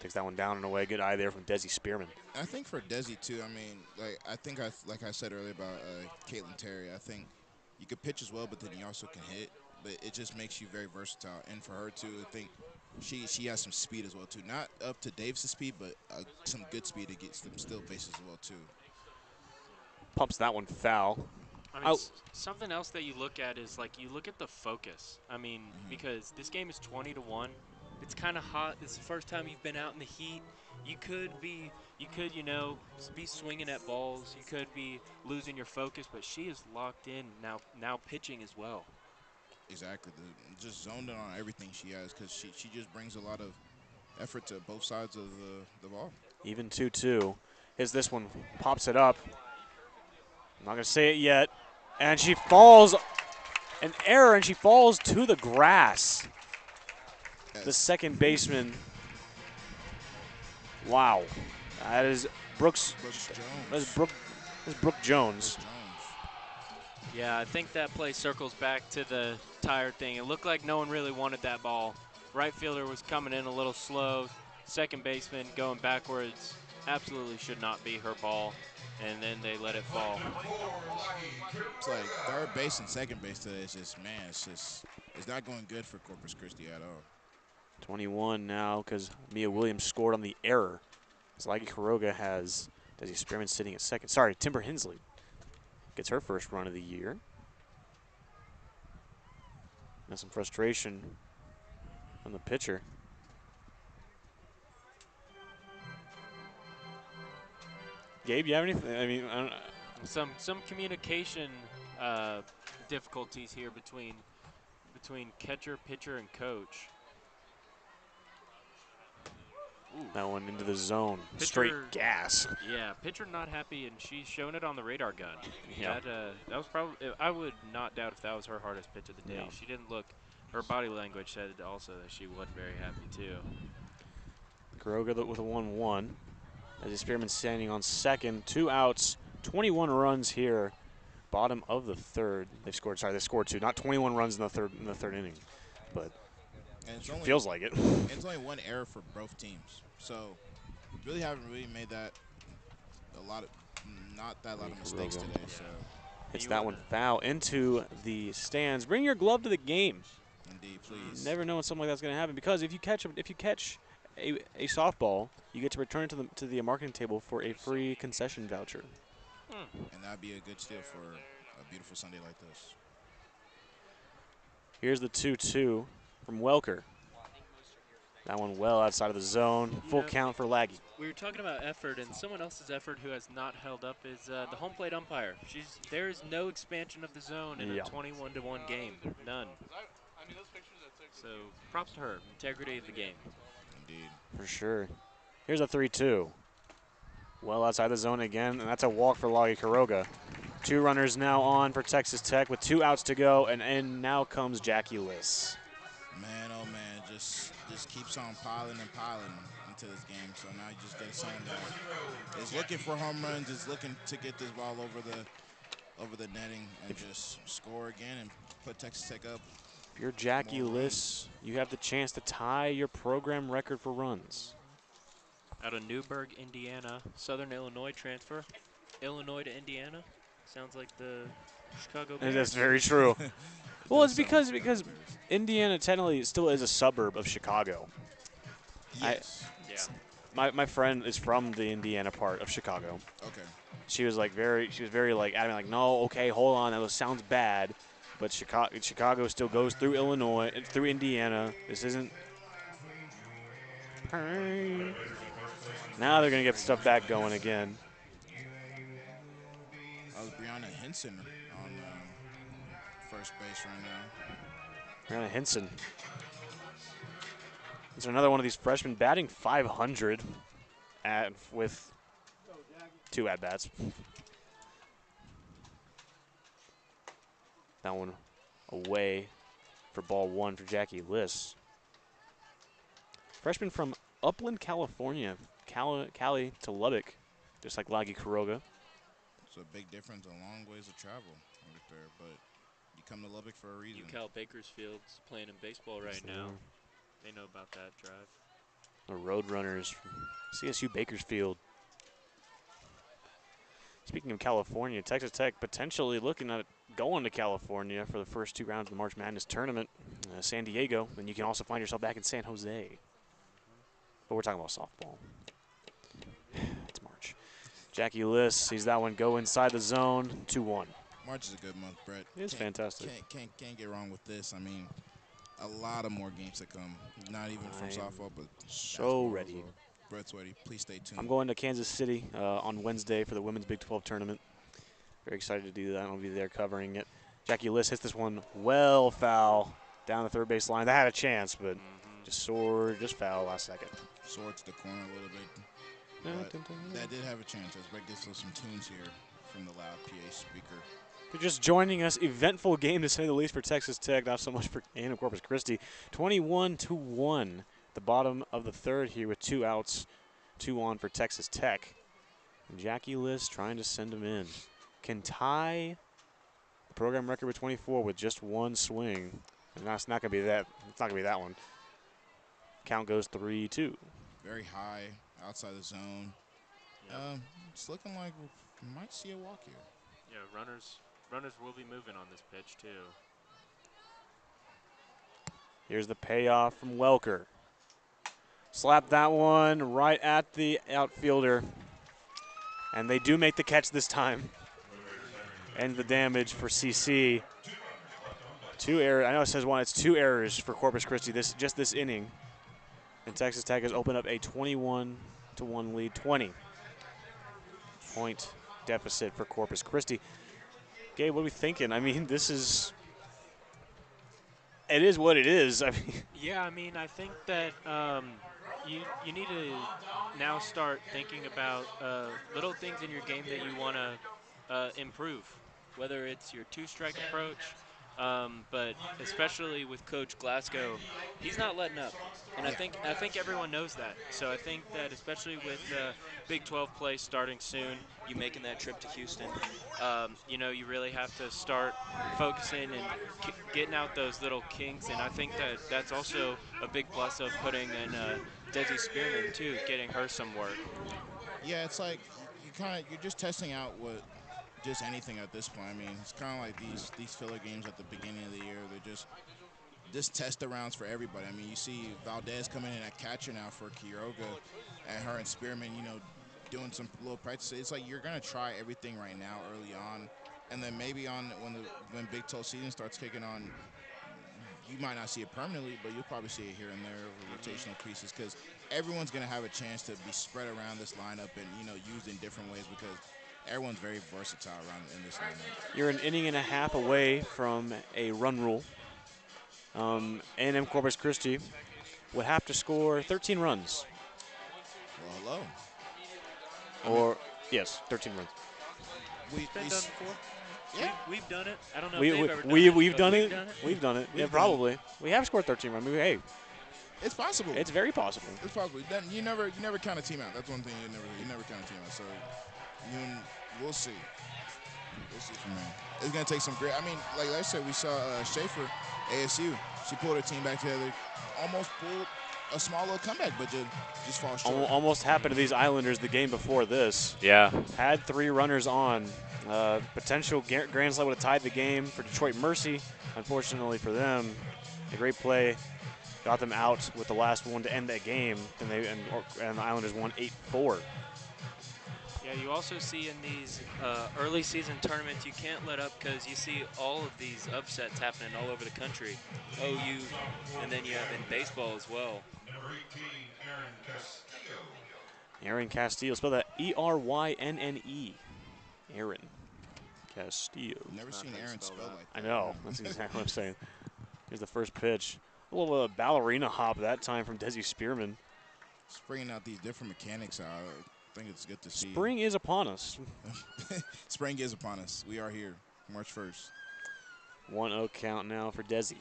Takes that one down and away. Good eye there from Desi Spearman. I think for Desi too. I mean, like I said earlier about Caitlin Terry. I think you could pitch as well, but then you also can hit. But it just makes you very versatile. And for her too, I think she has some speed as well too. Not up to Davis' speed, but some good speed to get some steal bases as well too. Pumps that one foul. I mean, something else that you look at is, like, you look at the focus. I mean, because this game is 20-1. It's kind of hot. This is the first time you've been out in the heat. You could, you know, be swinging at balls. You could be losing your focus, but she is locked in now pitching as well. Exactly. Just zoned in on everything she has because she just brings a lot of effort to both sides of the ball. Even 2-2. As this one pops it up. I'm not going to say it yet. And she falls, an error, and she falls to the grass. Yes. The second baseman. Wow. That is Brooks. Jones. That's Brooke Jones. Yeah, I think that play circles back to the tired thing. It looked like no one really wanted that ball. Right fielder was coming in a little slow. Second baseman going backwards. Absolutely should not be her ball. And then they let it fall. It's like third base and second base today is just, man, it's not going good for Corpus Christi at all. 21 now because Mia Williams scored on the error. Zlagi Kuroga has Desi Spearman sitting at second. Sorry, Timber Hensley gets her first run of the year. And some frustration on the pitcher. Gabe, you have anything? I mean, I don't know. Some communication difficulties here between catcher, pitcher, and coach. Ooh. That one into the zone. Pitcher, straight gas. Yeah, pitcher not happy, and she's showing it on the radar gun. Yeah. That was probably, I would not doubt if that was her hardest pitch of the day. Yeah. She didn't look, her body language said also that she wasn't very happy too. Kuroga with a 1-1. As Spearman standing on second. 2 outs, 21 runs here. Bottom of the third. They scored 2. Not 21 runs in the third inning. But And it's feels like it. And it's only one error for both teams. So really haven't made that not that lot of mistakes today. So it's that one foul into the stands. Bring your glove to the game. indeed, please. Never know when something like that's going to happen because if you catch a softball, you get to return it to the marketing table for a free concession voucher. And that'd be a good steal for a beautiful Sunday like this. Here's the 2-2 from Welker. That one well outside of the zone. Full count for Laggy. We were talking about effort, and someone else's effort who has not held up is the home plate umpire. There is no expansion of the zone in a 21-1 game. None. So props to her. Integrity of the game. Indeed. For sure. Here's a 3-2. Well outside the zone again, and that's a walk for Lagi Kuroga. 2 runners now on for Texas Tech with 2 outs to go, and in now comes Jackie Liss. Man, oh man, just keeps on piling and piling into this game. So now you just get someone that is looking for home runs, is looking to get this ball over the netting and just score again and put Texas Tech up. If you're Jackie More Liss, you have the chance to tie your program record for runs. Out of Newburgh, Indiana, Southern Illinois transfer. Illinois to Indiana. Sounds like the Chicago Bears. And that's very true. It Well, does it's sound like because Chicago Bears. Indiana technically still is a suburb of Chicago. Yes. Yeah. My friend is from the Indiana part of Chicago. Okay. She was very like adamant, like, no, okay, hold on, that sounds bad, but Chicago still goes through Illinois, through Indiana. This isn't. Now they're gonna get stuff back going again. That was Brianna Henson on first base right now. Brianna Henson. There's another one of these freshmen batting 500 with 2 at bats. That one away for ball 1 for Jackie Liss. Freshman from Upland, California. Cali to Lubbock, just like Lagi Kuroga. It's a big difference, a long ways to travel right there, but you come to Lubbock for a reason. UCal Bakersfield's playing in baseball right now. They know about that drive. The Roadrunners from CSU Bakersfield. Speaking of California, Texas Tech potentially looking at going to California for the first 2 rounds of the March Madness tournament. San Diego, and you can also find yourself back in San Jose. But we're talking about softball. It's March. Jackie Liss sees that one go inside the zone, 2-1. March is a good month, Brett. It is fantastic. Can't get wrong with this. I mean, a lot of more games to come. Not even from softball, but so basketball ready. as well. Brett's ready. Please stay tuned. I'm going to Kansas City on Wednesday for the Women's Big 12 tournament. Very excited to do that. I'll be there covering it. Jackie Liss hits this one well foul down the third base line. That had a chance, but just foul last second. Soared to the corner a little bit. But that did have a chance as Brett gets us some tunes here from the loud PA speaker. If you're just joining us, eventful game to say the least for Texas Tech, not so much for Corpus Christi. 21-1, the bottom of the third here with 2 outs, 2 on for Texas Tech. And Jackie Liss trying to send him in. Can tie the program record with 24 with just 1 swing. And that's not going to be that. It's not going to be that one. Count goes 3-2. Very high, outside the zone. Yep. It's looking like we might see a walk here. Yeah, runners will be moving on this pitch too. Here's the payoff from Welker. Slap that one right at the outfielder. And they do make the catch this time. End the damage for CC. 2 errors. I know it says 1. It's 2 errors for Corpus Christi just this inning. And Texas Tech has opened up a 21-1 lead. 20-point deficit for Corpus Christi. Gabe, what are we thinking? I mean, it is what it is. I mean, Yeah, I mean, I think that you need to now start thinking about little things in your game that you want to improve, whether it's your 2-strike approach, but especially with Coach Glasgow, he's not letting up, and I think everyone knows that. So I think that especially with Big 12 play starting soon, you making that trip to Houston, you really have to start focusing and getting out those little kinks, and I think that that's also a big plus of putting in Desi Spearman too, getting her some work. Yeah, it's like you're just testing out what just anything at this point. I mean, it's kind of like these filler games at the beginning of the year. They're just test rounds for everybody. I mean, you see Valdez coming in at catcher now for Quiroga, and her and Spearman, doing some little practice. It's like you're gonna try everything right now early on, and then maybe when Big 12 season starts kicking on, you might not see it permanently, but you'll probably see it here and there over rotational pieces because everyone's going to have a chance to be spread around this lineup and, used in different ways because everyone's very versatile around in this lineup. you're an inning and a half away from a run rule. A&M Corpus Christi would have to score 13 runs. Well, hello. Or, yes, 13 runs. We It's been done before. yeah. We've done it. I don't know We, if they've we, ever done we, it. we've but done we've it. done it. We've done it. Yeah, We've done it. probably. We have scored 13 runs. I mean, hey, It's possible. it's very possible. It's possible. You never count a team out. That's one thing you never count a team out. So we'll see. We'll see from there. It's gonna take some great. I mean, like I said, we saw Schaefer, ASU. She pulled her team back together, almost pulled a small little comeback, but just fall short. Almost happened to these Islanders the game before this. Yeah. Had 3 runners on. Potential grand slam would have tied the game for Detroit Mercy. Unfortunately for them, a great play got them out with the last one to end that game, and the Islanders won 8-4. Yeah, you also see in these early season tournaments, you can't let up because you see all of these upsets happening all over the country. OU, and then you have in baseball as well. Number 18, Aaron Castillo. Aaron Castillo, spell that E-R-Y-N-N-E. Aaron Castillo. Never seen Aaron spell like that. I know. That's exactly what I'm saying. Here's the first pitch. A little ballerina hop that time from Desi Spearman. It's bringing out these different mechanics. I think it's good to see. Spring is upon us. Spring is upon us. We are here, March 1st. 1-0 count now for Desi.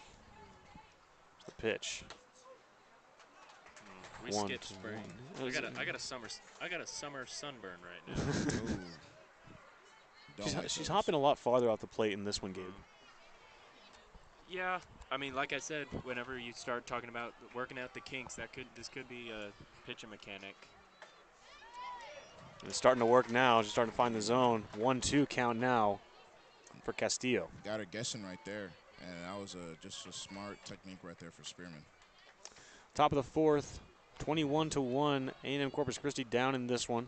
The pitch. We One, skipped two, spring. one. I got a summer sunburn right now. She's hopping a lot farther off the plate in this one, Gabe. Yeah, I mean, like I said, whenever you start talking about working out the kinks, this could be a pitching mechanic. It's starting to work now. She's starting to find the zone. 1-2 count now for Castillo. Got her guessing right there, and that was just a smart technique right there for Spearman. Top of the fourth, 21-1. A&M Corpus Christi down in this one.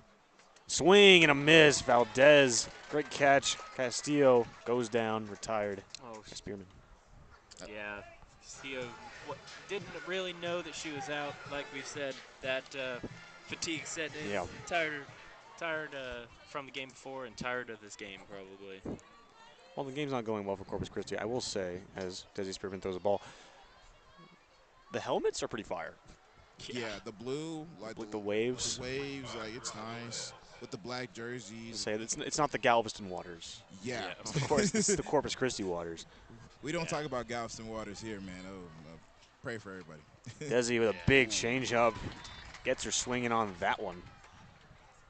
Swing and a miss. Valdez, great catch. Castillo goes down, retired. Oh, Spearman. yeah. Castillo didn't really know that she was out. Like we said, that fatigue set in. Yeah. Tired from the game before and tired of this game probably. Well, the game's not going well for Corpus Christi. I will say, as Desi Spearman throws the ball, the helmets are pretty fire. Yeah, the blue, like the waves. The waves, like it's nice. With the black jerseys. Say it's not the Galveston waters. Yeah. Of course, it's the Corpus Christi waters. We don't talk about Galveston waters here, man. Pray for everybody. Desi with a big changeup. Gets her swinging on that one.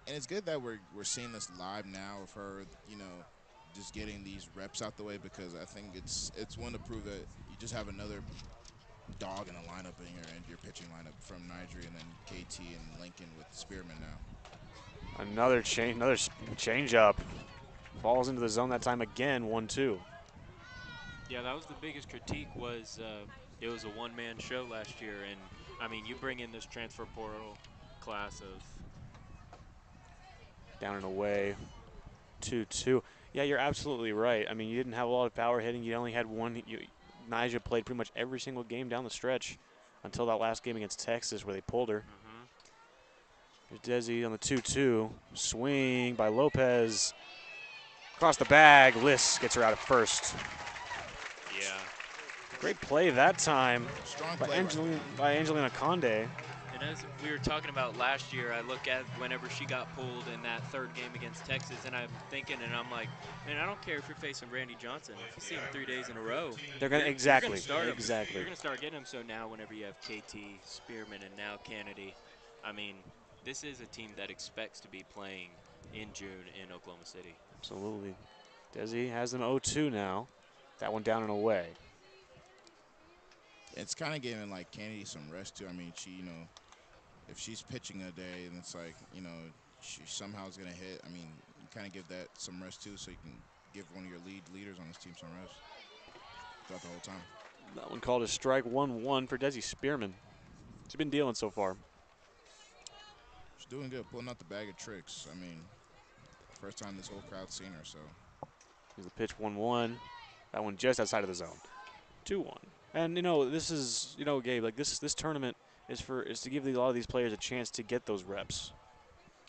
And it's good that we're seeing this live now of her, just getting these reps out the way, because I think it's one to prove that you just have another dog in the lineup in your pitching lineup from Nigeria, and then KT and Lincoln with Spearman now. Another changeup. Falls into the zone that time again, 1-2. Yeah, that was the biggest critique was it was a one-man show last year. And, I mean, you bring in this transfer portal class of. Down and away, 2-2. Yeah, you're absolutely right. I mean, you didn't have a lot of power hitting. You only had one. Nyjah played pretty much every single game down the stretch until that last game against Texas where they pulled her. Here's Desi on the 2-2. Swing by Lopez. Across the bag. Liss gets her out at first. Yeah. Great play that time Strong by play Angelina Conde. And as we were talking about last year, I look at whenever she got pulled in that third game against Texas, and I'm thinking, and I'm like, man, I don't care if you're facing Randy Johnson. If you see him 3 days in a row, They're gonna you're exactly. gonna start him. Exactly. You're gonna start getting him. So now, whenever you have KT, Spearman, and now Kennedy, I mean, this is a team that expects to be playing in June in Oklahoma City. Absolutely. Desi has them 0-2 now. That one down and away. It's kind of giving like Kennedy some rest too. I mean, she, if she's pitching a day and it's like, she somehow is gonna hit. I mean, you kind of give that some rest too, so you can give one of your leaders on this team some rest throughout the whole time. That one called a strike, 1-1 for Desi Spearman. She's been dealing so far. She's doing good, pulling out the bag of tricks. I mean, first time this whole crowd's seen her, so. Here's the pitch, 1-1. That one just outside of the zone. 2-1. And this is, Gabe, like this tournament is to give a lot of these players a chance to get those reps.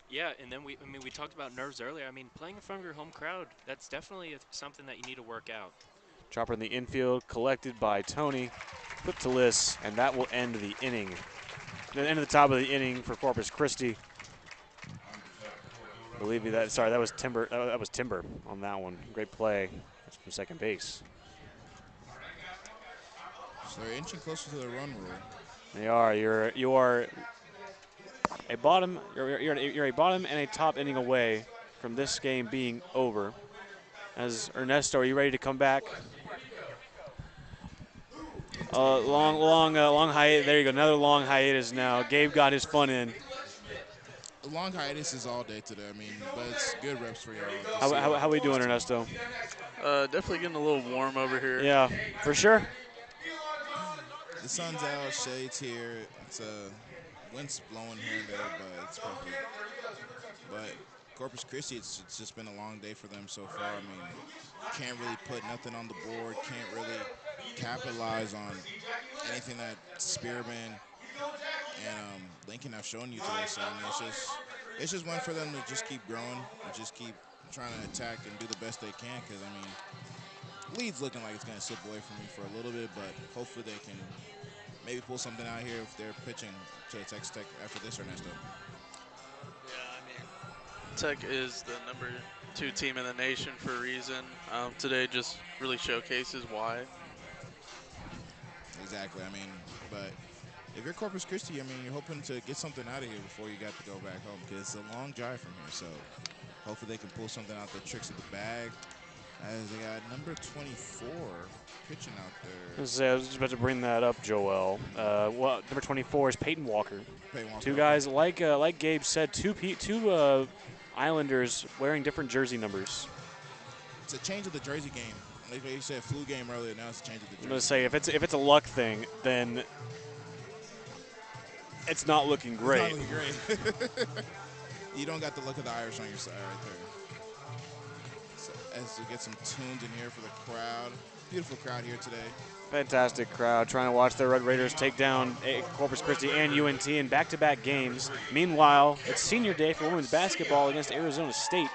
Yeah, and then we talked about nerves earlier. I mean, playing in front of your home crowd, that's definitely something that you need to work out. Chopper in the infield, collected by Tony. put to Liss, and that will end the inning. The end of the top of the inning for Corpus Christi. Believe me, that was Timber. That was Timber on that one. Great play. That's from second base. So they're inching closer to the run rule. They are. You are a bottom. You're a bottom and a top inning away from this game being over. As Ernesto, are you ready to come back? Long hiatus. There you go. Another long hiatus now. Gabe got his fun in. The long hiatus is all day today. I mean, but it's good reps for y'all. How we doing, Ernesto? Definitely getting a little warm over here. Yeah, for sure. The sun's out, shades here. It's wind's blowing here and there, but it's perfect. But Corpus Christi, it's just been a long day for them so far. I mean, can't really put nothing on the board. Can't really capitalize on anything that Spearman and Lincoln have shown you today. So I mean, it's just one for them to just keep growing and just keep trying to attack and do the best they can. Because I mean, lead's looking like it's going to slip away from me for a little bit, but hopefully they can maybe pull something out here if they're pitching to Texas Tech after this, Ernesto. Yeah, I mean, Tech is the #2 team in the nation for a reason. Today just really showcases why. Exactly. I mean, but if you're Corpus Christi, I mean, you're hoping to get something out of here before you got to go back home because it's a long drive from here. So hopefully they can pull something out the tricks of the bag. As they got number 24 pitching out there. I was just about to bring that up, Joel. Number 24 is Peyton Walker. Two guys, like Gabe said, two Islanders wearing different jersey numbers. It's a change of the jersey game. Like you said, flu game earlier. Now it's a change of the jersey. I'm gonna say if it's a luck thing, then it's not looking great. It's not looking great. You don't got the look of the Irish on your side right there. So as we get some tunes in here for the crowd. Beautiful crowd here today. Fantastic crowd trying to watch the Red Raiders take down Corpus Christi and UNT in back-to-back games. Meanwhile, it's senior day for women's basketball against Arizona State.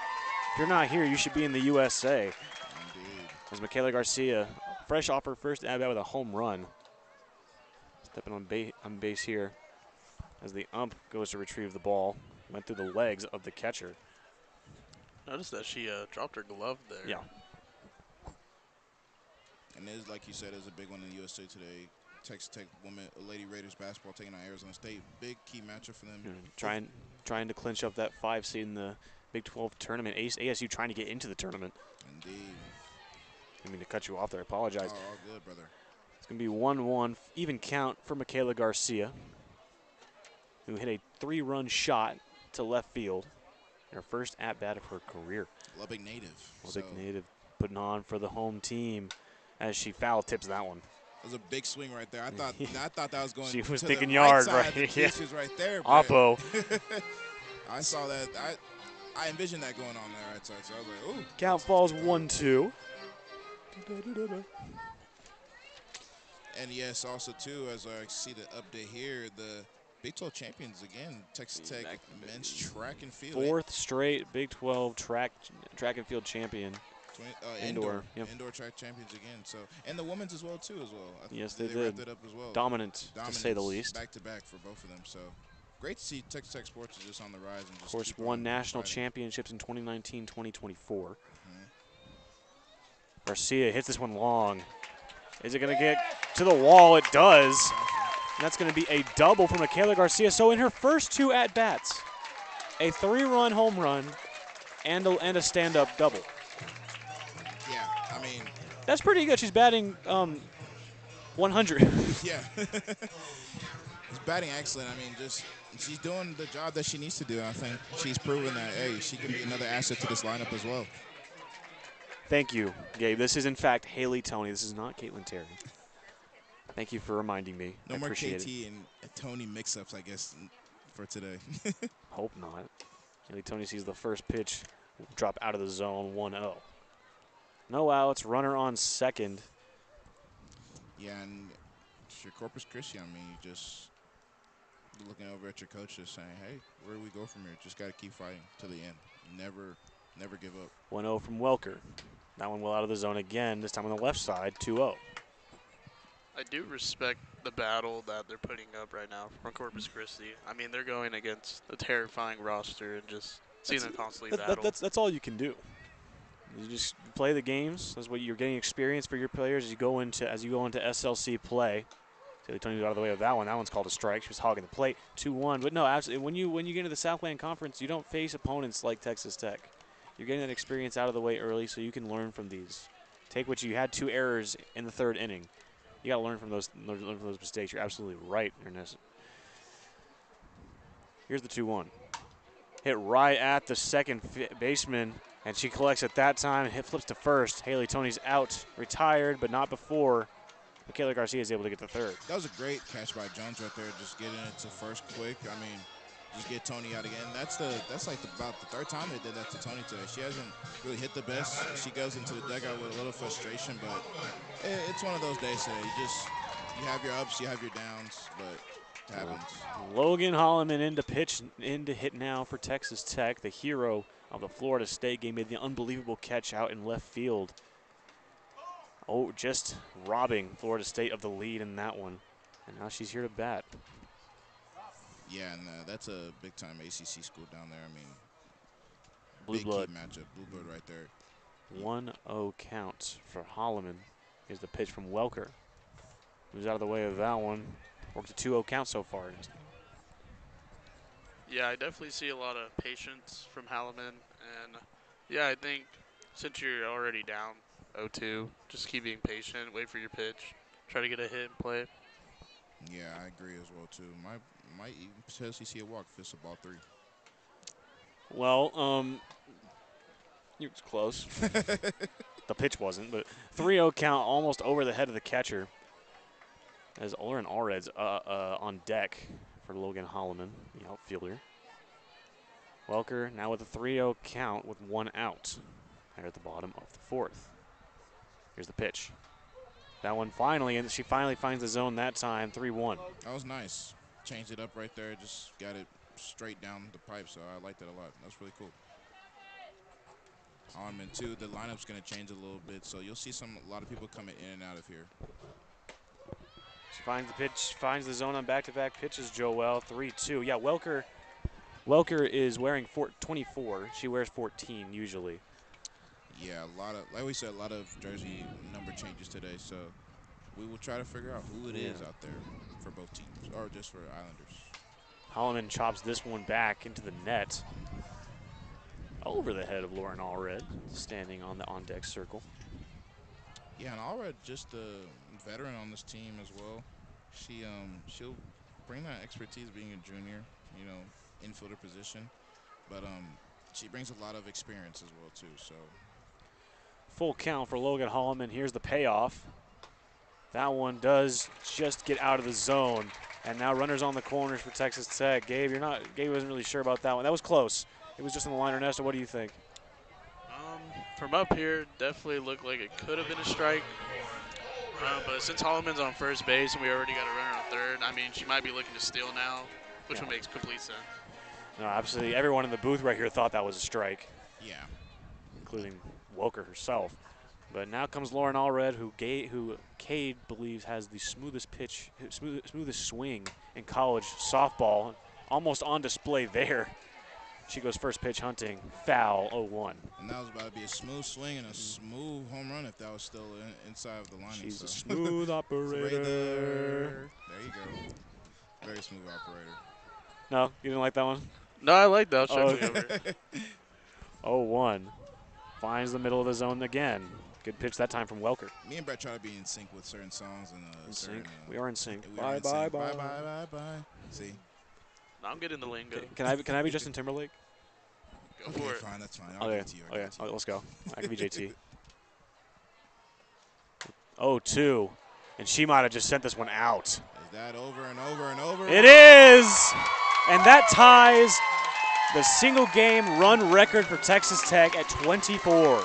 If you're not here, you should be in the USA. Indeed. As Michaela Garcia, fresh off her first at-bat with a home run. Stepping on base here as the ump goes to retrieve the ball. Went through the legs of the catcher. Notice that she dropped her glove there. Yeah. And it is, like you said, is a big one in the USA today. Texas Tech Lady Raiders basketball taking on Arizona State. Big key matchup for them. Trying to clinch up that 5 seed in the Big 12 tournament. ASU trying to get into the tournament. Indeed. I mean to cut you off there. I apologize. Oh, all good, brother. It's going to be 1-1, even count for Michaela Garcia, who hit a 3-run shot to left field. Her first at-bat of her career. Lubbock native. Lubbock native putting on for the home team as she foul tips that one. That was a big swing right there. I thought that was going. She was to thinking the yard, right? right? She was right there. Oppo. I saw that. I envisioned that going on there right side. So I was like, ooh. Count falls 1-2. And yes, also too, as I see the update here, the Big 12 champions again, Texas Tech men's track and field. 4th straight Big 12 track and field champion. Indoor Yep. track champions again. So, and the women's as well too Yes, they did. wrapped it up as well. Dominant, to say the least. Back to back for both of them. So great to see Texas Tech sports is just on the rise and just Of course, keep won on national fighting. championships in 2019, 2024. Garcia hits this one long. Is it going to get to the wall? It does. And that's going to be a double for Michaela Garcia. So in her first 2 at-bats, a 3-run home run and a stand-up double. Yeah, I mean. That's pretty good. She's batting 100. Yeah. It's batting excellent. I mean, just she's doing the job that she needs to do. I think she's proven that, hey, she can be another asset to this lineup as well. Thank you, Gabe. This is, in fact, Haley Tony. This is not Caitlin Terry. Thank you for reminding me. No I more appreciate KT it. and Tony mix-ups, I guess, for today. Hope not. Haley Tony sees the first pitch drop out of the zone, 1-0. No outs, runner on second. Yeah, and it's your Corpus Christi. I mean, you just looking over at your coach just saying, hey, where do we go from here? Just got to keep fighting to the end. Never give up. 1-0 from Welker. That one well out of the zone again, this time on the left side, 2-0. I do respect the battle that they're putting up right now from Corpus Christi. I mean, they're going against a terrifying roster and just seeing them constantly battle. That's all you can do. You just play the games. That's what you're getting experience for your players as you go into SLC play. So Tony got out of the way of that one. That one's called a strike. She was hogging the plate, 2-1. But no, absolutely. When you get into the Southland Conference, you don't face opponents like Texas Tech. You're getting that experience out of the way early, so you can learn from these. Take what you had 2 errors in the 3rd inning. You got to learn from those mistakes. You're absolutely right, Ernest. Here's the 2-1. Hit right at the second baseman, and she collects at that time and flips to first. Haley Tony's out, retired, but not before Michaela Garcia is able to get to third. That was a great catch by Jones right there, just getting it to first quick. I mean, just get Tony out again. That's like about the 3rd time they did that to Tony today. She hasn't really hit the best. She goes into the dugout with a little frustration, but it's one of those days today. You have your ups, you have your downs, but it happens. Logan Holloman into hit now for Texas Tech. The hero of the Florida State game made the unbelievable catch out in left field. Oh, just robbing Florida State of the lead in that one. And now she's here to bat. Yeah, and that's a big-time ACC school down there. I mean, Blue blood. Key matchup. Blue blood right there. 1-0 count for Holloman. Here's the pitch from Welker. Moves out of the way of that one. Worked a 2-0 count so far. Yeah, I definitely see a lot of patience from Halliman. And, yeah, I think since you're already down 0-2, just keep being patient, wait for your pitch, try to get a hit and play. Yeah, I agree as well, too. Might even potentially see a walk if it's a ball 3. Well, it was close. The pitch wasn't, but 3-0 count almost over the head of the catcher. As Lauren Allred's on deck for Logan Holloman, the outfielder. Welker now with a 3-0 count with 1 out. There at the bottom of the 4th. Here's the pitch. That one finally, and she finally finds the zone that time, 3-1. That was nice. Changed it up right there. Just got it straight down the pipe, so I liked it a lot. That's really cool. Armin, too, the lineup's going to change a little bit, so you'll see a lot of people coming in and out of here. She finds the pitch, finds the zone on back-to-back pitches, Joel, 3-2. Yeah, Welker is wearing 24. She wears 14 usually. Yeah, like we said, a lot of jersey number changes today, so we will try to figure out who it is out there for both teams, or just for Islanders. Holloman chops this one back into the net. Over the head of Lauren Allred, standing on the on-deck circle. Yeah, and Allred, just a veteran on this team as well. She'll bring that expertise being a junior, infielder position, but she brings a lot of experience as well too. So full count for Logan Holloman. Here's the payoff. That one does just get out of the zone, and now runners on the corners for Texas Tech. Gabe wasn't really sure about that one. That was close. It was just in the line. Ernesto, what do you think? From up here, definitely looked like it could have been a strike. But since Holloman's on first base and we already got a runner on third, I mean, she might be looking to steal now, which would make complete sense. No, absolutely. Everyone in the booth right here thought that was a strike. Yeah. Including Welker herself. But now comes Lauren Allred, who Cade believes has the smoothest swing in college softball, almost on display there. She goes first pitch hunting, foul, 0-1. And that was about to be a smooth swing and a smooth home run if that was still inside of the line. She's a smooth operator. There you go. Very smooth operator. No, you didn't like that one? No, I like that. Over. 0-1. Finds the middle of the zone again. Good pitch that time from Welker. Me and Brett try to be in sync with certain songs and in sync. We are in sync. Bye. See. I'm getting the lingo. Can I be Justin Timberlake? Go for it. Fine, that's fine. I'll give it to you. Okay, let's go. I can be JT. 0-2, and she might have just sent this one out. Is that over and over and over? It is, and that ties the single game run record for Texas Tech at 24. Wow.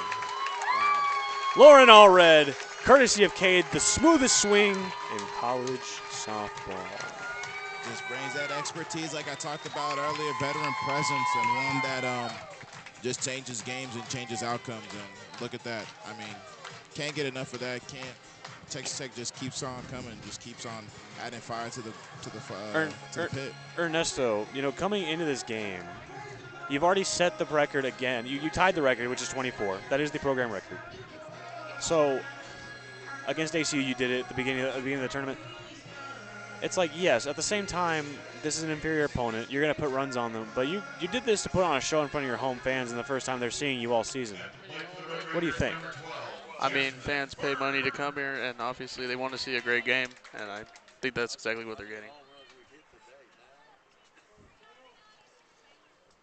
Lauren Allred, courtesy of Cade, the smoothest swing in college softball. Just brings that expertise like I talked about earlier, veteran presence, and one that just changes games and changes outcomes. And look at that. I mean, can't get enough of that. Texas Tech just keeps on coming, just keeps on adding fire to the pit. Ernesto, you know, coming into this game, you've already set the record again. You tied the record, which is 24. That is the program record. So against ACU, you did it at the beginning of the tournament. It's like, yes, at the same time, this is an inferior opponent. You're going to put runs on them. But you did this to put on a show in front of your home fans and the first time they're seeing you all season. What do you think? I mean, fans pay money to come here, and obviously they want to see a great game, and I think that's exactly what they're getting.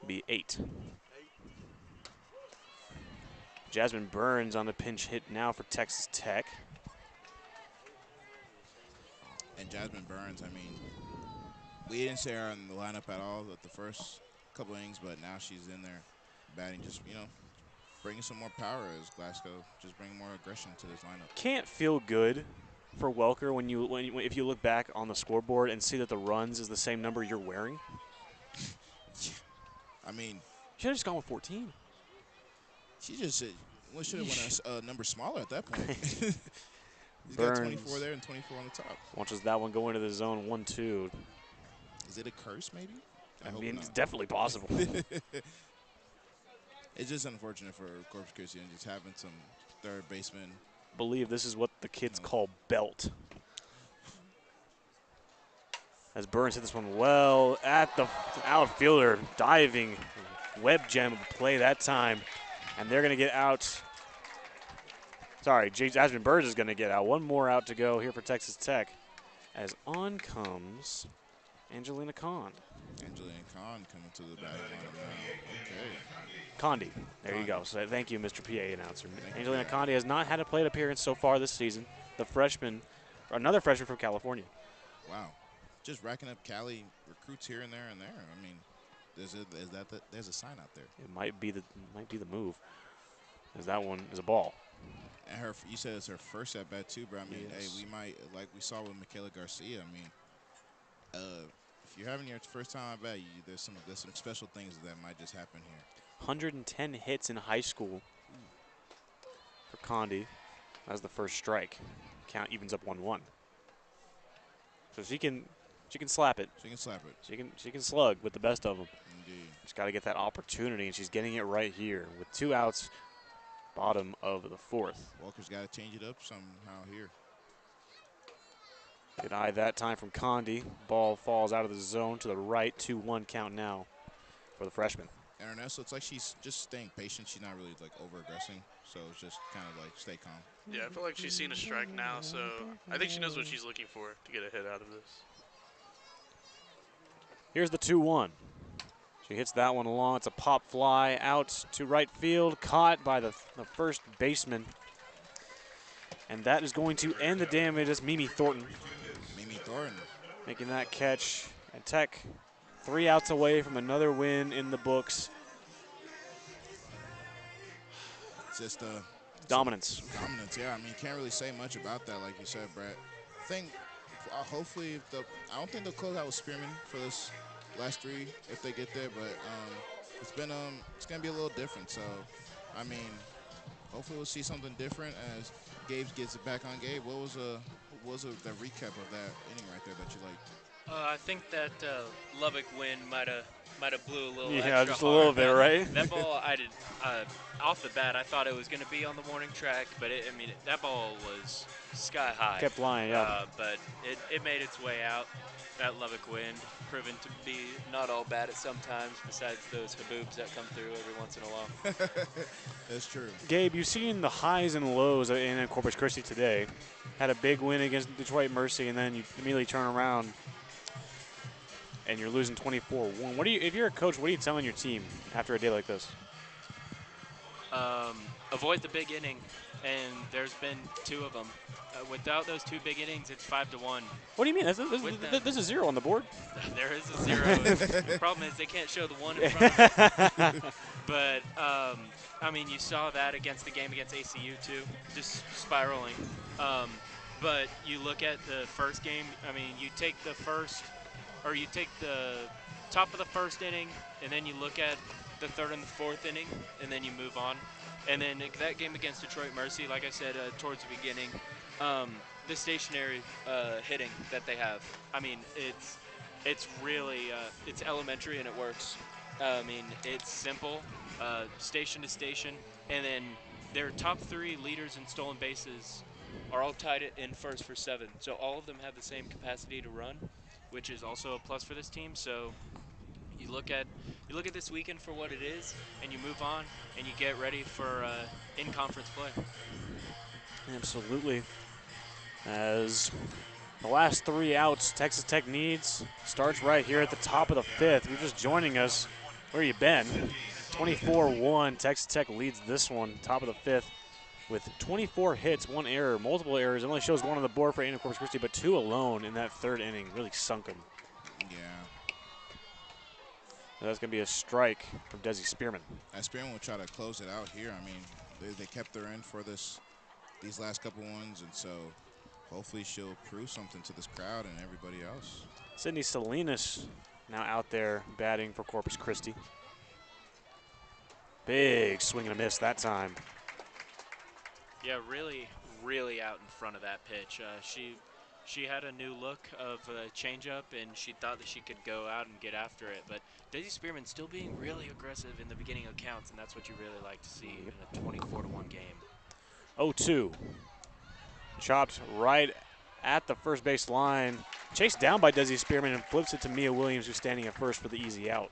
Be 8. Jasmine Burns on the pinch hit now for Texas Tech. And Jasmine Burns, I mean, we didn't see her in the lineup at all at the first couple innings, but now she's in there batting, just, you know, bringing some more power as Glasgow, just bringing more aggression to this lineup. Can't feel good for Welker if you look back on the scoreboard and see that the runs is the same number you're wearing. I mean, Should have just gone with 14. she just should have went a number smaller at that point. He's Burns got 24 there and 24 on the top. watches that one go into the zone 1-2. Is it a curse, maybe? I hope mean, not. it's definitely possible. It's just unfortunate for Corpus Christi and just having some third baseman. Believe this is what the kids call belt. As Burns hit this one well at the outfielder, diving web gem of the play that time. And they're going to get out. Sorry, Jasmine Burns is going to get out. One more out to go here for Texas Tech. As on comes Angelina Kahn. Angelina Kahn coming to the batting lineup now. Okay. Condi. There you go. So thank you, Mr. PA announcer. Angelina Condi has not had a plate appearance so far this season. The freshman, or another freshman from California. Wow. Just racking up Cali recruits here and there and there. I mean, there's a sign out there. It might be the move. As that one is a ball. And you said it's her first at bat too, bro. I mean, Yes. hey, we might, like we saw with Michaela Garcia. I mean, if you're having your first time at bat, there's some special things that might just happen here. 110 hits in high school for Condi. That's the first strike. Count evens up 1-1. So she can slap it. She can slap it. She can slug with the best of them. Indeed. She's got to get that opportunity, and she's getting it right here with 2 outs, bottom of the 4th. Walker's got to change it up somehow here. Good eye that time from Condi. Ball falls out of the zone to the right. 2-1 count now for the freshman. And Ernesto, it's like she's just staying patient. She's not really like over-aggressing, so it's just kind of like stay calm. Yeah, I feel like she's seen a strike now, so I think she knows what she's looking for to get a hit out of this. Here's the 2-1. She hits that one along. It's a pop fly out to right field, caught by the first baseman. And that is going to end the damage. That's Mimi Thornton. Mimi Thornton. Making that catch. And Tech 3 outs away from another win in the books. It's just Dominance. Dominance, yeah. I mean, you can't really say much about that, like you said, Brett. I think, hopefully, I don't think they'll close out with Spearman for this last 3 if they get there, but it's gonna be a little different. So, I mean, hopefully we'll see something different as Gabe gets it back on. Gabe, what was the recap of that inning right there that you liked? I think that Lubbock win might have blew a little Yeah, extra just a hard. little bit, right? That ball, I did off the bat. I thought it was going to be on the warning track, but that ball was sky high. Kept flying, yeah. But it made its way out. That Lubbock wind proven to be not all bad at some times, besides those haboobs that come through every once in a while. That's true. Gabe, you've seen the highs and lows in Corpus Christi today. Had a big win against Detroit Mercy, and then you immediately turn around and you're losing 24-1. If you're a coach, what are you telling your team after a day like this? Avoid the big inning, and there's been 2 of them. Without those 2 big innings, it's 5-1. What do you mean? This is 0 on the board. There is a 0. The problem is they can't show the 1 in front of it. But, I mean, you saw that against the game against ACU, too, just spiraling. But you look at the first game, I mean, you take the top of the first inning, and then you look at the 3rd and the 4th inning, and then you move on. And then that game against Detroit Mercy, like I said towards the beginning, the stationary hitting that they have. I mean, it's really it's elementary and it works. I mean, it's simple, station to station, and then their top 3 leaders in stolen bases are all tied in first for 7. So all of them have the same capacity to run, which is also a plus for this team. So you look at this weekend for what it is, and you move on, and you get ready for in-conference play. Absolutely. As the last 3 outs Texas Tech needs starts right here at the top of the 5th. If you're just joining us, where you been? 24-1. Texas Tech leads this one, top of the 5th, with 24 hits, 1 error, multiple errors. It only shows 1 on the board for Corpus Christi, but 2 alone in that 3rd inning. Really sunk him. Yeah. That's going to be a strike from Desi Spearman. Spearman will try to close it out here. I mean, they kept their end for these last couple ones, and so hopefully she'll prove something to this crowd and everybody else. Sydney Salinas now out there batting for Corpus Christi. Big swing and a miss that time. Yeah, really, really out in front of that pitch. She had a new look of a changeup, and she thought that she could go out and get after it. But Daisy Spearman still being really aggressive in the beginning of counts, and that's what you really like to see in a 24-1 game. 0-2. Chopped right at the first base line. Chased down by Desi Spearman and flips it to Mia Williams, who's standing at first for the easy out.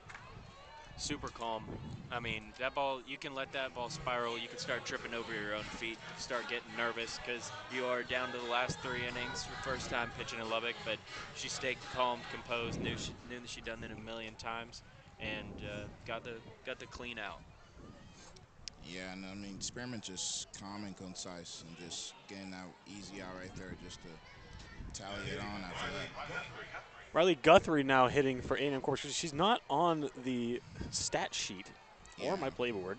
Super calm. I mean, that ball, you can let that ball spiral. You can start tripping over your own feet, start getting nervous because you are down to the last 3 innings, your first time pitching in Lubbock, but she stayed calm, composed, knew that she'd done that a million times, and got the clean out. Yeah, and I mean, Spearman just calm and concise and just getting that easy out right there just to tally it on after that. Riley Guthrie now hitting for A&M Corpus Christi. She's not on the stat sheet or my playboard.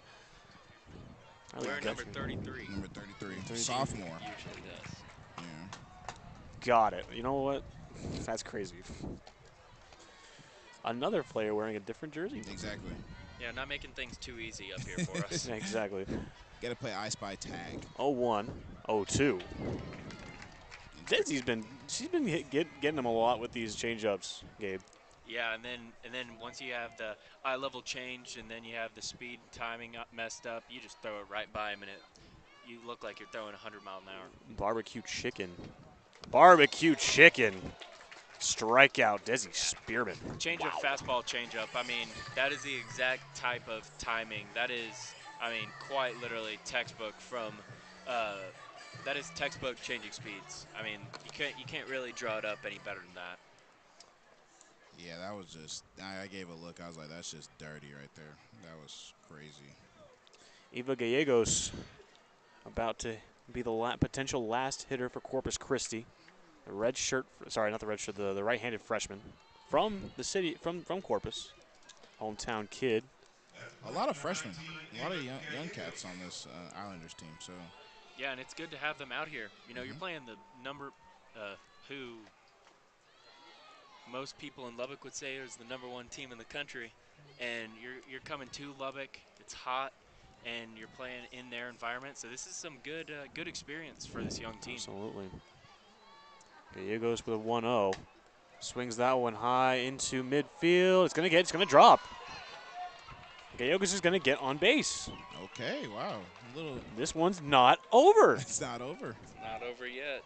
We're number 33. Number 33. Sophomore. Usually does. Yeah. Got it. You know what? That's crazy. Another player wearing a different jersey. Exactly. Yeah, not making things too easy up here for us. Exactly. Got to play I Spy tag. 0-1, 0-2. Desi's she's been getting them a lot with these changeups, Gabe. Yeah, and then once you have the eye level change, and then you have the speed timing messed up, you just throw it right by him, and you look like you're throwing 100 miles an hour. Barbecue chicken. Barbecue chicken. Strikeout, Desi Spearman. Changeup, fastball changeup. I mean, that is the exact type of timing. That is, I mean, quite literally textbook from. That is textbook changing speeds. I mean, you can't really draw it up any better than that. Yeah, that was just, I gave a look. I was like, that's just dirty right there. That was crazy. Eva Gallegos about to be the potential last hitter for Corpus Christi. The red shirt, sorry, not the red shirt, the right-handed freshman from the city, from Corpus, hometown kid. A lot of freshmen, a lot of young cats on this Islanders team. So. Yeah, and it's good to have them out here. You know, you're playing the number who most people in Lubbock would say is the #1 team in the country, and you're coming to Lubbock. It's hot, and you're playing in their environment. So this is some good experience for this young team. Absolutely. Gallegos with a 1-0. Swings that one high into midfield. It's gonna drop. Gallegos is gonna get on base. Okay, wow. This one's not over. It's not over. It's not over yet.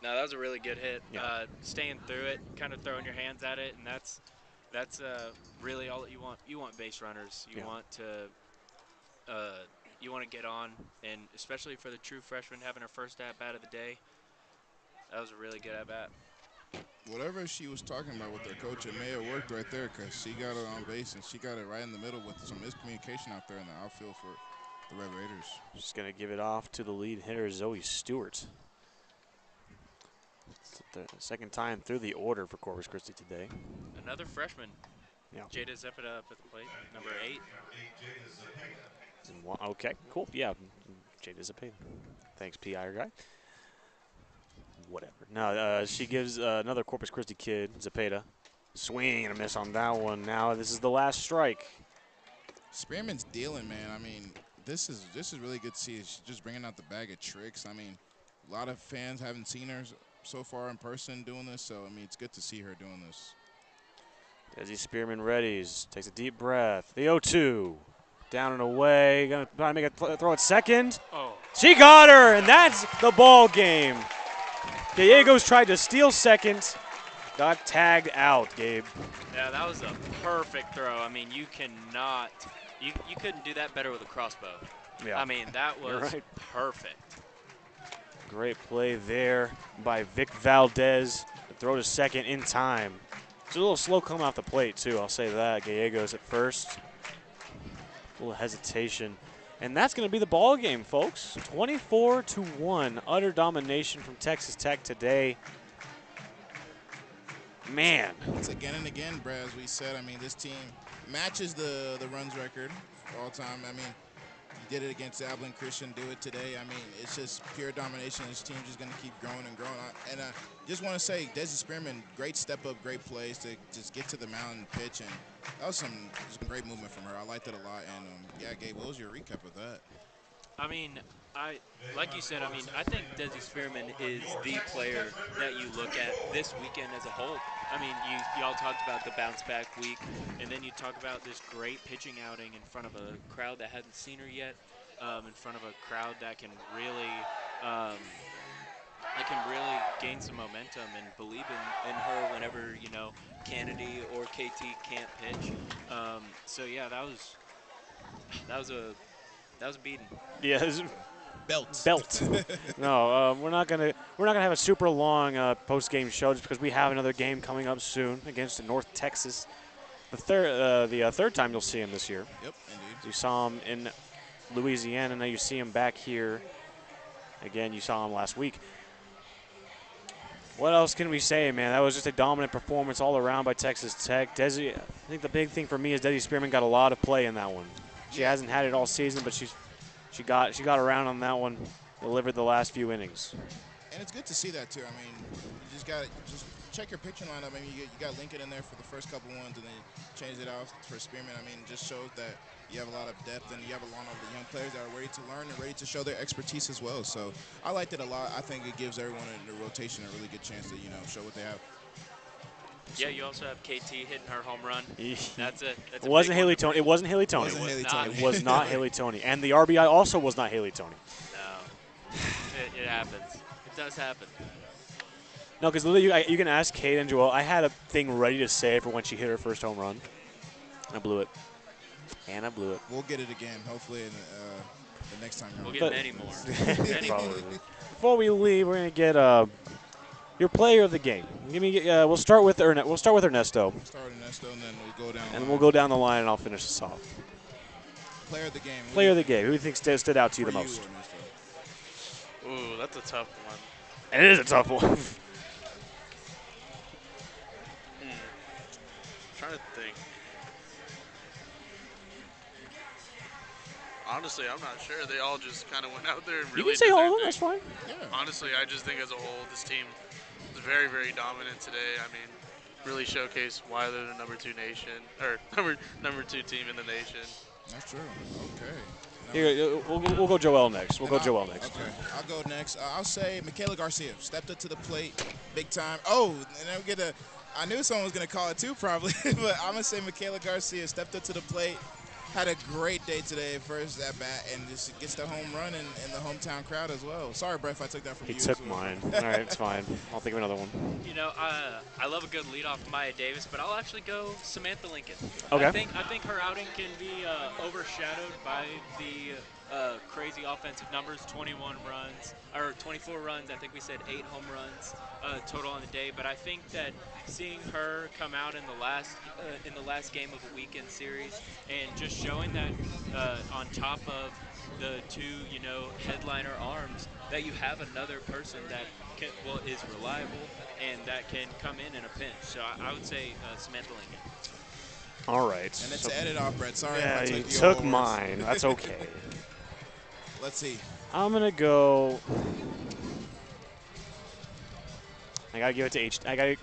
No, that was a really good hit. Yeah. Staying through it, kind of throwing your hands at it, and that's really all that you want. You want base runners. You want to get on, and especially for the true freshman having her first at bat of the day. That was a really good at bat. Whatever she was talking about with her coach, it may have worked right there because she got it on base and she got it right in the middle with some miscommunication out there in the outfield for the Red Raiders. Just going to give it off to the lead hitter, Zoe Stewart. It's the second time through the order for Corpus Christi today. Another freshman. Yeah. Jada Zepeda up at the plate, number 8. Okay, cool. Yeah, Jada Zepeda. Thanks, PI guy. Whatever. No, she gives another Corpus Christi kid, Zepeda, swing and a miss on that one. Now this is the last strike. Spearman's dealing, man. I mean, this is really good to see. She's just bringing out the bag of tricks. I mean, A lot of fans haven't seen her so far in person doing this, so I mean, it's good to see her doing this. Desi Spearman readies, takes a deep breath. The 0-2, down and away. Gonna try to make a throw at second. Oh. She got her, and that's the ball game. Gallegos tried to steal second, got tagged out, Gabe. Yeah, that was a perfect throw. I mean, you cannot, you couldn't do that better with a crossbow. Yeah. I mean, that You're was right. perfect. Great play there by Vic Valdez. The throw to second in time. It's a little slow coming off the plate, too. I'll say that. Gallegos at first. A little hesitation. And that's going to be the ball game, folks. 24-1. Utter domination from Texas Tech today. Man. It's again and again, Brad, as we said. I mean, this team matches the runs record for all time. I mean, you did it against Abilene Christian, do it today. I mean, it's just pure domination. This team's just going to keep growing and growing. And I just want to say, Desi Spearman, great step up, great plays to just get to the mound and pitch. And that was some great movement from her. I liked it a lot. And, yeah, Gabe, what was your recap of that? I mean, like you said, I mean, I think Desi Spearman is the player that you look at this weekend as a whole. I mean, y'all talked about the bounce back week, and then you talk about this great pitching outing in front of a crowd that hadn't seen her yet, in front of a crowd that can really, gain some momentum and believe in her whenever, you know, Kennedy or KT can't pitch. So yeah, that was a beating. Yeah, this is Belt. No, we're not gonna have a super long post game show just because we have another game coming up soon against North Texas. The third time you'll see him this year. Yep, indeed. You saw him in Louisiana, now you see him back here. Again, you saw him last week. What else can we say, man? That was just a dominant performance all around by Texas Tech. Desi, I think the big thing for me is Desi Spearman got a lot of play in that one. She hasn't had it all season, but she got around on that one, delivered the last few innings. And it's good to see that, too. I mean, you just got to just check your pitching lineup. I mean, you got Lincoln in there for the first couple ones, and then you changed it out for Spearman. I mean, it just shows that you have a lot of depth, and you have a lot of young players that are ready to learn and ready to show their expertise as well. So I liked it a lot. I think it gives everyone in the rotation a really good chance to, you know, show what they have. Yeah, you also have KT hitting her home run. That's It wasn't Haley Tony. It wasn't Haley Tony. It was not Haley Tony. And the RBI also was not Haley Tony. No. It happens. It does happen. No, because literally you can ask Kate and Joelle. I had a thing ready to say for when she hit her first home run. And I blew it. We'll get it again, hopefully, in the next time. We'll get many more. Many more. Probably. Before we leave, we're gonna get your player of the game. We'll start with Ernesto. Start with Ernesto, and then we'll go down. And we'll go down the line, and I'll finish this off. Player of the game. Player of the game. Who do you think stood out to you the For most? Ernesto. Ooh, that's a tough one. And it is a tough one. Trying to think. Honestly, I'm not sure. They all just kind of went out there and really You can say all of them. deserved That's it. fine. Yeah. Honestly, I just think as a whole, this team was very, very dominant today. I mean, really showcased why they're the number 2 nation, or number 2 team in the nation. That's true. Okay. Here, we'll go Joel next. We'll go Joel next. Okay, I'll go next. I'll say Michaela Garcia stepped up to the plate big time. Oh, and then we get a. I knew someone was going to call it too, probably, but I'm going to say Michaela Garcia stepped up to the plate, had a great day today, first at bat, and just gets the home run in the hometown crowd as well. Sorry, Brett, if I took that from you. He took as well. mine. All right, it's fine. I'll think of another one. You know, I love a good leadoff from Maya Davis, but I'll actually go Samantha Lincoln. Okay. I think her outing can be overshadowed by the crazy offensive numbers, 21 runs, or 24 runs. I think we said 8 home runs total on the day. But I think that seeing her come out in the last game of a weekend series and just showing that on top of the 2, you know, headliner arms, that you have another person that is reliable and that can come in a pinch. So I would say Samantha Lincoln. All right. And it's edit off, Brett. Sorry Yeah, if I you took your took whole words. mine. That's okay. Let's see. I'm gonna go. I gotta give it to H. I gotta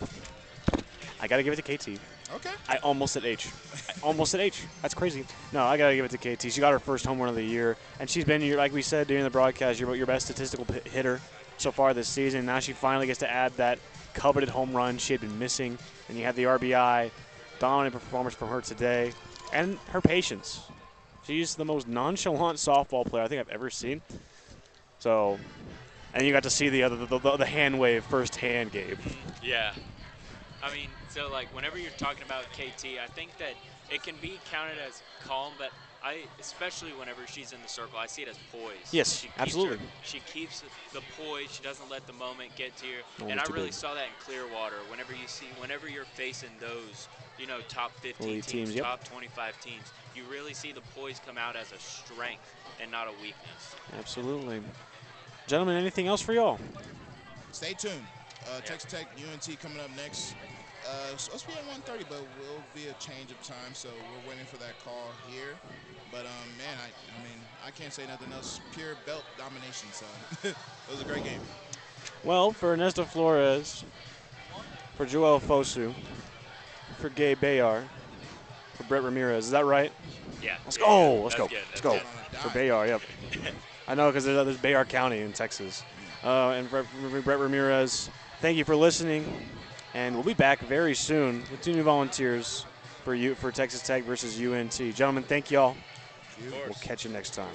give it to KT. Okay. I almost said H. That's crazy. No, I gotta give it to KT. She got her first home run of the year, and she's been, like we said during the broadcast, your best statistical hitter so far this season. Now she finally gets to add that coveted home run she had been missing. And you have the RBI, dominant performance from her today, and her patience. She's the most nonchalant softball player I think I've ever seen. So, and you got to see the hand wave firsthand, Gabe. Yeah. I mean, so like whenever you're talking about KT, I think that it can be counted as calm, but especially whenever she's in the circle, I see it as poise. Yes, absolutely. She keeps the poise. She doesn't let the moment get to you. Only And I too really big. saw that in Clearwater. Whenever you're facing those, top 15 Elite teams, teams, yep. top 25 teams, you really see the poise come out as a strength and not a weakness. Absolutely. Gentlemen, anything else for y'all? Stay tuned. Texas Tech, UNT coming up next. It's supposed to be at 1:30, but will be a change of time, so we're waiting for that call here. But man, I mean, I can't say nothing else. Pure belt domination. So it was a great game. Well, for Ernesto Flores, for Joel Fosu, for Gabe Bayar, for Brett Ramirez. Is that right? Yeah. Let's yeah, go. yeah. Let's That's go. good. Let's That's go. good. On a For dime. Bayar, yep. I know because there's Bayard County in Texas. And for Brett Ramirez, thank you for listening. And we'll be back very soon with 2 new volunteers for Texas Tech versus UNT. Gentlemen, thank y'all. Of course. We'll catch you next time.